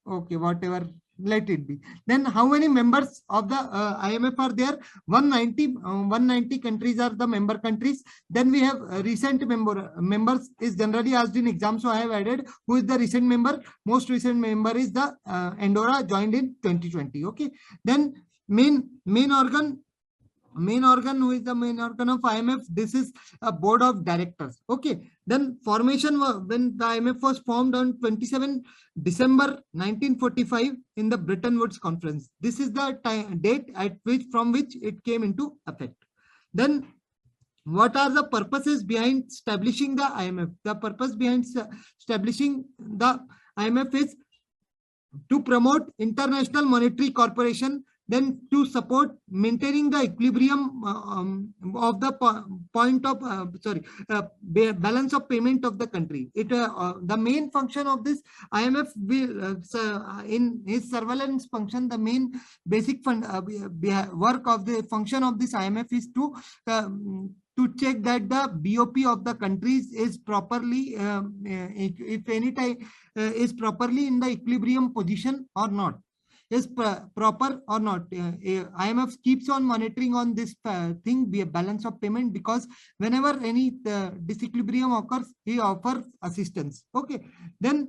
okay, whatever, let it be. Then how many members of the IMF are there? 190 countries are the member countries. Then we have recent members is generally asked in exam, so I have added who is the recent member. Most recent member is the Andorra, joined in 2020. Okay. Then main organ main organ, who is the main organ of IMF? This is a board of directors. Okay. Then formation, when the IMF was formed on 27 December 1945 in the Bretton Woods Conference. This is the date at which, from which it came into effect. Then what are the purposes behind establishing the IMF? The purpose behind establishing the IMF is to promote international monetary cooperation, then to support maintaining the equilibrium of the point of balance of payment of the country. The main function of this IMF will in his surveillance function, the main basic work of the function of this IMF is to check that the BOP of the countries is properly, if any time is properly in the equilibrium position or not, is proper or not. IMF keeps on monitoring on this thing, be a balance of payment, because whenever any disequilibrium occurs, he offers assistance. Okay. Then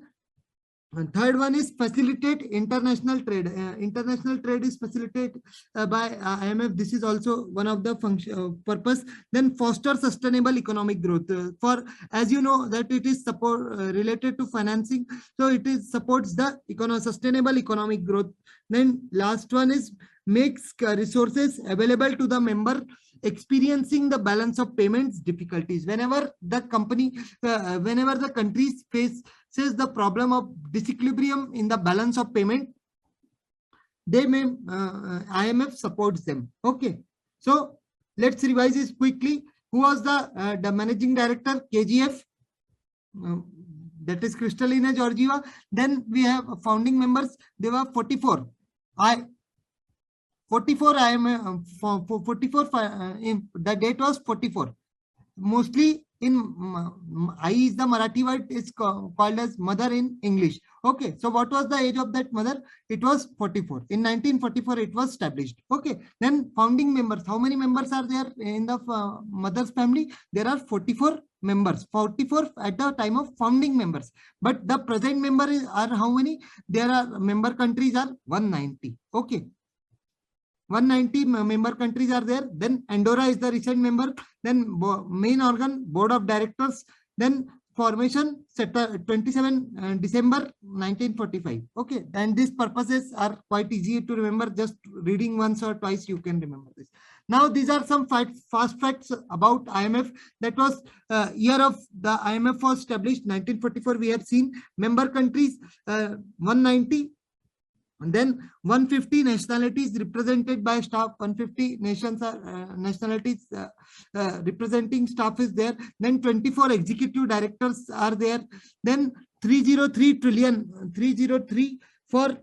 third one is facilitate international trade. International trade is facilitated by IMF. This is also one of the purpose. Then foster sustainable economic growth. For, as you know, that it is related to financing, so it is supports the sustainable economic growth. Then last one is makes resources available to the member experiencing the balance of payments difficulties. Whenever the countries faces the problem of disequilibrium in the balance of payment, they may IMF supports them. Okay, so let's revise this quickly. Who was the managing director? KGF, that is Kristalina Georgieva. Then we have founding members. There were 44. 44 the date was 44. Mostly in I is the Marathi word, is called as mother in English. Okay, so what was the age of that mother? It was 44. In 1944 it was established. Okay, then founding members. How many members are there in the mother's family? There are 44 members. 44 at the time of founding members. But the present members are how many? There are member countries are 190. Okay, 190 member countries are there. Then Andorra is the recent member. Then main organ, board of directors. Then formation 27 December 1945. Okay, and these purposes are quite easy to remember. Just reading once or twice you can remember this. Now these are some fast facts about IMF. That was year of the IMF was established 1944. We have seen member countries 190. And then 150 nationalities represented by staff. 150 nations are nationalities representing staff is there. Then 24 executive directors are there. Then 303 trillion, 303 for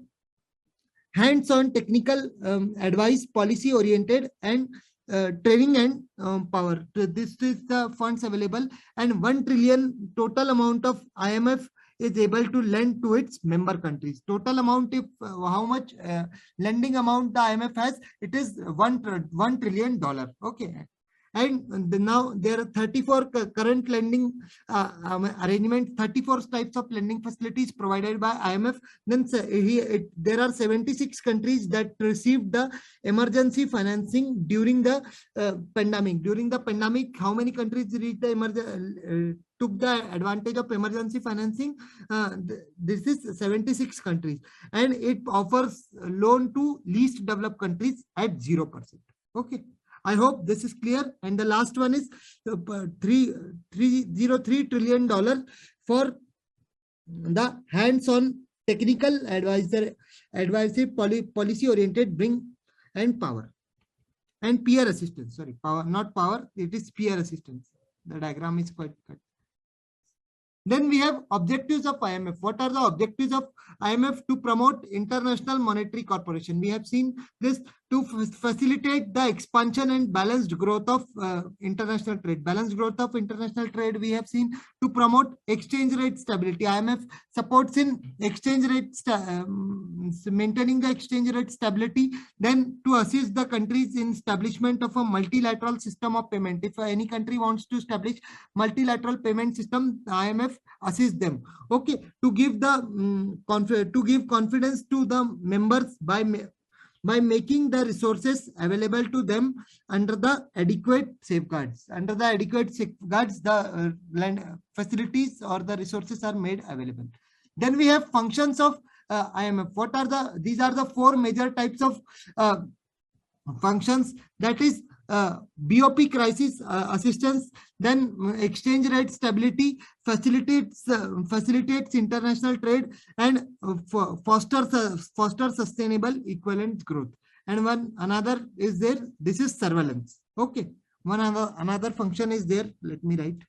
hands-on technical advice, policy oriented, and training and power. This is the funds available, and 1 trillion total amount of IMF is able to lend to its member countries. Total amount, if how much lending amount the IMF has, it is $1 trillion. Okay, and now there are 34 current lending arrangements, 34 types of lending facilities provided by IMF. Then there are 76 countries that received the emergency financing during the pandemic. During the pandemic, how many countries reached the took the advantage of emergency financing? This is 76 countries, and it offers loan to least developed countries at 0%. Okay, I hope this is clear. And the last one is $303 trillion for the hands-on technical advisory policy oriented bring and power and peer assistance. Sorry, power, not power. It is peer assistance. The diagram is quite cut. Then we have objectives of IMF. What are the objectives of IMF? To promote international monetary cooperation. We have seen this to facilitate the expansion and balanced growth of international trade. Balanced growth of international trade we have seen. To promote exchange rate stability. IMF supports in exchange rate, maintaining the exchange rate stability. Then to assist the countries in establishment of a multilateral system of payment. If any country wants to establish multilateral payment system, IMF assist them. Okay, to give the confidence to the members by by making the resources available to them under the adequate safeguards. Under the adequate safeguards, the land facilities or the resources are made available. Then we have functions of IMF. What are these are the four major types of functions, that is BOP crisis assistance, then exchange rate stability, facilitates international trade, and foster sustainable equivalent growth. And another is there, this is surveillance. Okay, another function is there, let me write.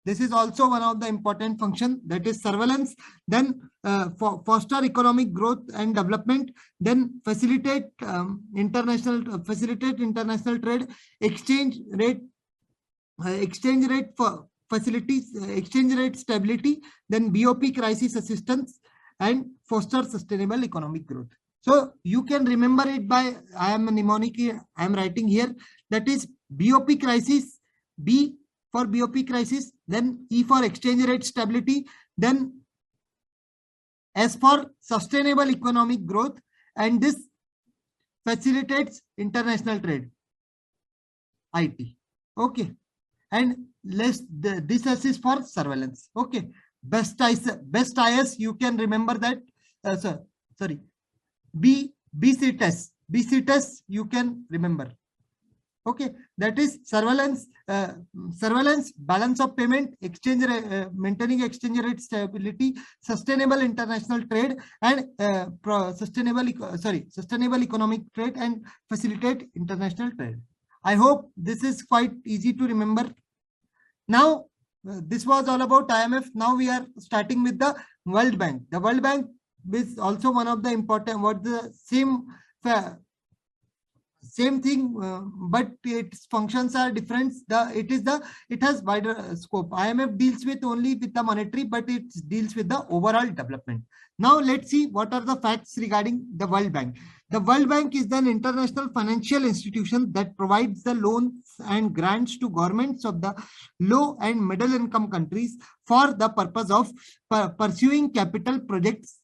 This is also one of the important function, that is surveillance. Then foster economic growth and development. Then facilitate international trade, exchange rate for facilities, exchange rate stability. Then BOP crisis assistance and foster sustainable economic growth. So you can remember it by, I am a mnemonic here, I am writing here, that is BOP crisis, B for BOP crisis, then E for exchange rate stability, then S for sustainable economic growth, and this facilitates international trade, IT. Okay, and this S is for surveillance. Okay, best IS, you can remember that. Sorry, BCTS you can remember. Okay, that is surveillance, balance of payment, maintaining exchange rate stability, sustainable international trade, and sustainable economic trade, and facilitate international trade. I hope this is quite easy to remember. Now, this was all about IMF. Now we are starting with the World Bank. The World Bank is also one of the important, same thing, but its functions are different. It has wider scope. IMF deals only with the monetary, but it deals with the overall development. Now let's see what are the facts regarding the World Bank. The World Bank is an international financial institution that provides the loans and grants to governments of the low and middle income countries for the purpose of pursuing capital projects.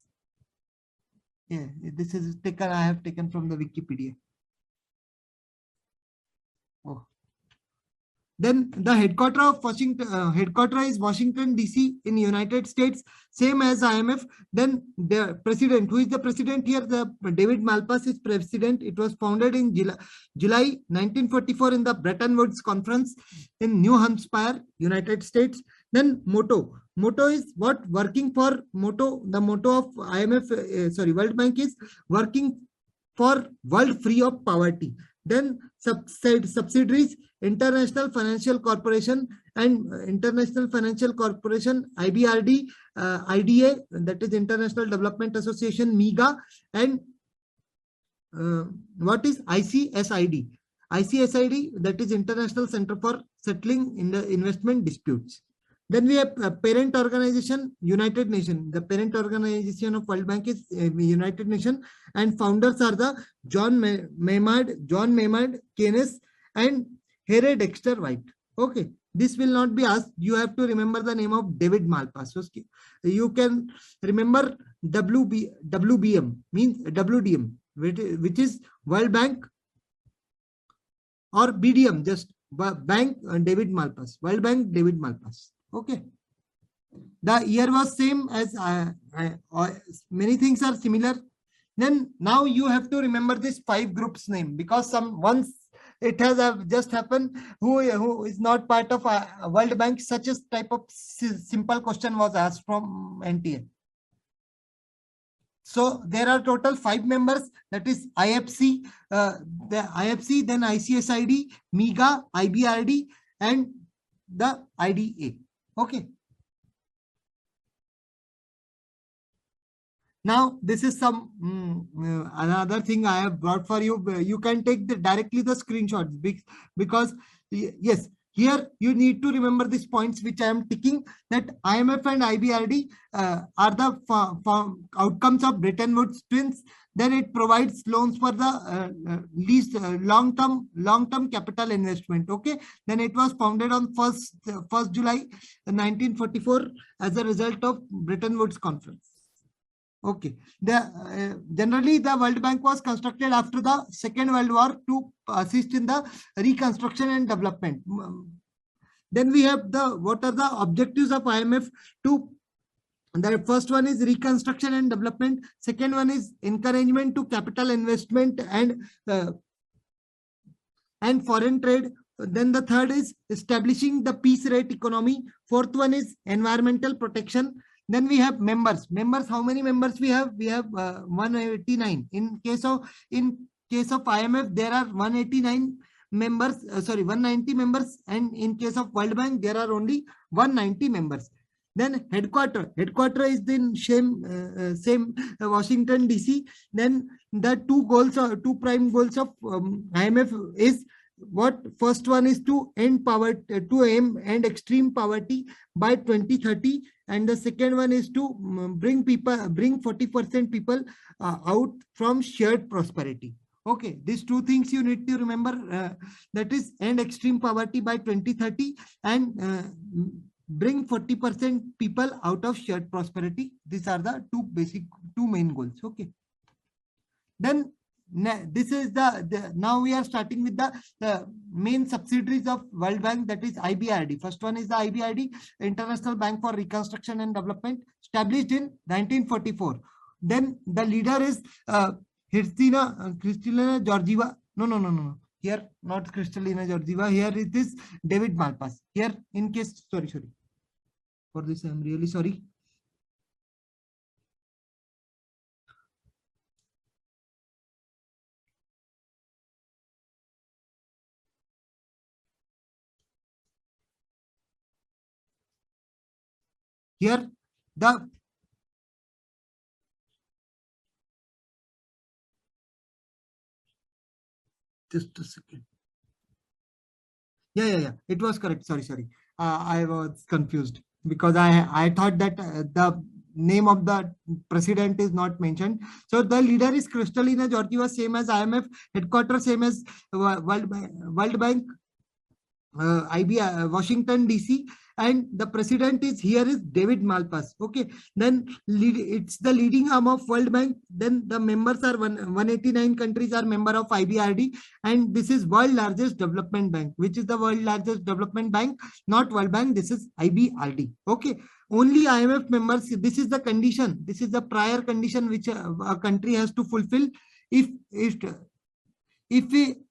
Yeah, this is taken, I have taken from the Wikipedia. Oh. Then the headquarters is Washington DC in United States, same as IMF. Then the president, who is the president here? The David Malpass is president. It was founded in July 1944 in the Bretton Woods Conference in New Hampshire, United States. Then motto is what? Working for motto. The motto of World Bank is working for world free of poverty. Then subsidiaries, International Financial Corporation and International Financial Corporation, IBRD, IDA, that is International Development Association, MEGA, and what is ICSID? ICSID, that is International Center for Settling in the Investment Disputes. Then we have parent organization, United Nations. The parent organization of World Bank is United Nations, and founders are the John Maynard Keynes and Harry Dexter White. Okay, this will not be asked. You have to remember the name of David Malpass. Okay. You can remember WBM, means WDM, which is World Bank, or BDM, just Bank David Malpass. World Bank David Malpass. Okay, the year was same as many things are similar. Then now you have to remember this 5 groups name, because once it has just happened, who is not part of World Bank, such a type of simple question was asked from NTA. So there are total 5 members, that is IFC, then ICSID, MEGA, IBRD, and the IDA. Okay. Now this is some another thing I have brought for you. You can take directly the screenshots, because yes, here you need to remember these points which I am ticking, that IMF and IBRD are the outcomes of Bretton Woods twins. Then it provides loans for the least long-term capital investment. Okay. Then it was founded on 1st July 1944 as a result of Bretton Woods Conference. Okay. Generally, the World Bank was constructed after the Second World War to assist in the reconstruction and development. Then we have what are the objectives of IMF? The first one is reconstruction and development. Second one is encouragement to capital investment and foreign trade. Then the third is establishing the peace rate economy. Fourth one is environmental protection. Then we have members. How many members we have? We have 189. In case of IMF, there are 189 members. 190 members, and in case of World Bank, there are only 190 members. Then headquarter is in same Washington DC. Then the two prime goals of IMF is what? First one is to end extreme poverty by 2030, and the second one is to bring 40% people out from shared prosperity. Okay, these two things you need to remember, that is end extreme poverty by 2030 and bring 40% people out of shared prosperity. These are the two main goals. Okay. Then this is now we are starting with the main subsidiaries of World Bank, that is IBRD. First one is the IBRD, International Bank for Reconstruction and Development, established in 1944. Then the leader is Kristalina Georgieva. No. Here, not Kristalina Georgieva. Here it is David Malpass. Here, in case, sorry. For this, I'm really sorry. Here, just a second. Yeah. It was correct. Sorry. I was confused because I thought that the name of the president is not mentioned. So the leader is Kristalina Georgieva, same as IMF. Headquarters same as World Bank, Washington DC, and the president is David Malpass. Okay. Then it's the leading arm of World Bank. Then the members are 189 countries are member of IBRD, and this is world largest development bank. Which is the world largest development bank? Not World Bank. This is IBRD. Okay. Only IMF members. This is the condition. This is the prior condition which a country has to fulfill. If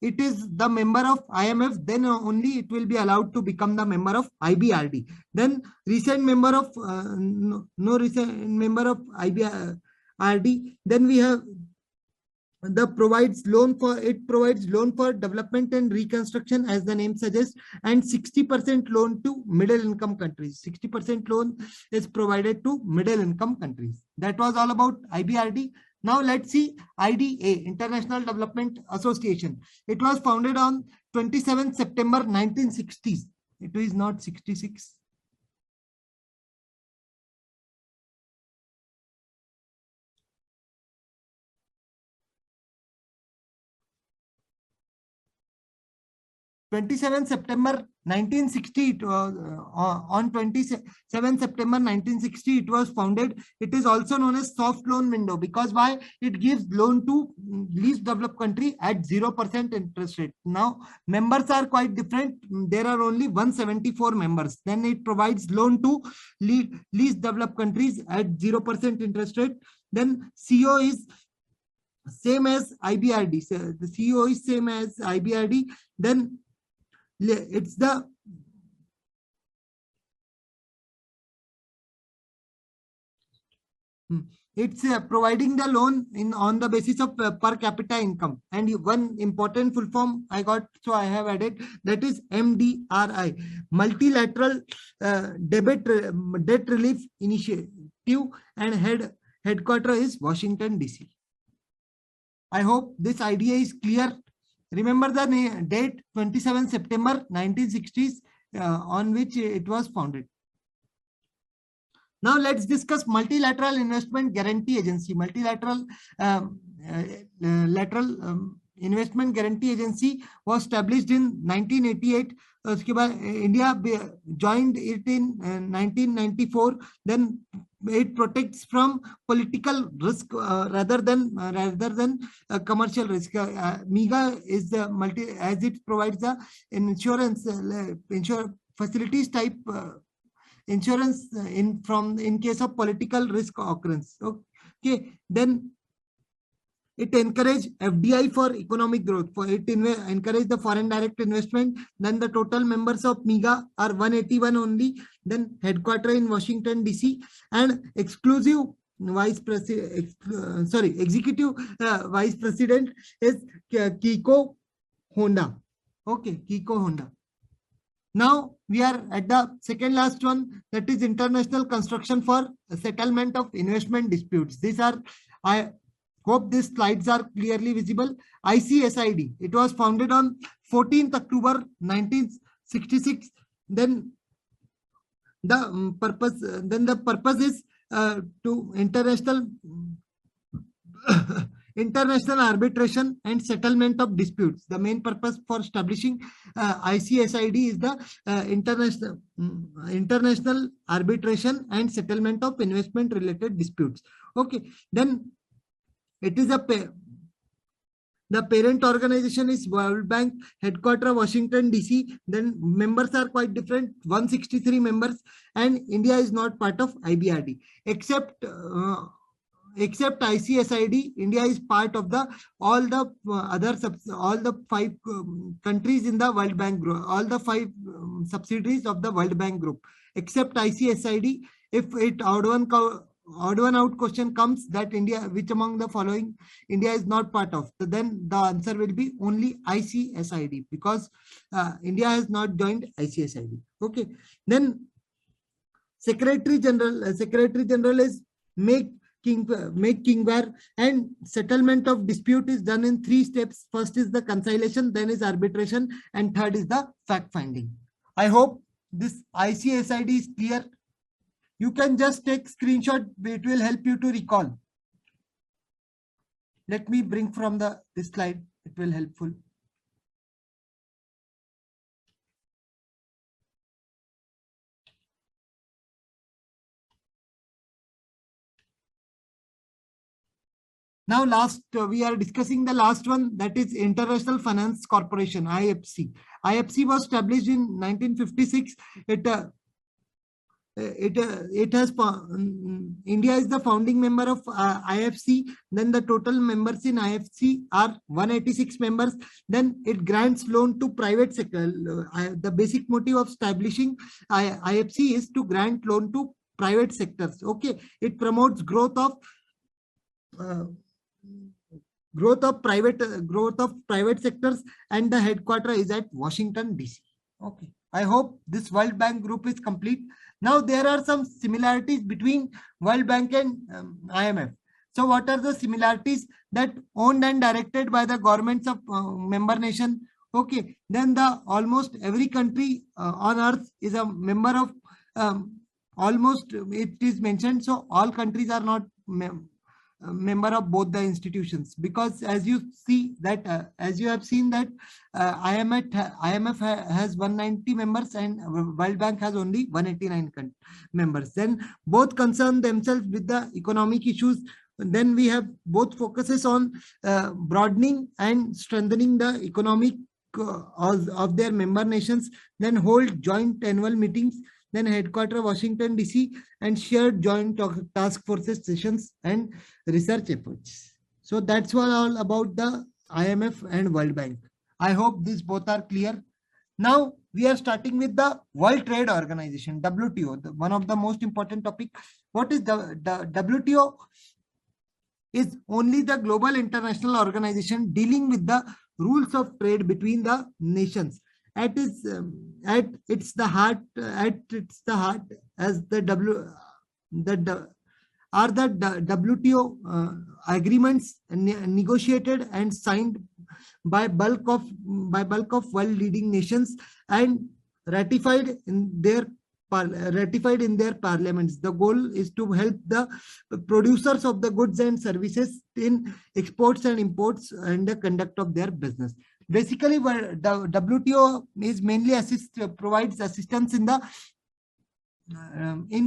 it is the member of IMF, then only it will be allowed to become the member of IBRD. Then recent member of no recent member of IBRD. Then we have provides loan for development and reconstruction, as the name suggests, and 60% loan to middle income countries. 60% loan is provided to middle income countries. That was all about IBRD. Now let's see IDA, International Development Association. It was founded on 27 September 1960s. It is not 66. September 1960, it was on 27 September 1960 it was founded. It is also known as soft loan window, because why? It gives loan to least developed country at 0% interest rate. Now members are quite different. There are only 174 members. Then it provides loan to least developed countries at 0% interest rate. Then CEO is same as IBRD. So the CEO is same as IBRD. Then it's providing the loan on the basis of per capita income. And one important full form I got, so I have added, that is MDRI, Multilateral Debt Relief Initiative, and headquarters is Washington DC. I hope this idea is clear. Remember the date, 27 September 1960s, on which it was founded. Now let's discuss multilateral investment guarantee agency. Multilateral investment guarantee agency was established in 1988. उसके बाद India joined it in 1994. Then it protects from political risk rather than commercial risk. MIGA is the as it provides the insurance facilities type insurance in case of political risk occurrence. Okay, then it encourage FDI for economic growth. For it encourage the foreign direct investment. Then the total members of MIGA are 181 only. Then headquarter in Washington DC, and exclusive vice president, executive vice president is Kiko Honda. Okay, Kiko Honda. Now we are at the second last one, that is international construction for settlement of investment disputes. These are, I hope these slides are clearly visible. ICSID, it was founded on 14th October 1966. Then the purpose is to international arbitration and settlement of disputes. The main purpose for establishing ICSID is the international arbitration and settlement of investment related disputes. Okay, then it is the parent organization is World Bank, headquarter Washington DC. Then members are quite different, 163 members, and India is not part of IBRD except ICSID. India is part of all the 5 countries in the World Bank group, all the 5 subsidiaries of the World Bank group, except ICSID. If it odd one out question comes that India, which among the following India is not part of, so then the answer will be only ICSID, because India has not joined ICSID. Okay, then Secretary General is make Kingware, and settlement of dispute is done in 3 steps. First is the conciliation, then is arbitration, and third is the fact finding. I hope this ICSID is clear. You can just take screenshot, it will help you to recall. Let me bring from this slide, it will helpful. Now we are discussing the last one, that is International Finance Corporation, IFC. IFC was established in 1956. India is the founding member of IFC. Then the total members in IFC are 186 members. Then it grants loan to private sector. The basic motive of establishing IFC is to grant loan to private sectors. Okay, it promotes growth of private sectors, and the headquarters is at Washington DC. Okay, I hope this World Bank group is complete. Now there are some similarities between World Bank and IMF. So what are the similarities? That owned and directed by the governments of member nation. Okay, then almost every country on earth is a member of almost, it is mentioned, so all countries are not member of both the institutions, because as you see that as you have seen that IMF has 190 members and World Bank has only 189 members. Then both concern themselves with the economic issues. Then we have both focuses on broadening and strengthening the economic of their member nations. Then hold joint annual meetings. Then headquarter Washington DC, and shared joint task forces sessions and research efforts. So that's all about the IMF and World Bank. I hope these both are clear. Now we are starting with the World Trade Organization, WTO, one of the most important topic. What is the WTO? Is only the global international organization dealing with the rules of trade between the nations. At its heart as the WTO agreements negotiated and signed by bulk of world leading nations and ratified in their ratified in their parliaments. The goal is to help the producers of the goods and services in exports and imports and the conduct of their business. Basically, the WTO is mainly provides assistance in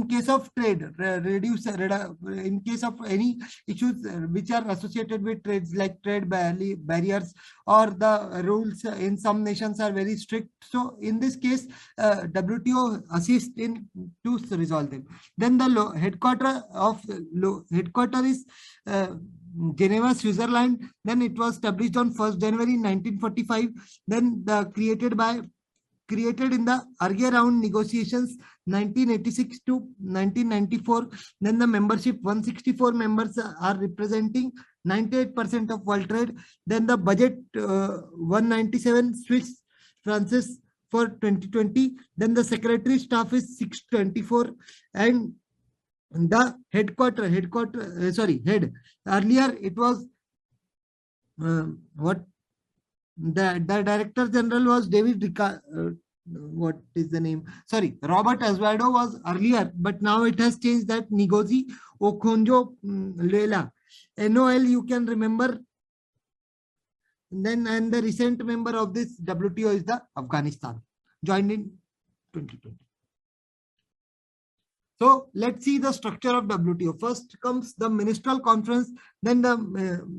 case of trade, in case of any issues which are associated with trades, like trade barriers, or the rules in some nations are very strict. So in this case, WTO assists in to resolve them. Then the headquarter is Geneva, Switzerland. Then it was established on 1st January 1945. Then created in the earlier round negotiations 1986 to 1994. Then the membership, 164 members are representing 98% of world trade. Then the budget, 197 Swiss francs for 2020. Then the secretary staff is 624, and the head. Earlier it was the director general was what is the name? Sorry, Robert Azevedo was earlier, but now it has changed that Ngozi Okonjo-Iweala. NOL, you can remember. Then, and the recent member of this WTO is the Afghanistan, joined in 2020. So let's see the structure of WTO. First comes the ministerial conference, then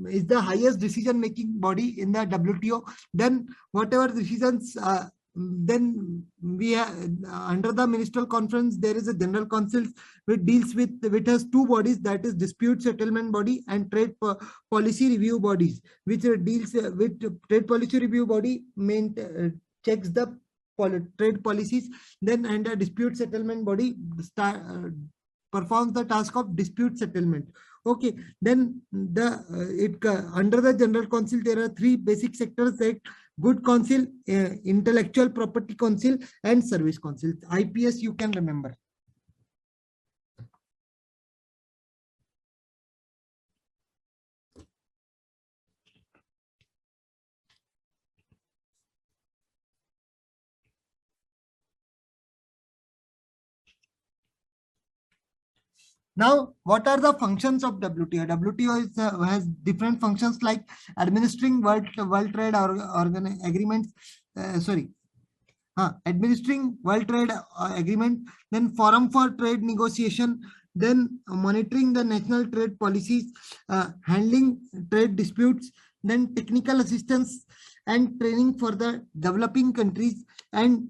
is the highest decision-making body in the WTO. Then whatever decisions, then we have under the ministerial conference, there is a general council which deals with, which has two bodies, that is dispute settlement body and trade policy review bodies, which deals with trade policy review body checks the trade policies. Then and a dispute settlement body performs the task of dispute settlement. Okay, then under the general council there are three basic sectors, like good council, intellectual property council, and service council. IPS you can remember. Now, what are the functions of WTO? WTO has different functions like administering World Trade Agreements. Administering World Trade Agreement, then Forum for Trade Negotiation, then monitoring the national trade policies, handling trade disputes, then technical assistance and training for the developing countries, and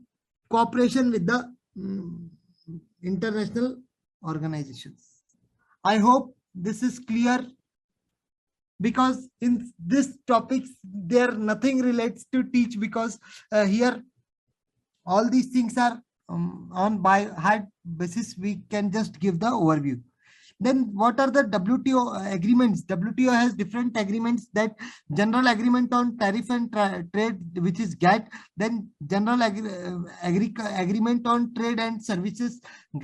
cooperation with the international organizations. I hope this is clear, because in this topics there nothing relates to teach, because here all these things are on by heart basis. We can just give the overview. Then what are the WTO agreements? WTO has different agreements, that General Agreement on Tariff and Trade, which is GATT, then General Agreement on Trade and Services,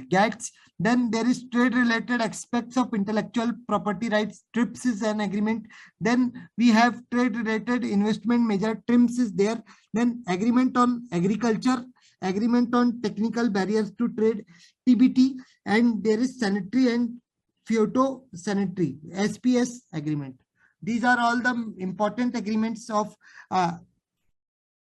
GATS. Then there is trade related aspects of intellectual property rights, TRIPS is an agreement. Then we have trade related investment measure, TRIMS is there. Then agreement on agriculture, agreement on technical barriers to trade, TBT, and there is sanitary and phytosanitary, SPS agreement. These are all the important agreements of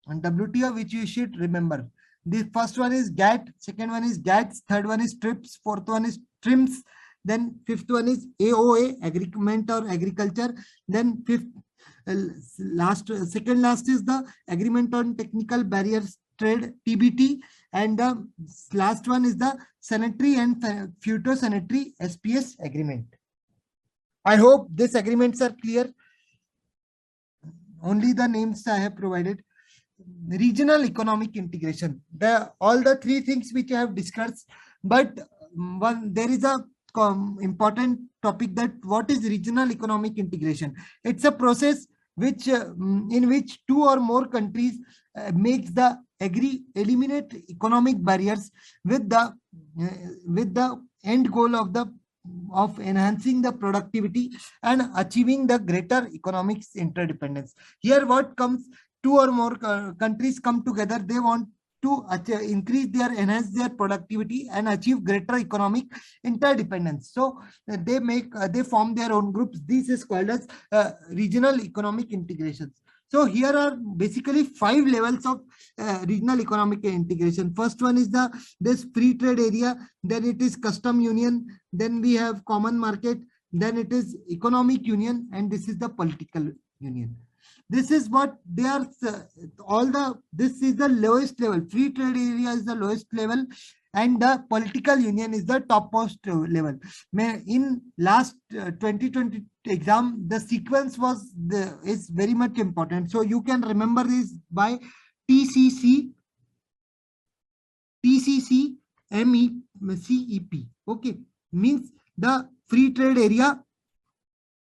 WTO which you should remember. The first one is GATT, second one is GATS, third one is TRIPS, fourth one is TRIMS, then fifth one is AOA, agreement or agriculture, then second last is the agreement on technical barriers trade, TBT, and the last one is the sanitary and phytosanitary, SPS agreement. I hope these agreements are clear. Only the names I have provided. Regional economic integration, all the three things which I have discussed, but there is a important topic, that what is regional economic integration. It's a process which in which two or more countries makes the eliminate economic barriers with the end goal of enhancing the productivity and achieving the greater economics interdependence. Here what comes, two or more countries come together, they want to enhance their productivity and achieve greater economic interdependence. So they form their own groups. This is called as regional economic integrations. So here are basically 5 levels of regional economic integration. First one is this free trade area, then it is custom union, then we have common market, then it is economic union, and this is the political union. This is what they are, this is the lowest level. Free trade area is the lowest level, and the political union is the topmost level. In last 2020 exam, the sequence is very much important. So you can remember this by TCC, MECEP. Okay, means the free trade area.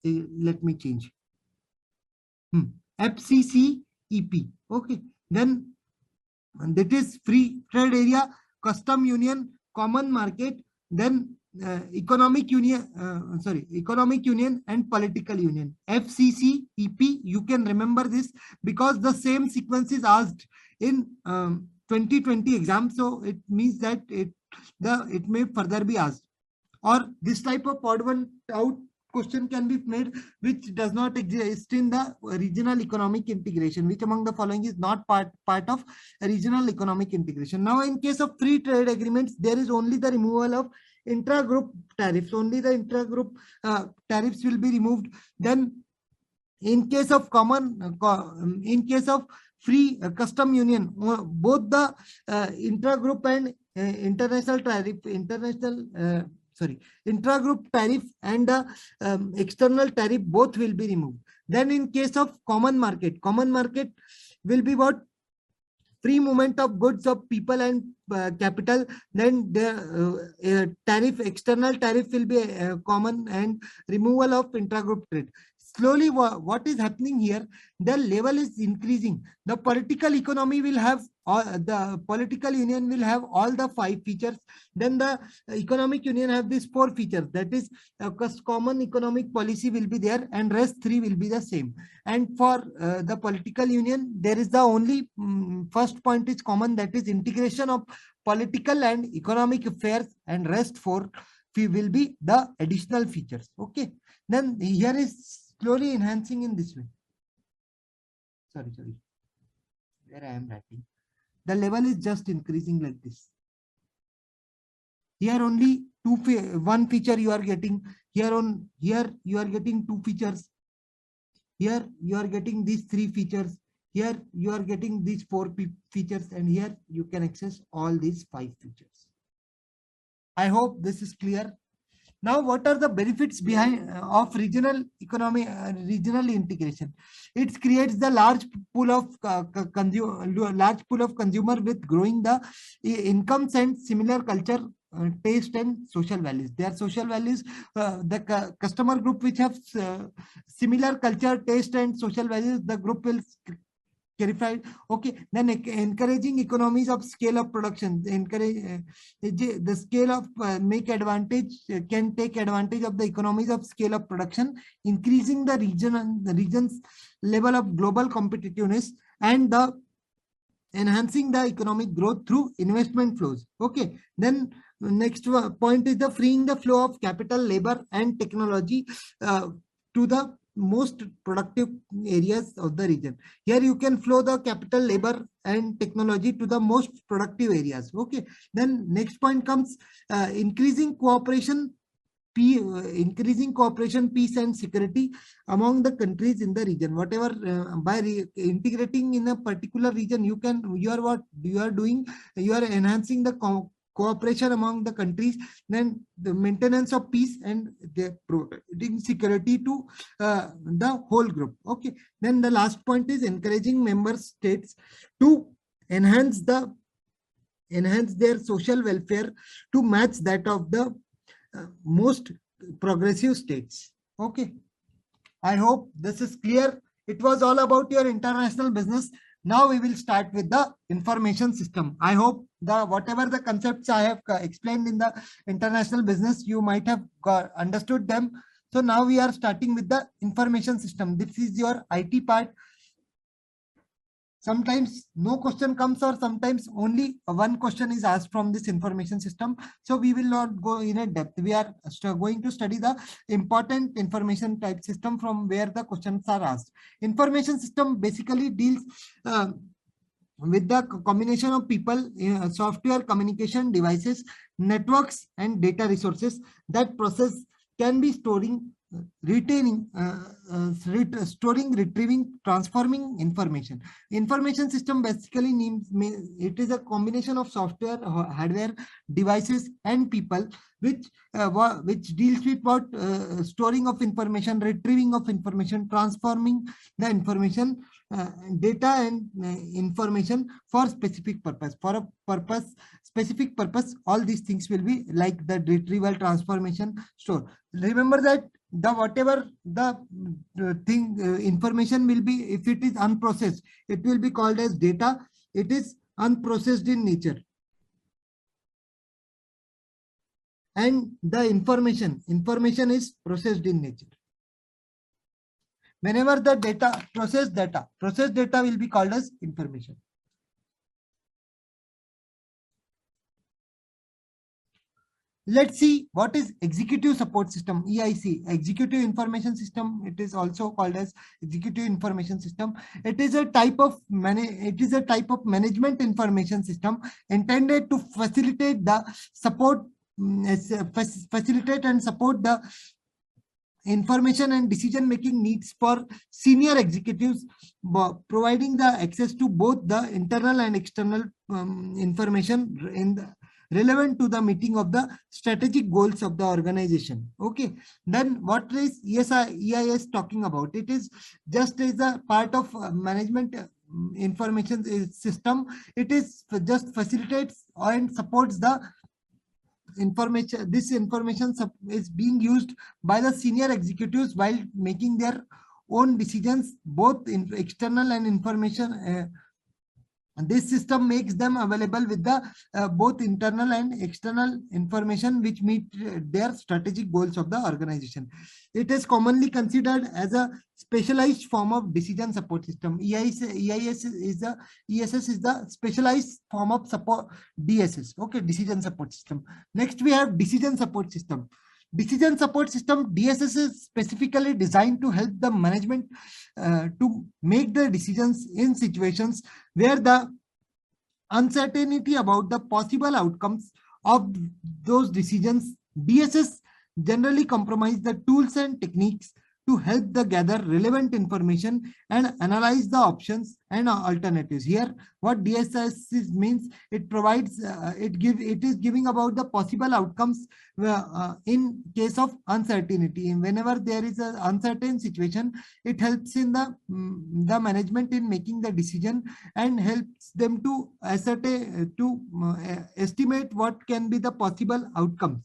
Let me change. FCCEP. Okay, then that is free trade area, custom union, common market, then economic union and political union. FCCEP, you can remember this because the same sequence is asked in 2020 exam. So it means that it may further be asked, or this type of odd one out question can be made which does not exist in the regional economic integration. Which among the following is not part of regional economic integration? Now, in case of free trade agreements, there is only the removal of intra-group tariffs. Only the intra-group tariffs will be removed. Then, in case of free custom union, both the intra-group and international tariff, intra-group tariff and external tariff, both will be removed. Then in case of common market will be what? Free movement of goods, of people and capital. Then the tariff, external tariff will be common, and removal of intra-group trade. Slowly, what is happening here? The level is increasing. The political economy will have, the political union will have all the 5 features. Then the economic union have these 4 features. That is, common economic policy will be there, and rest 3 will be the same. And for the political union, there is the only first point is common, that is integration of political and economic affairs, and rest 4 will be the additional features. Okay. Then here is slowly enhancing in this way. Sorry. Where I am writing. The level is just increasing like this. Here only one feature you are getting. Here you are getting 2 features. Here you are getting these 3 features. Here you are getting these 4 features, and here you can access all these 5 features. I hope this is clear. Now, what are the benefits behind of regional economy, regional integration? It creates the large pool of consumer with growing the incomes and similar culture, taste and social values. Their social values, the customer group which have similar culture, taste and social values, the group will clarified. Okay, then encouraging economies of scale of production. Encourage the scale of can take advantage of the economies of scale of production, increasing the region's level of global competitiveness, and enhancing the economic growth through investment flows. Okay, then next point is the freeing the flow of capital, labor and technology to the most productive areas of the region. Here you can flow the capital, labor and technology to the most productive areas. Okay, then next point comes increasing cooperation, peace and security among the countries in the region. Whatever by integrating in a particular region, you are enhancing the cooperation among the countries, then the maintenance of peace and the providing security to the whole group. Okay, then the last point is encouraging member states to enhance their social welfare to match that of the most progressive states. Okay, I hope this is clear. It was all about your international business. Now we will start with the information system. I hope whatever the concepts I have explained in the international business, you might have understood them. So now we are starting with the information system. This is your IT part. sometimes no question comes, or sometimes only one question is asked from this information system. So we will not go in a depth. We are going to study the important information type system from where the questions are asked. Information system basically deals with the combination of people, software, communication devices, networks, and data resources that process can be storing, retaining, storing, retrieving, transforming information. Information system basically means it is a combination of software, hardware, devices, and people, which deals with what storing of information, retrieving of information, transforming the information, data and information for specific purpose. For a purpose, specific purpose, all these things will be like the retrieval, transformation, store. Remember that the whatever the thing information will be, if it is unprocessed, it will be called as data. It is unprocessed in nature. And the information is processed in nature. Whenever the processed data will be called as information. Let's see what is executive support system, EIC, executive information system. It is also called as executive information system. It is a type of management information system intended to facilitate the support, facilitate and support the information and decision making needs for senior executives, providing the access to both the internal and external information relevant to the meeting of the strategic goals of the organization. Okay, then what is EIS talking about? It is just as a part of management information system. It is just facilitates and supports the information. This information is being used by the senior executives while making their own decisions, both in external and information. This system makes them available with the both internal and external information which meet their strategic goals of the organization. It is commonly considered as a specialized form of decision support system. ESS is the specialized form of support, DSS. Okay, decision support system. Next we have decision support system. Decision support system, DSS, is specifically designed to help the management to make the decisions in situations where the uncertainty about the possible outcomes of those decisions. DSS generally comprise the tools and techniques to help the gather relevant information and analyze the options and alternatives. Here, what DSS means, it provides, it is giving about the possible outcomes in case of uncertainty. And whenever there is an uncertain situation, it helps in the management in making the decision and helps them to ascertain, estimate what can be the possible outcomes.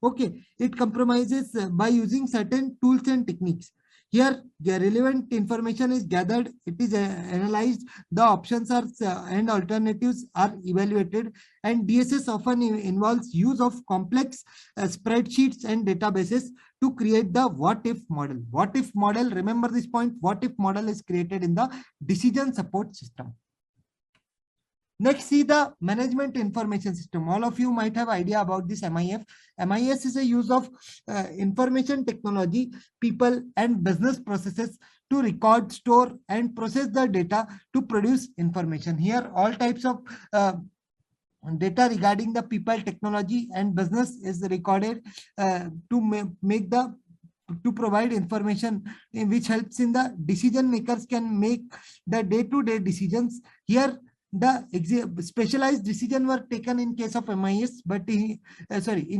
Okay, it compromises by using certain tools and techniques. Here, the relevant information is gathered, it is analyzed, the options are and alternatives are evaluated, and DSS often involves use of complex spreadsheets and databases to create the what-if model. What-if model, remember this point, what-if model is created in the decision support system. Next, see the management information system. All of you might have idea about this MIF. MIS is a use of information technology, people, and business processes to record, store, and process the data to produce information. Here, all types of data regarding the people, technology, and business is recorded to make the provide information in which helps in the decision makers can make the day-to-day decisions. Here, the specialized decision were taken in case of MIS, but in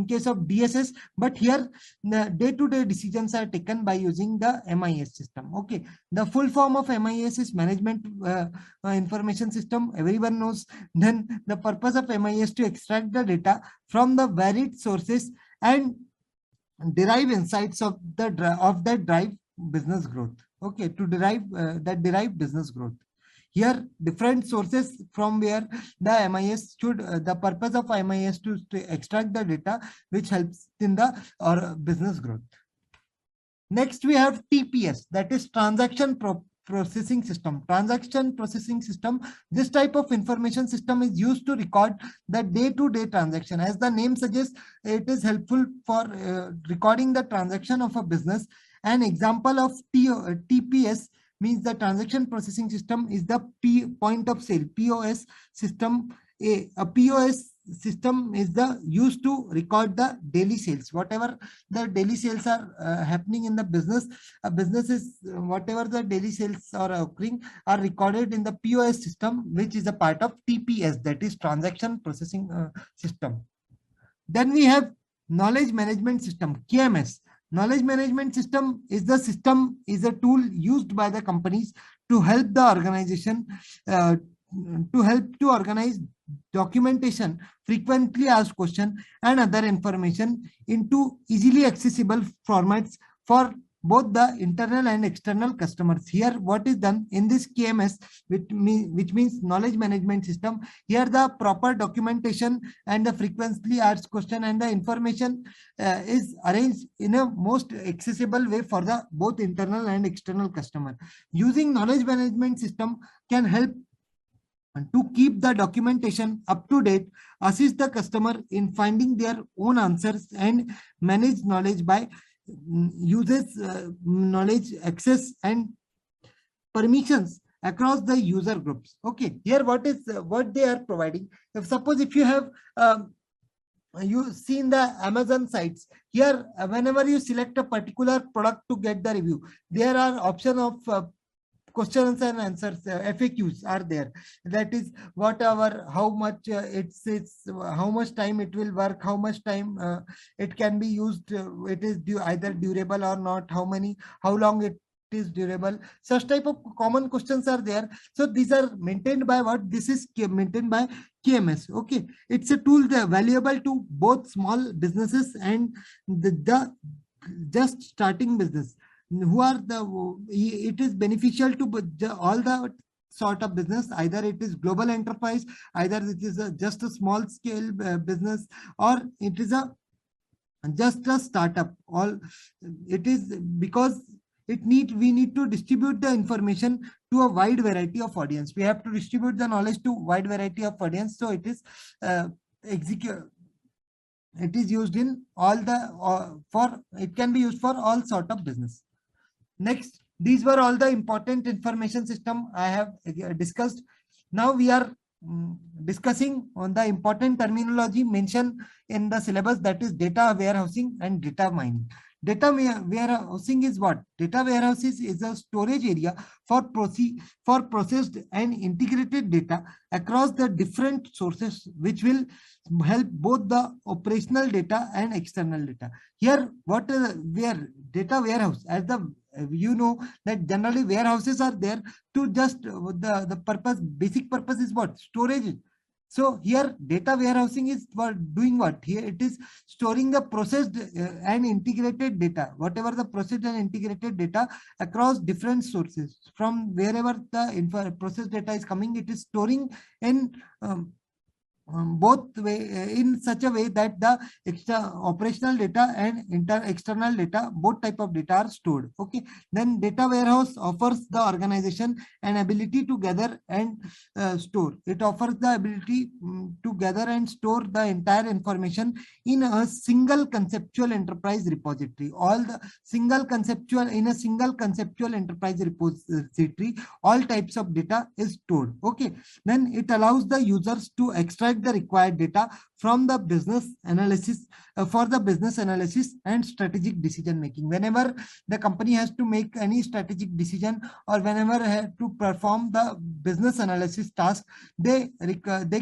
case of DSS, but here the day-to-day decisions are taken by using the MIS system. Okay, the full form of MIS is management information system. Everyone knows. Then the purpose of MIS to extract the data from the varied sources and derive insights of that drive business growth. Okay, to derive business growth. Here, different sources from where the MIS should, the purpose of MIS to extract the data, which helps in the business growth. Next, we have TPS, that is transaction processing system. Transaction processing system. This type of information system is used to record the day-to-day transaction. As the name suggests, it is helpful for recording the transaction of a business. An example of TPS means the transaction processing system is the point of sale, POS system. A POS system is the used to record the daily sales. Whatever the daily sales are happening in the business, a business is whatever the daily sales are occurring are recorded in the POS system, which is a part of TPS, that is transaction processing system. Then we have knowledge management system, KMS. Knowledge management system is a tool used by the companies to help the organization to organize documentation, frequently asked question, and other information into easily accessible formats for both the internal and external customers. Here, what is done in this KMS, which means knowledge management system, here the proper documentation and the frequently asked question and the information is arranged in a most accessible way for the both internal and external customer. Using knowledge management system can help to keep the documentation up to date, assist the customer in finding their own answers, and manage knowledge by uses knowledge access and permissions across the user groups. Okay, here what they are providing. Suppose if you have you seen the Amazon sites, here whenever you select a particular product to get the review, there are option of questions and answers, FAQs are there. That is whatever, how much it's how much time it will work, how much time it can be used, it is either durable or not, how long it is durable. Such type of common questions are there. So these are maintained by what? This is maintained by KMS. Okay, it's a tool that valuable to both small businesses and the just starting business. Who are it is beneficial to all the sort of business, either it is global enterprise, either it is just a small scale business, or it is just a startup. All it is because we need to distribute the information to a wide variety of audience. We have to distribute the knowledge to wide variety of audience. So it is it is used in all the it can be used for all sort of business. Next, these were all the important information system I have discussed. Now we are discussing on the important terminology mentioned in the syllabus, that is data warehousing and data mining. Data warehousing is what? Data warehouses is a storage area for processed and integrated data across the different sources, which will help both the operational data and external data. Here, what is data warehouse? As the you know that generally warehouses are there to just the purpose, basic purpose is what? Storage. So here data warehousing is doing what? Here it is storing the processed and integrated data, whatever the processed and integrated data across different sources. From wherever the processed data is coming, it is storing in both way in such a way that the operational data and external data, both type of data are stored. Okay, then data warehouse offers the organization an ability to gather and store. It offers the ability to gather and store the entire information in a single conceptual enterprise repository. All the single conceptual enterprise repository, all types of data is stored. Okay, then it allows the users to extract the required data from the business analysis for the business analysis and strategic decision making. Whenever the company has to make any strategic decision, or whenever have to perform the business analysis task, they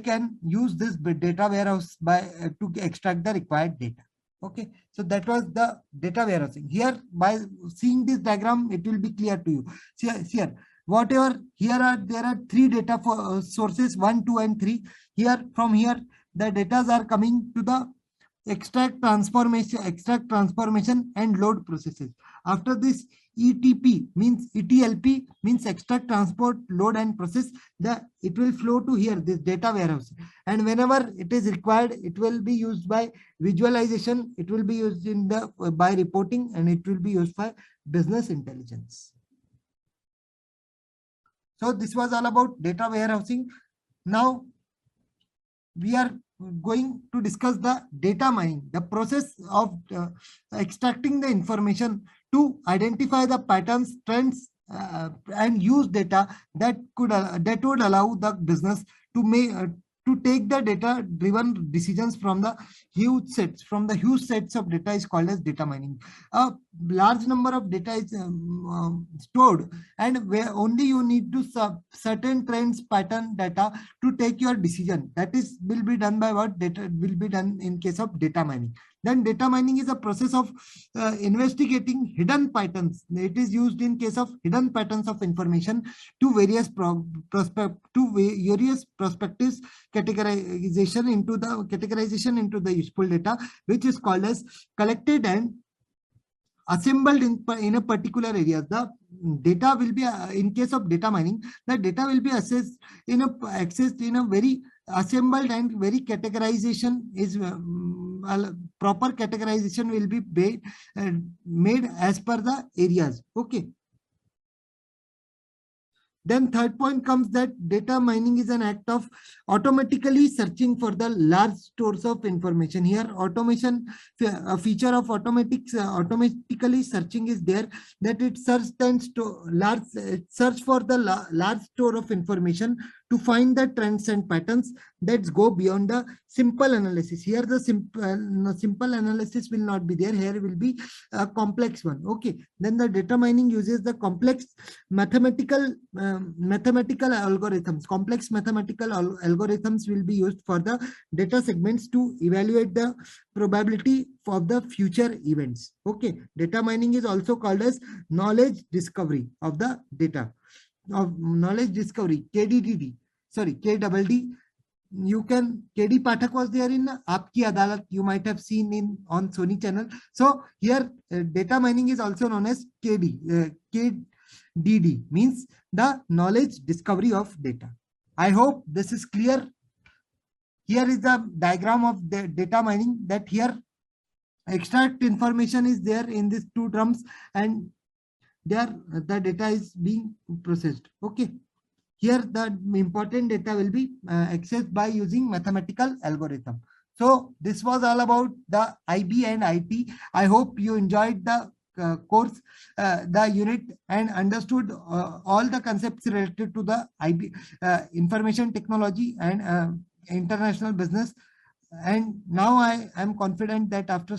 can use this data warehouse to extract the required data. Okay, so that was the data warehousing. Here, by seeing this diagram, it will be clear to you. See here, whatever there are three data sources, 1, 2, and 3. Here, from here, the data are coming to the extract, transformation, and load processes. After this, ETLP means extract, transport, load, and process. It will flow to here, this data warehouse. And whenever it is required, it will be used by visualization. It will be used by reporting, and it will be used for business intelligence. So this was all about data warehousing. Now we are going to discuss the data mining, the process of extracting the information to identify the patterns, trends, and use data that would allow the business to make to take the data driven decisions from the huge sets of data is called as data mining. A large number of data is stored, and where only you need to certain trends, pattern data to take your decision. That is will be done by what? Data will be done in case of data mining. Then data mining is a process of investigating hidden patterns. It is used in case of hidden patterns of information to various perspectives, categorization into the useful data, which is called as collected and assembled in a particular area. The data will be in case of data mining, the data will be accessed in a very assembled and very categorization is proper categorization will be made as per the areas. Okay. Then third point comes that data mining is an act of automatically searching for the large stores of information. Here automation, a feature of automatically searching is there, that it search for the large store of information to find the trends and patterns that go beyond the simple analysis. Here the simple analysis will not be there. Here will be a complex one. Okay. Then the data mining uses the complex mathematical algorithms. Complex mathematical algorithms will be used for the data segments to evaluate the probability of the future events. Okay. Data mining is also called as knowledge discovery of the data. Of knowledge discovery, KDD. Sorry, KDD. You can, KD Pathak was there in Aapki Adalat. You might have seen on Sony channel. So here data mining is also known as KDD, means the knowledge discovery of data. I hope this is clear. Here is the diagram of the data mining, that here extract information is there in these two drums, and there the data is being processed. Okay. Here the important data will be accessed by using mathematical algorithm. So this was all about the IB and IT. I hope you enjoyed the course, the unit, and understood all the concepts related to the IB, information technology and international business. And now I am confident that after